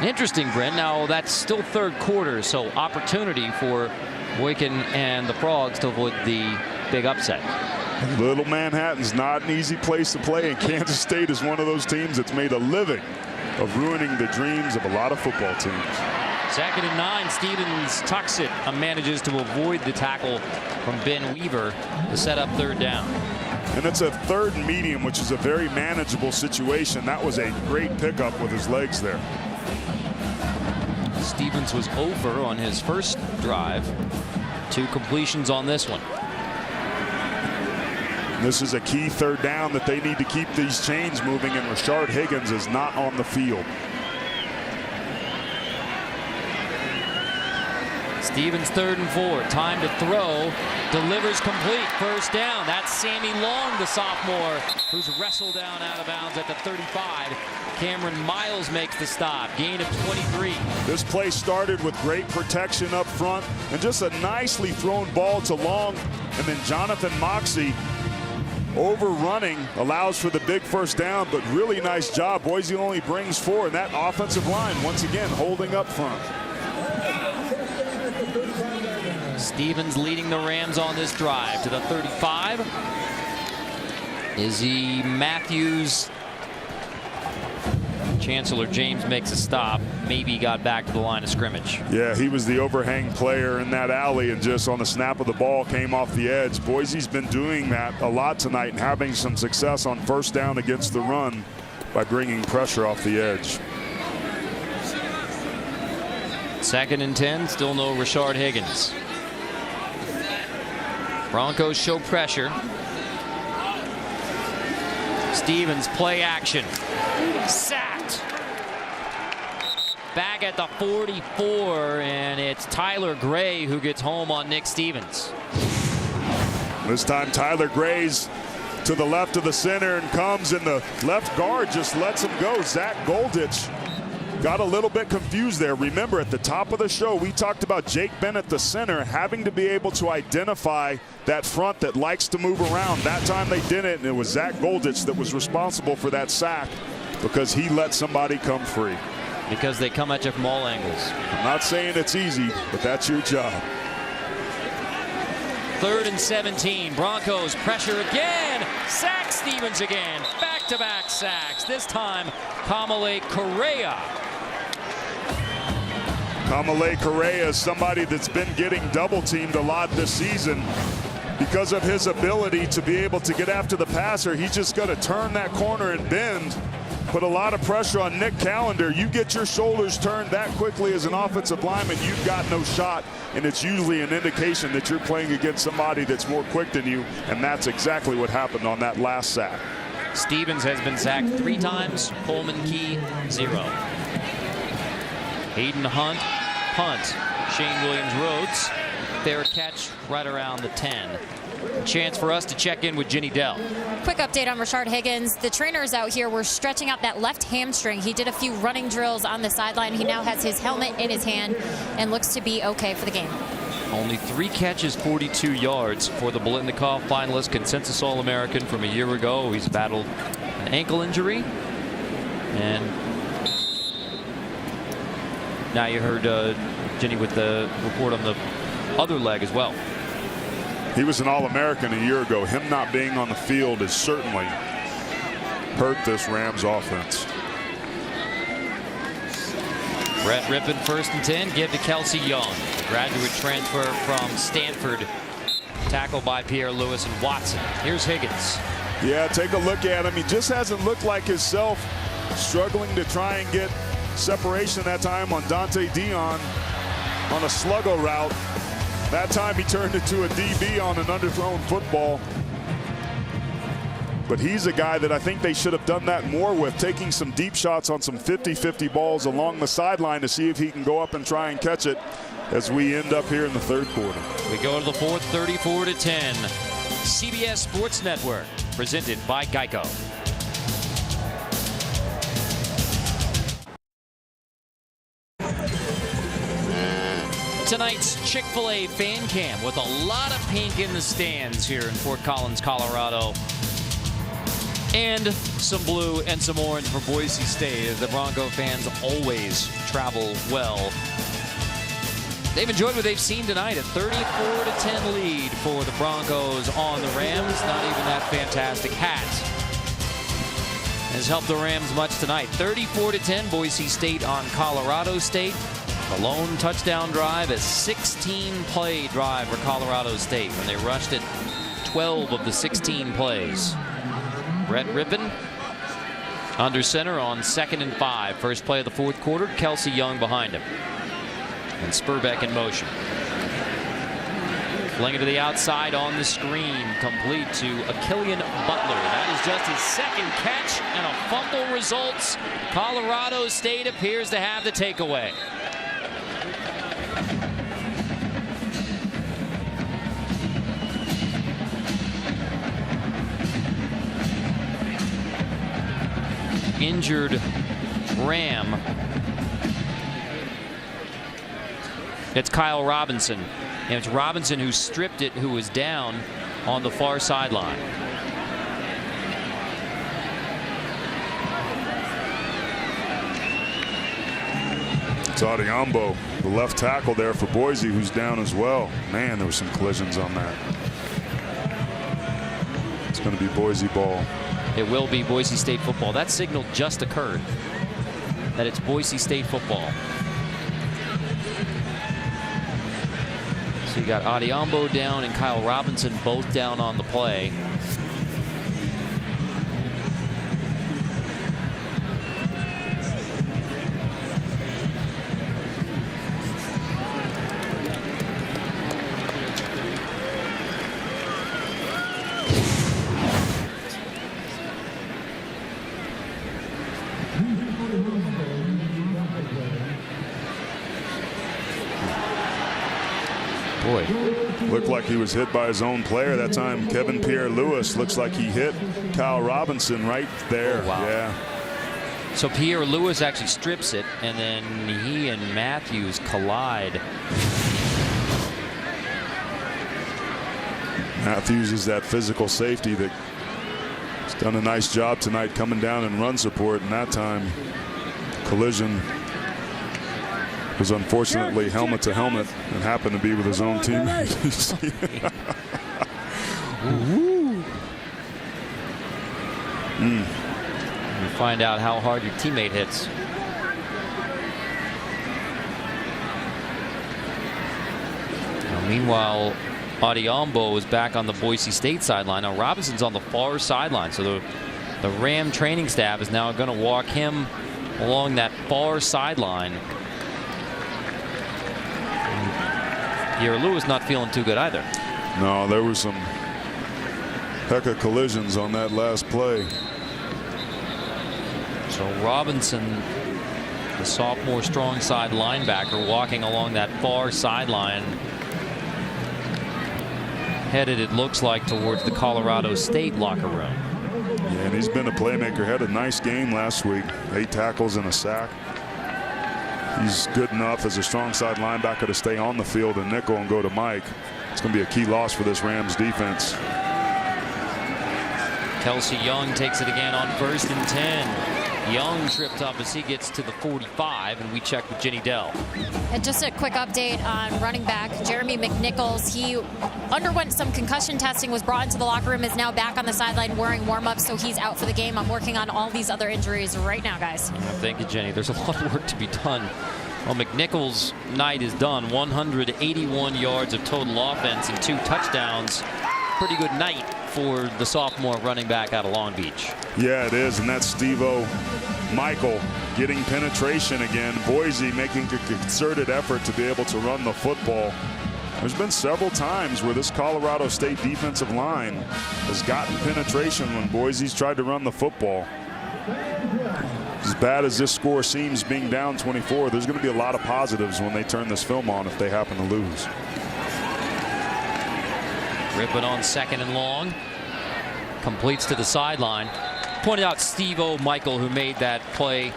Interesting, Brent. Now, that's still third quarter, so opportunity for Boykin and the Frogs to avoid the big upset. Little Manhattan's not an easy place to play, and Kansas State is one of those teams that's made a living of ruining the dreams of a lot of football teams. 2nd and 9. Stevens tucks it and manages to avoid the tackle from Ben Weaver to set up third down. And it's a 3rd and medium, which is a very manageable situation. That was a great pickup with his legs there. Stevens was over on his first drive. 2 completions on this one. This is a key 3rd down that they need to keep these chains moving, and Rashard Higgins is not on the field. Stevens 3rd and 4. Time to throw. Delivers complete. First down. That's Sammy Long, the sophomore, who's wrestled down out of bounds at the 35. Cameron Miles makes the stop. Gain of 23. This play started with great protection up front and just a nicely thrown ball to Long. And then Jonathan Moxie overrunning allows for the big first down, but really nice job. Boise only brings 4, and that offensive line once again holding up front. Stevens leading the Rams on this drive to the 35. Izzy Matthews. Chancellor James makes a stop. Maybe got back to the line of scrimmage. Yeah, he was the overhang player in that alley, and just on the snap of the ball came off the edge. Boise's been doing that a lot tonight and having some success on first down against the run by bringing pressure off the edge. 2nd and 10. Still no Rashard Higgins. Broncos show pressure. Stevens play action. Sacked. Back at the 44, and it's Tyler Gray who gets home on Nick Stevens. This time Tyler Gray's to the left of the center and comes, and the left guard just lets him go. Zach Golditch got a little bit confused there. Remember, at the top of the show, we talked about Jake Bennett, the center, having to be able to identify that front that likes to move around. That time they didn't, and it was Zach Golditch that was responsible for that sack because he let somebody come free. Because they come at you from all angles. I'm not saying it's easy, but that's your job. 3rd and 17. Broncos pressure again. Sack Stevens again. Back-to-back sacks. This time, Kamale Correa. Kamale Correa is somebody that's been getting double-teamed a lot this season because of his ability to be able to get after the passer. He's just going to turn that corner and bend. Put a lot of pressure on Nick Callender. You get your shoulders turned that quickly as an offensive lineman, you've got no shot, and it's usually an indication that you're playing against somebody that's more quick than you, and that's exactly what happened on that last sack. Stevens has been sacked 3 times. Coleman Key 0. Hayden Hunt, punt. Shane Williams-Rhodes, fair catch right around the 10. A chance for us to check in with Ginny Dell. Quick update on Rashard Higgins. The trainers out here were stretching out that left hamstring. He did a few running drills on the sideline. He now has his helmet in his hand and looks to be okay for the game. Only 3 catches, 42 yards for the Biletnikoff finalist, consensus All-American from a year ago. He's battled an ankle injury. And now you heard Ginny with the report on the other leg as well. He was an All-American a year ago. Him not being on the field has certainly hurt this Rams offense. Brett Rippon 1st and 10. Give to Kelsey Young. A graduate transfer from Stanford. Tackled by Pierre Lewis and Watson. Here's Higgins. Yeah, take a look at him. He just hasn't looked like himself. Struggling to try and get separation that time on Dante Dion on a sluggo route. That time he turned into a DB on an underthrown football. But he's a guy that I think they should have done that more with, taking some deep shots on some 50-50 balls along the sideline to see if he can go up and try and catch it as we end up here in the 3rd quarter. We go to the 4th, 34-10. CBS Sports Network, presented by Geico. tonight's Chick-fil-A fan cam with a lot of pink in the stands here in Fort Collins, Colorado. And some blue and some orange for Boise State, as the Bronco fans always travel well. They've enjoyed what they've seen tonight, a 34-10 lead for the Broncos on the Rams. Not even that fantastic hat has helped the Rams much tonight. 34-10, Boise State on Colorado State. A lone touchdown drive, a 16-play drive for Colorado State when they rushed it 12 of the 16 plays. Brett Rippon under center on 2nd and 5. First play of the fourth quarter, Kelsey Young behind him. And Spurbeck in motion. Fling it to the outside on the screen, complete to Achillian Butler. That is just his second catch, and a fumble results. Colorado State appears to have the takeaway. Injured Ram. It's Kyle Robinson. And it's Robinson who stripped it, who was down on the far sideline. It's Adiambo, the left tackle there for Boise, who's down as well. Man, there were some collisions on that. It's going to be Boise ball. It will be Boise State football. That signal just occurred that it's Boise State football. So you got Adiambo down and Kyle Robinson both down on the play. Boy. Looked like he was hit by his own player that time. Kevin Pierre-Louis looks like he hit Kyle Robinson right there. Oh, wow. Yeah. So Pierre-Louis actually strips it, and then he and Matthews collide. Matthews is that physical safety that has done a nice job tonight coming down in run support, and that time collision was unfortunately helmet to helmet and happened to be with his own teammate. You find out how hard your teammate hits. Now, meanwhile, Adiambo is back on the Boise State sideline. Now Robinson's on the far sideline, so the Ram training staff is now going to walk him along that far sideline. Pierre-Louis not feeling too good either. No, there were some heck of collisions on that last play. So Robinson, the sophomore strong side linebacker, walking along that far sideline, headed, it looks like, towards the Colorado State locker room. Yeah, and he's been a playmaker. Had a nice game last week. 8 tackles and a sack. He's good enough as a strong side linebacker to stay on the field and nickel and go to Mike. It's going to be a key loss for this Rams defense. Kelsey Young takes it again on 1st and 10. Young tripped up as he gets to the 45, and we check with Jenny Dell. And just a quick update on running back Jeremy McNichols. He underwent some concussion testing, was brought into the locker room, is now back on the sideline wearing warm-ups, so he's out for the game. I'm working on all these other injuries right now, guys. Thank you, Jenny. There's a lot of work to be done. Well, McNichols' night is done. 181 yards of total offense and 2 touchdowns. Pretty good night for the sophomore running back out of Long Beach. Yeah, it is, and that's Steve-O Michael getting penetration again. Boise making a concerted effort to be able to run the football. There's been several times where this Colorado State defensive line has gotten penetration when Boise's tried to run the football. As bad as this score seems, being down 24, there's going to be a lot of positives when they turn this film on if they happen to lose. Rippon on 2nd and long. Completes to the sideline. Pointed out Steve-O Michael, who made that play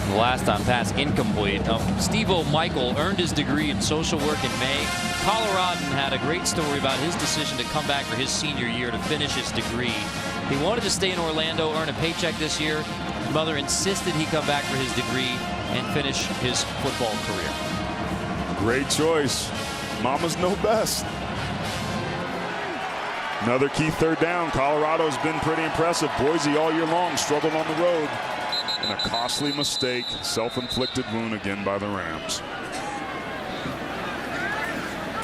The last time pass incomplete. Steve O'Michael earned his degree in social work in May. Coloradan had a great story about his decision to come back for his senior year to finish his degree. He wanted to stay in Orlando, earn a paycheck this year. His mother insisted he come back for his degree and finish his football career. Great choice. Mamas know best. Another key third down. Colorado's been pretty impressive. Boise all year long struggled on the road. And a costly mistake, self-inflicted wound again by the Rams.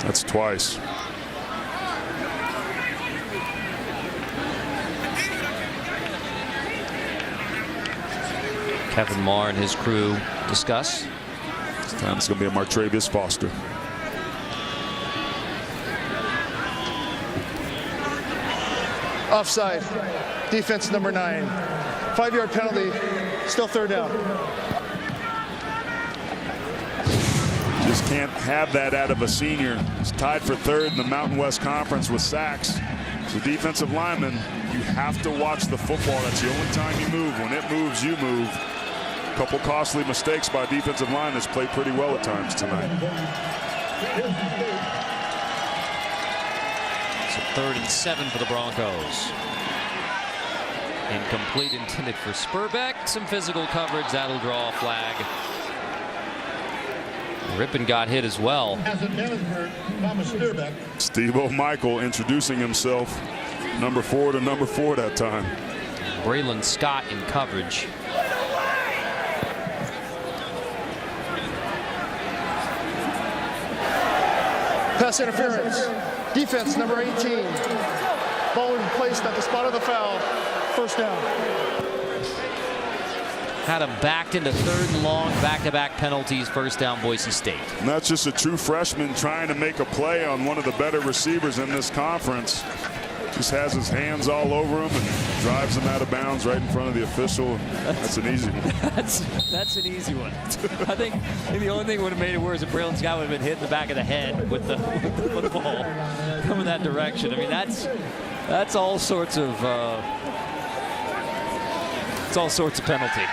That's twice. Kevin Marr and his crew discuss. This time it's going to be a Martravius Foster. Offside. Defense number 9. 5-yard penalty. Still third down. Just can't have that out of a senior. He's tied for third in the Mountain West Conference with sacks. So defensive lineman, you have to watch the football. That's the only time you move. When it moves, you move. A couple costly mistakes by defensive line that's played pretty well at times tonight. So 3rd and 7 for the Broncos. Incomplete, intended for Spurbeck. Some physical coverage. That'll draw a flag. Rippon got hit as well. Steve O'Michael introducing himself. Number 4 to number 4 that time. Braylon Scott in coverage. Pass interference. Defense number 18. Ball placed at the spot of the foul. First down. Had him backed into 3rd and long, back-to-back penalties, first down Boise State. And that's just a true freshman trying to make a play on one of the better receivers in this conference. Just has his hands all over him and drives him out of bounds right in front of the official. That's an easy one. That's an easy one. I think the only thing that would have made it worse if Braylon Scott would have been hit in the back of the head with the football coming that direction. I mean, that's all sorts of penalty.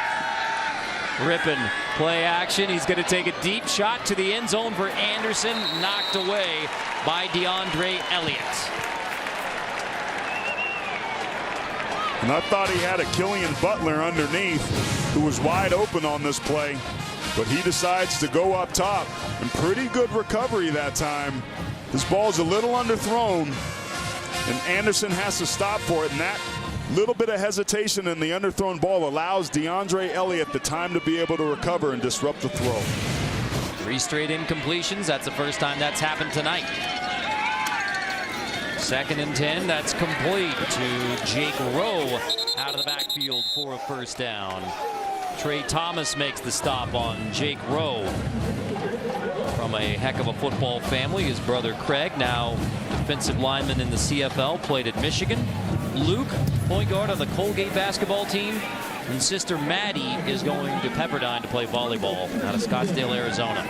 Rippon, play action. He's going to take a deep shot to the end zone for Anderson, knocked away by DeAndre Elliott. And I thought he had a Killian Butler underneath who was wide open on this play, but he decides to go up top. And pretty good recovery that time. His ball's a little underthrown, and Anderson has to stop for it, and that little bit of hesitation in the underthrown ball allows DeAndre Elliott the time to be able to recover and disrupt the throw. 3 straight incompletions. That's the first time that's happened tonight. 2nd and 10. That's complete to Jake Rowe out of the backfield for a first down. Trey Thomas makes the stop on Jake Rowe. From a heck of a football family. His brother Craig, now defensive lineman in the CFL, played at Michigan. Luke, point guard on the Colgate basketball team. And sister Maddie is going to Pepperdine to play volleyball out of Scottsdale, Arizona.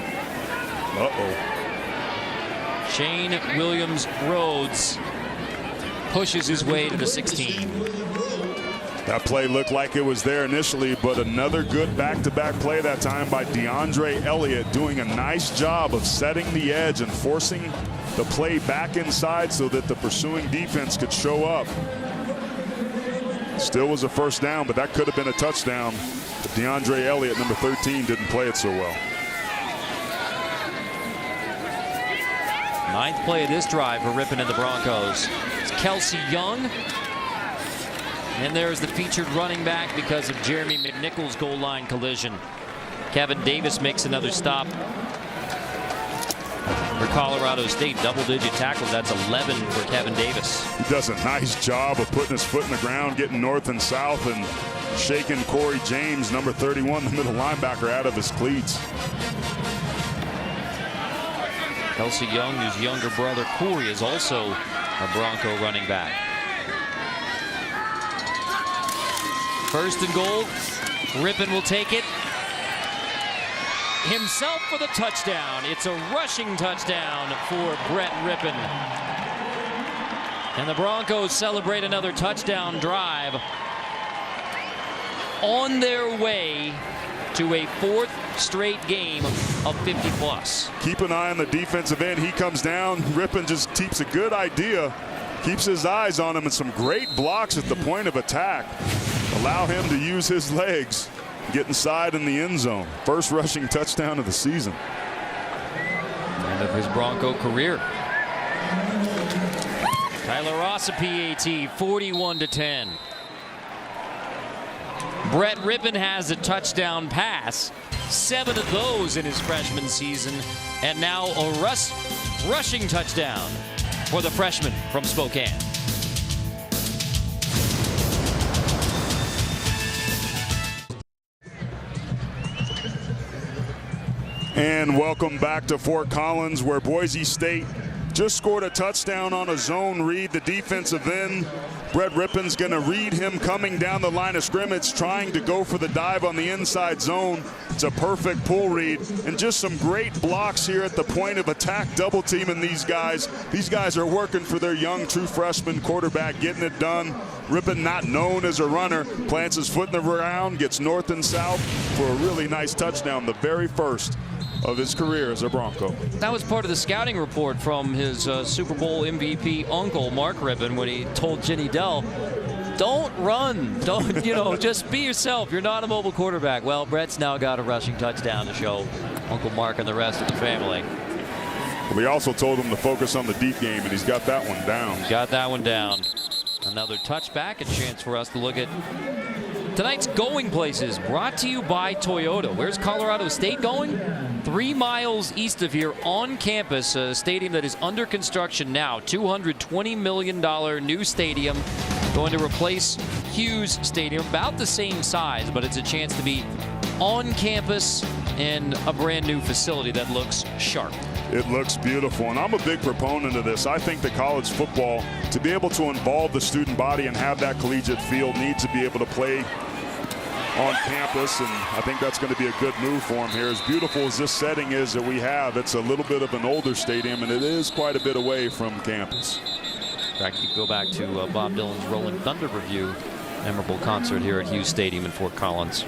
Shane Williams Rhodes pushes his way to the 16. That play looked like it was there initially, but another good back-to-back play that time by DeAndre Elliott, doing a nice job of setting the edge and forcing the play back inside so that the pursuing defense could show up. Still was a first down, but that could have been a touchdown. But DeAndre Elliott, number 13, didn't play it so well. 9th play of this drive for Rippon and the Broncos. It's Kelsey Young. And there's the featured running back because of Jeremy McNichols' goal line collision. Kevin Davis makes another stop for Colorado State. Double-digit tackles. That's 11 for Kevin Davis. He does a nice job of putting his foot in the ground, getting north and south, and shaking Corey James, number 31, the middle linebacker, out of his cleats. Kelsey Young, whose younger brother Corey is also a Bronco running back. 1st and goal. Rippon will take it himself for the touchdown. It's a rushing touchdown for Brett Rippon. And the Broncos celebrate another touchdown drive on their way to a 4th straight game of 50-plus. Keep an eye on the defensive end. He comes down. Rippon just keeps a good idea. Keeps his eyes on him, and some great blocks at the point of attack. Allow him to use his legs. Get inside in the end zone. First rushing touchdown of the season. End of his Bronco career. Tyler Ross a PAT, 41-10. Brett Rippon has a touchdown pass, 7 of those in his freshman season, and now a rushing touchdown for the freshman from Spokane. And welcome back to Fort Collins, where Boise State just scored a touchdown on a zone read. The defensive end, Brett Rippon's going to read him coming down the line of scrimmage, trying to go for the dive on the inside zone. It's a perfect pull read, and just some great blocks here at the point of attack, double teaming these guys. These guys are working for their young true freshman quarterback, getting it done. Rippon, not known as a runner, plants his foot in the ground, gets north and south for a really nice touchdown, the very first of his career as a Bronco. That was part of the scouting report from his Super Bowl MVP uncle, Mark Rippon, when he told Ginny Dell, don't run, don't, just be yourself. You're not a mobile quarterback. Well, Brett's now got a rushing touchdown to show Uncle Mark and the rest of the family. We also told him to focus on the deep game, and he's got that one down. Got that one down. Another touchback, a chance for us to look at tonight's Going Places, brought to you by Toyota. Where's Colorado State going? 3 miles east of here on campus, a stadium that is under construction now. $220 million new stadium, going to replace Hughes Stadium, about the same size, but it's a chance to be on campus in a brand new facility that looks sharp. It looks beautiful, and I'm a big proponent of this. I think that college football, to be able to involve the student body and have that collegiate feel, needs to be able to play on campus, and I think that's going to be a good move for him here. As beautiful as this setting is that we have, it's a little bit of an older stadium, and it is quite a bit away from campus. In fact, you go back to Bob Dylan's Rolling Thunder review, memorable concert here at Hughes Stadium in Fort Collins,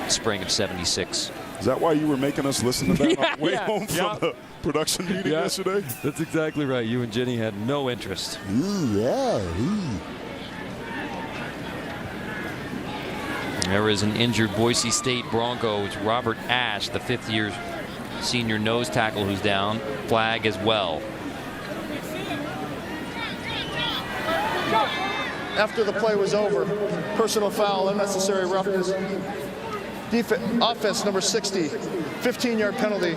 spring of '76. Is that why you were making us listen to that on the way home from the production meeting yesterday? That's exactly right. You and Jenny had no interest. There is an injured Boise State Bronco. It's Robert Ash, the 5th-year senior nose tackle, who's down. Flag as well. After the play was over, personal foul, unnecessary roughness. Offense number 60, 15-yard penalty,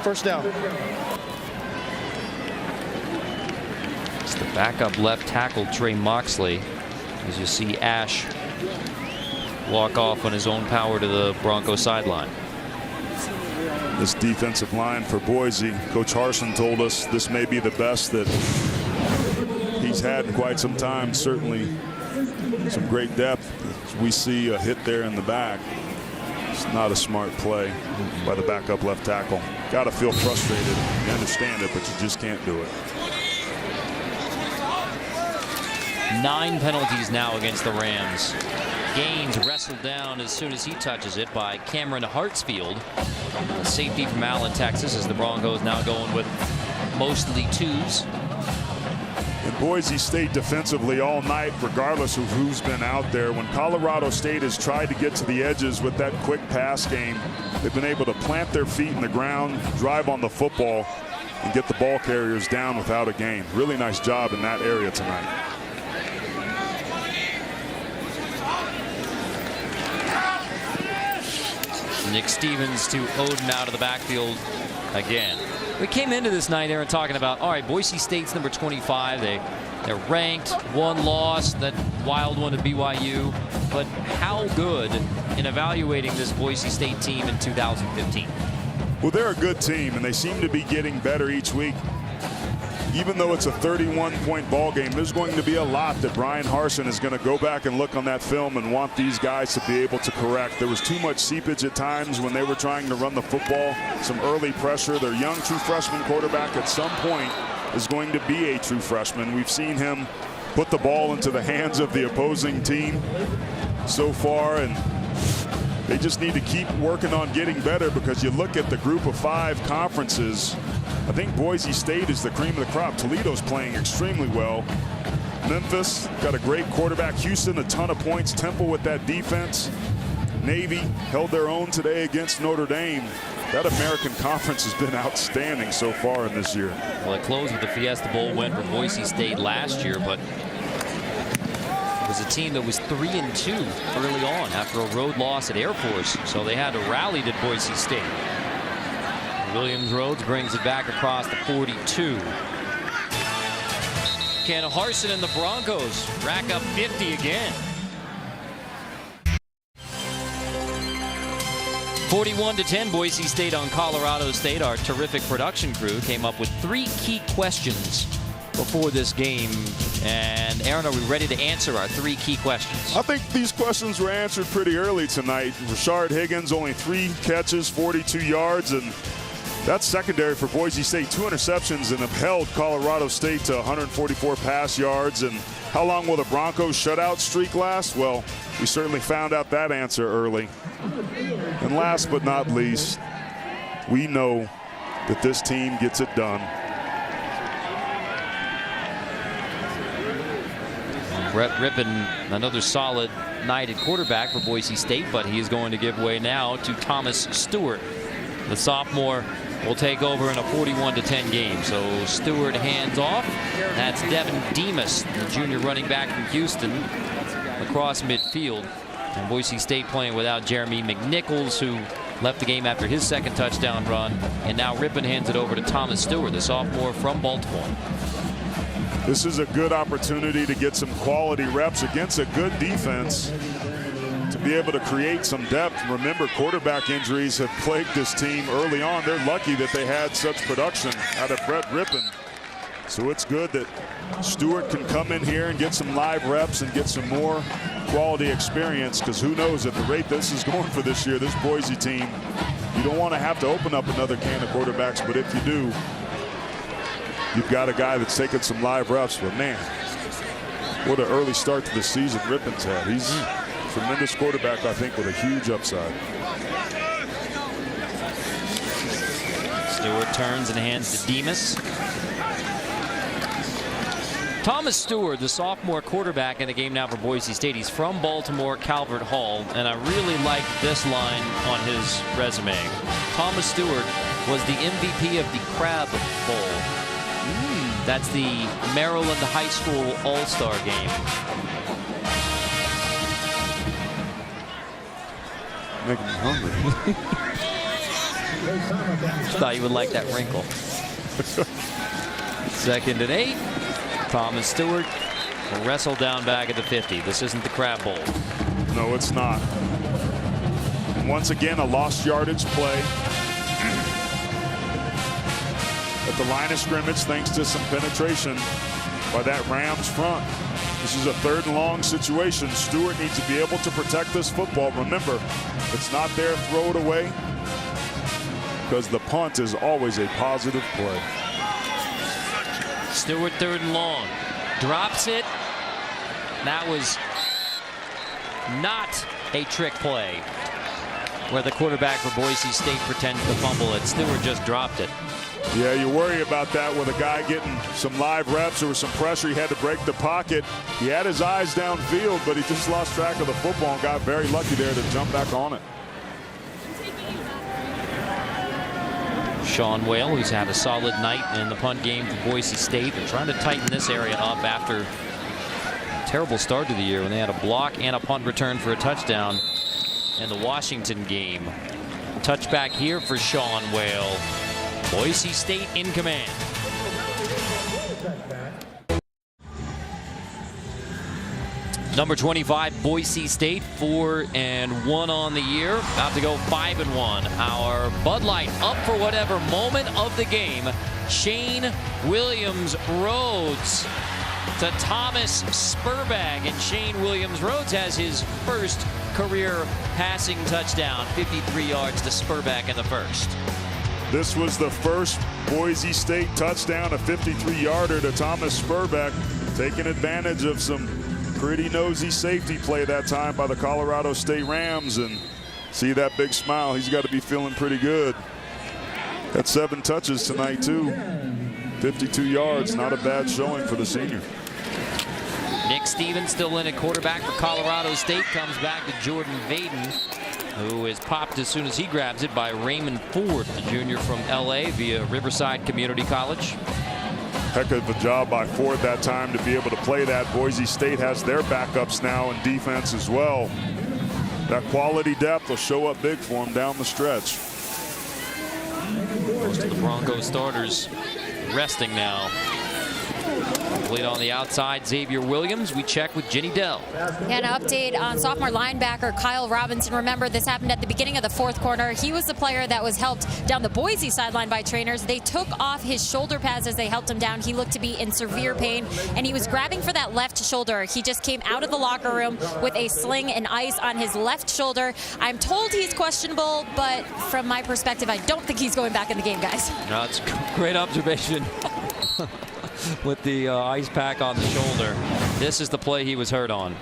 first down. It's the backup left tackle, Trey Moxley. As you see Ash walk off on his own power to the Bronco sideline. This defensive line for Boise, Coach Harsin told us this may be the best that he's had in quite some time. Certainly some great depth. We see a hit there in the back. It's not a smart play by the backup left tackle. Got to feel frustrated. You understand it, but you just can't do it. 9 penalties now against the Rams. Gaines wrestled down as soon as he touches it by Cameron Hartsfield, a safety from Allen, Texas, as the Broncos now going with mostly 2s. And Boise State defensively all night, regardless of who's been out there. When Colorado State has tried to get to the edges with that quick pass game, they've been able to plant their feet in the ground, drive on the football, and get the ball carriers down without a gain. Really nice job in that area tonight. Nick Stevens to Oden out of the backfield again. We came into this night, Aaron, talking about, all right, Boise State's number 25. They're ranked, 1 loss, that wild one at BYU. But how good in evaluating this Boise State team in 2015? Well, they're a good team, and they seem to be getting better each week. Even though it's a 31-point ball game, there's going to be a lot that Brian Harsin is going to go back and look on that film and want these guys to be able to correct. There was too much seepage at times when they were trying to run the football. Some early pressure. Their young true freshman quarterback at some point is going to be a true freshman. We've seen him put the ball into the hands of the opposing team so far, and They just need to keep working on getting better, because you look at the group of 5 conferences, I think Boise State is the cream of the crop. Toledo's playing extremely well. Memphis got a great quarterback. Houston, a ton of points. Temple with that defense. Navy held their own today against Notre Dame. That American Conference has been outstanding so far in this year. Well, it closed with the Fiesta Bowl win for Boise State last year, but it was a team that was 3-2 early on after a road loss at Air Force, so they had to rally to Boise State. Williams Rhodes brings it back across the 42. Ken Harsin and the Broncos rack up 50 again. 41-10 Boise State on Colorado State. Our terrific production crew came up with 3 key questions before this game. And Aaron, are we ready to answer our 3 key questions? I think these questions were answered pretty early tonight. Rashard Higgins, only 3 catches, 42 yards, and that's secondary for Boise State. 2 interceptions and have held Colorado State to 144 pass yards. And how long will the Broncos shutout streak last? Well, we certainly found out that answer early. And last but not least, we know that this team gets it done. Brett Rippon, another solid night at quarterback for Boise State, but he is going to give way now to Thomas Stewart. The sophomore will take over in a 41-10 game. So Stewart hands off. That's Devin Demas, the junior running back from Houston, across midfield. And Boise State playing without Jeremy McNichols, who left the game after his second touchdown run. And now Rippon hands it over to Thomas Stewart, the sophomore from Baltimore. This is a good opportunity to get some quality reps against a good defense, to be able to create some depth. Remember, quarterback injuries have plagued this team early on. They're lucky that they had such production out of Brett Rippon. So it's good that Stewart can come in here and get some live reps and get some more quality experience, because who knows, at the rate this is going for this year, this Boise team, you don't want to have to open up another can of quarterbacks, but if you do, you've got a guy that's taking some live reps. But man, what an early start to the season Rippon's had. He's a tremendous quarterback, I think, with a huge upside. Stewart turns and hands to Demas. Thomas Stewart, the sophomore quarterback in the game now for Boise State. He's from Baltimore, Calvert Hall, and I really like this line on his resume. Thomas Stewart was the MVP of the Crab Bowl. That's the Maryland High School All-Star game. Making me hungry. Thought you would like that wrinkle. 2nd and 8. Thomas Stewart will wrestle down back at the 50. This isn't the Crab Bowl. No, it's not. And once again, a lost yardage play at the line of scrimmage, thanks to some penetration by that Rams front. This is a 3rd and long situation. Stewart needs to be able to protect this football. Remember, if it's not there, throw it away, because the punt is always a positive play. Stewart 3rd and long. Drops it. That was not a trick play where the quarterback for Boise State pretends to fumble it. Stewart just dropped it. Yeah, you worry about that with a guy getting some live reps. There was some pressure. He had to break the pocket. He had his eyes downfield, but he just lost track of the football and got very lucky there to jump back on it. Sean Whale, who's had a solid night in the punt game for Boise State. They're trying to tighten this area up after a terrible start to the year when they had a block and a punt return for a touchdown in the Washington game. Touchback here for Sean Whale. Boise State in command. Number 25, Boise State, 4-1 on the year. About to go 5-1. Our Bud Light up for whatever moment of the game. Shane Williams Rhodes to Thomas Spurbag. And Shane Williams Rhodes has his first career passing touchdown. 53 yards to Spurbag in the first. This was the first Boise State touchdown, a 53-yarder to Thomas Spurbag, taking advantage of some pretty nosy safety play that time by the Colorado State Rams. And See that big smile. He's got to be feeling pretty good. Got 7 touches tonight, too. 52 yards. Not a bad showing for the senior. Nick Stevens still in at quarterback for Colorado State. Comes back to Jordan Vaden, who is popped as soon as he grabs it by Raymond Ford, the junior from L.A. via Riverside Community College. Heck of a job by Ford that time to be able to play that. Boise State has their backups now in defense as well. That quality depth will show up big for them down the stretch. Most of the Broncos starters resting now. Complete on the outside, Xavier Williams. We check with Jenny Dell. An update on sophomore linebacker Kyle Robinson. Remember, this happened at the beginning of the 4th quarter. He was the player that was helped down the Boise sideline by trainers. They took off his shoulder pads as they helped him down. He looked to be in severe pain, and he was grabbing for that left shoulder. He just came out of the locker room with a sling and ice on his left shoulder. I'm told he's questionable, but from my perspective, I don't think he's going back in the game, guys. No, it's a great observation. With the ice pack on the shoulder. This is the play he was hurt on.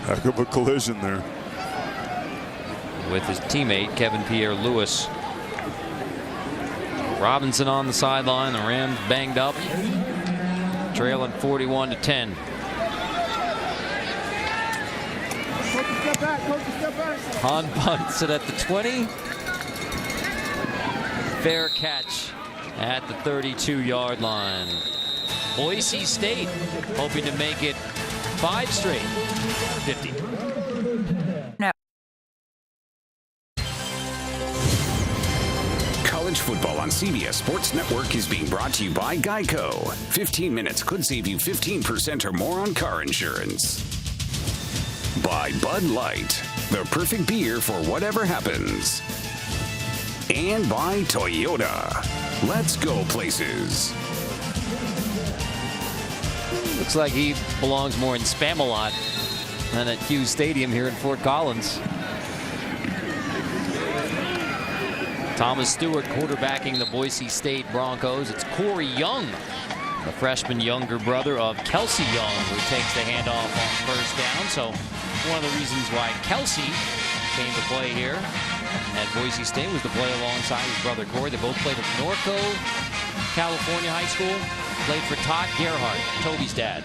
Heck of a collision there. With his teammate, Kevin Pierre-Louis. Robinson on the sideline. The Rams banged up. Trailing 41-10. Han punts it at the 20. Fair catch at the 32-yard line. Boise State hoping to make it 5 straight. 50. College football on CBS Sports Network is being brought to you by Geico. 15 minutes could save you 15% or more on car insurance. By Bud Light, the perfect beer for whatever happens. And by Toyota. Let's go places. Looks like he belongs more in Spamalot than at Hughes Stadium here in Fort Collins. Thomas Stewart quarterbacking the Boise State Broncos. It's Corey Young, the freshman younger brother of Kelsey Young, who takes the handoff on first down. So one of the reasons why Kelsey came to play here at Boise State was to play alongside his brother Corey. They both played at Norco, California High School. Played for Todd Gerhardt, Toby's dad.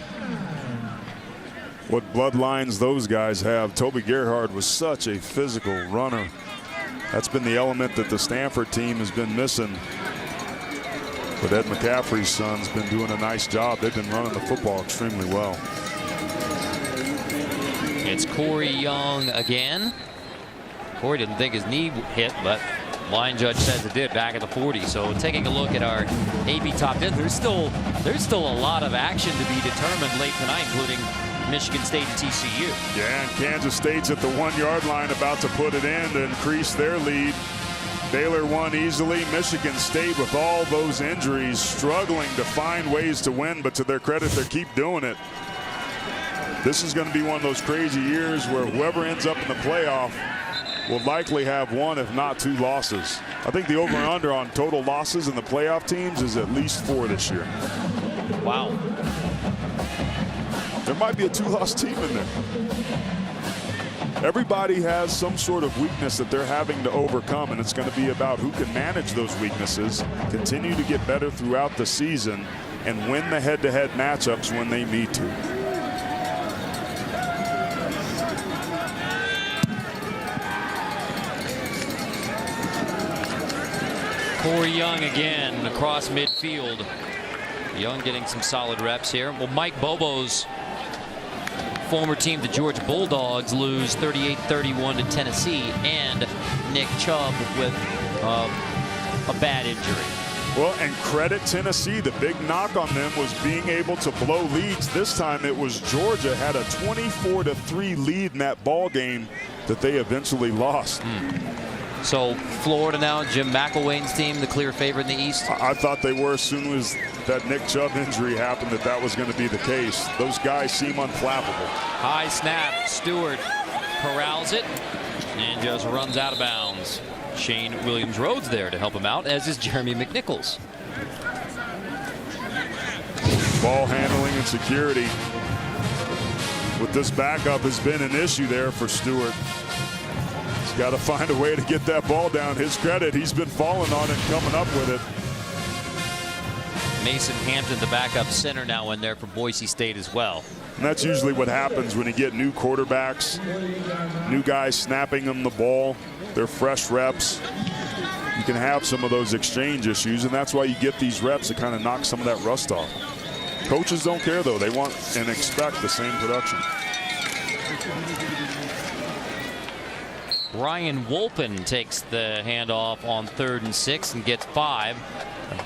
What bloodlines those guys have. Toby Gerhardt was such a physical runner. That's been the element that the Stanford team has been missing. But Ed McCaffrey's son's been doing a nice job. They've been running the football extremely well. It's Corey Young again. Corey didn't think his knee hit, but line judge says it did back at the 40. So taking a look at our AP top 10, there's still a lot of action to be determined late tonight, including Michigan State and TCU. Yeah, and Kansas State's at the 1-yard line about to put it in to increase their lead. Baylor won easily. Michigan State, with all those injuries, struggling to find ways to win, but to their credit, they keep doing it. This is going to be one of those crazy years where whoever ends up in the playoff will likely have 1, if not 2 losses. I think the over and under on total losses in the playoff teams is at least 4 this year. Wow. There might be a 2-loss team in there. Everybody has some sort of weakness that they're having to overcome, and it's going to be about who can manage those weaknesses, continue to get better throughout the season, and win the head-to-head matchups when they need to. Corey Young again across midfield. Young getting some solid reps here. Well, Mike Bobo's former team, the Georgia Bulldogs, lose 38-31 to Tennessee, and Nick Chubb with a bad injury. Well, and credit Tennessee. The big knock on them was being able to blow leads. This time it was Georgia had a 24-3 lead in that ball game that they eventually lost. So Florida now, Jim McElwain's team, the clear favorite in the East? I thought they were as soon as that Nick Chubb injury happened that was going to be the case. Those guys seem unflappable. High snap. Stewart corrals it and just runs out of bounds. Shane Williams-Rhodes there to help him out, as is Jeremy McNichols. Ball handling and security with this backup has been an issue there for Stewart. He's got to find a way to get that ball down. His credit, he's been falling on it and coming up with it. Mason Hampton, the backup center, now in there for Boise State as well. And that's usually what happens when you get new quarterbacks, new guys snapping them the ball. They're fresh reps. You can have some of those exchange issues, and that's why you get these reps to kind of knock some of that rust off. Coaches don't care, though. They want and expect the same production. Ryan Wolpen takes the handoff on 3rd and 6 and gets 5.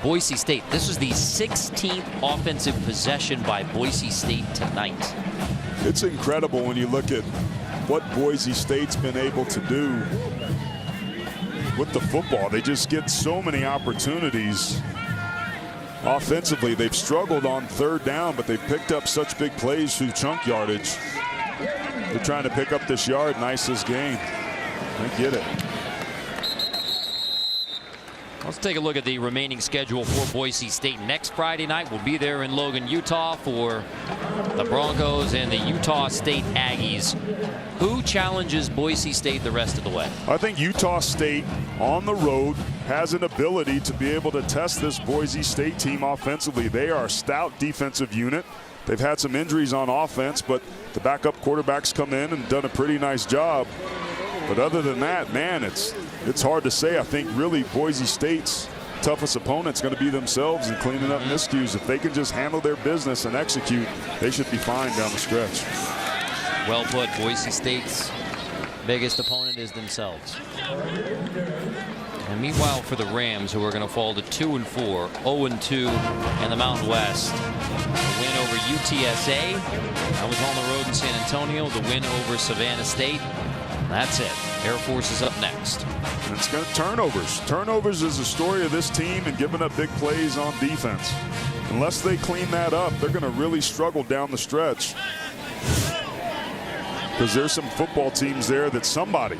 Boise State, this was the 16th offensive possession by Boise State tonight. It's incredible when you look at what Boise State's been able to do with the football. They just get so many opportunities. Offensively, they've struggled on 3rd down, but they've picked up such big plays through chunk yardage. They're trying to pick up this yard, nicest gain. I get it. Let's take a look at the remaining schedule for Boise State. Next Friday night, we'll be there in Logan, Utah for the Broncos and the Utah State Aggies. Who challenges Boise State the rest of the way? I think Utah State on the road has an ability to be able to test this Boise State team offensively. They are a stout defensive unit. They've had some injuries on offense, but the backup quarterbacks come in and done a pretty nice job. But other than that, man, it's hard to say. I think really Boise State's toughest opponent's going to be themselves in cleaning up miscues. If they can just handle their business and execute, they should be fine down the stretch. Well put. Boise State's biggest opponent is themselves. And meanwhile, for the Rams, who are going to fall to 2-4, 0-2 in the Mountain West. The win over UTSA. I was on the road in San Antonio. The win over Savannah State. That's it. Air Force is up next. And it's going to turnovers. Turnovers is the story of this team and giving up big plays on defense. Unless they clean that up, they're going to really struggle down the stretch. Because there's some football teams there that somebody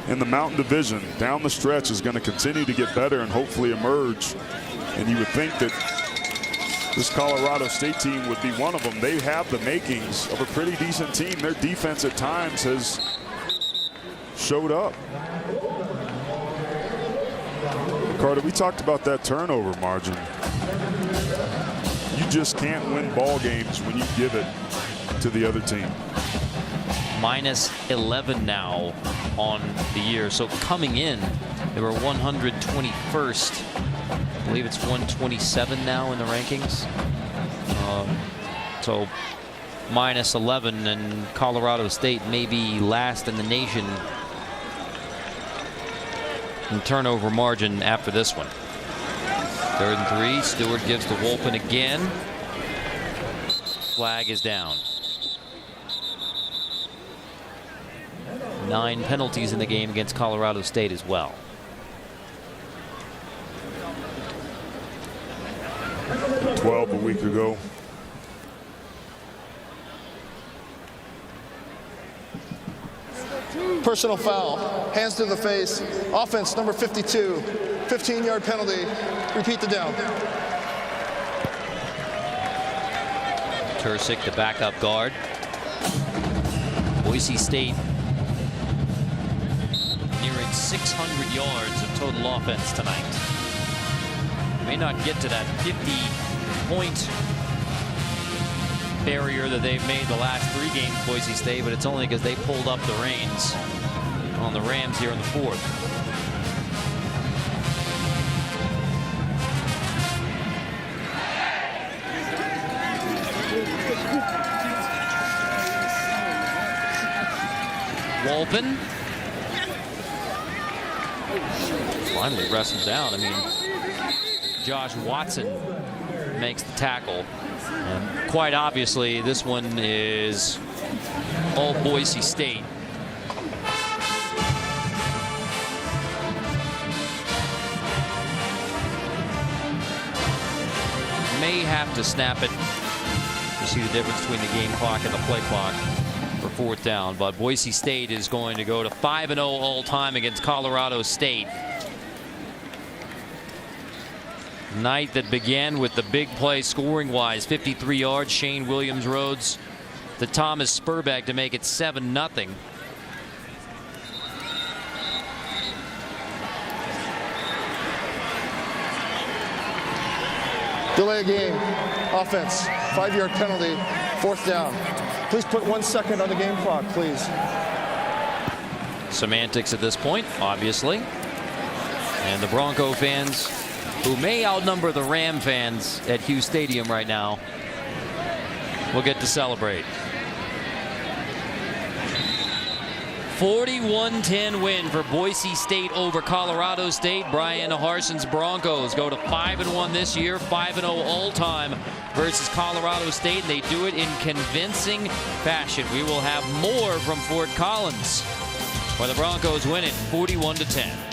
in the Mountain Division down the stretch is going to continue to get better and hopefully emerge. And you would think that this Colorado State team would be one of them. They have the makings of a pretty decent team. Their defense at times has showed up. Carter, we talked about that turnover margin. You just can't win ball games when you give it to the other team. Minus 11 now on the year. So coming in, they were 121st. I believe it's 127 now in the rankings. So minus 11, and Colorado State may be last in the nation in turnover margin after this one. 3rd and 3. Stewart gives to Wolpen again. Flag is down. 9 penalties in the game against Colorado State as well. $12 a week ago. Personal foul, hands to the face, offense number 52, 15-yard penalty, repeat the down. Tursic, the backup guard. Boise State nearing 600 yards of total offense tonight. May not get to that 50-point barrier that they've made the last 3 games, Boise State, but it's only because they pulled up the reins on the Rams here in the 4th. Wolpen finally wrestled down. I mean, Josh Watson makes the tackle. And quite obviously, this one is all Boise State. May have to snap it. You see the difference between the game clock and the play clock for 4th down. But Boise State is going to go to 5-0 all time against Colorado State. Night that began with the big play scoring-wise, 53 yards. Shane Williams-Rhodes to Thomas Spurbeck to make it 7-0. Delay a game. Offense. 5-yard penalty. 4th down. Please put 1 second on the game clock, please. Semantics at this point, obviously. And the Bronco fans, who may outnumber the Ram fans at Hughes Stadium right now, will get to celebrate. 41-10 win for Boise State over Colorado State. Brian Harson's Broncos go to 5-1 this year, 5-0 all-time versus Colorado State, and they do it in convincing fashion. We will have more from Fort Collins, where the Broncos win it 41-10.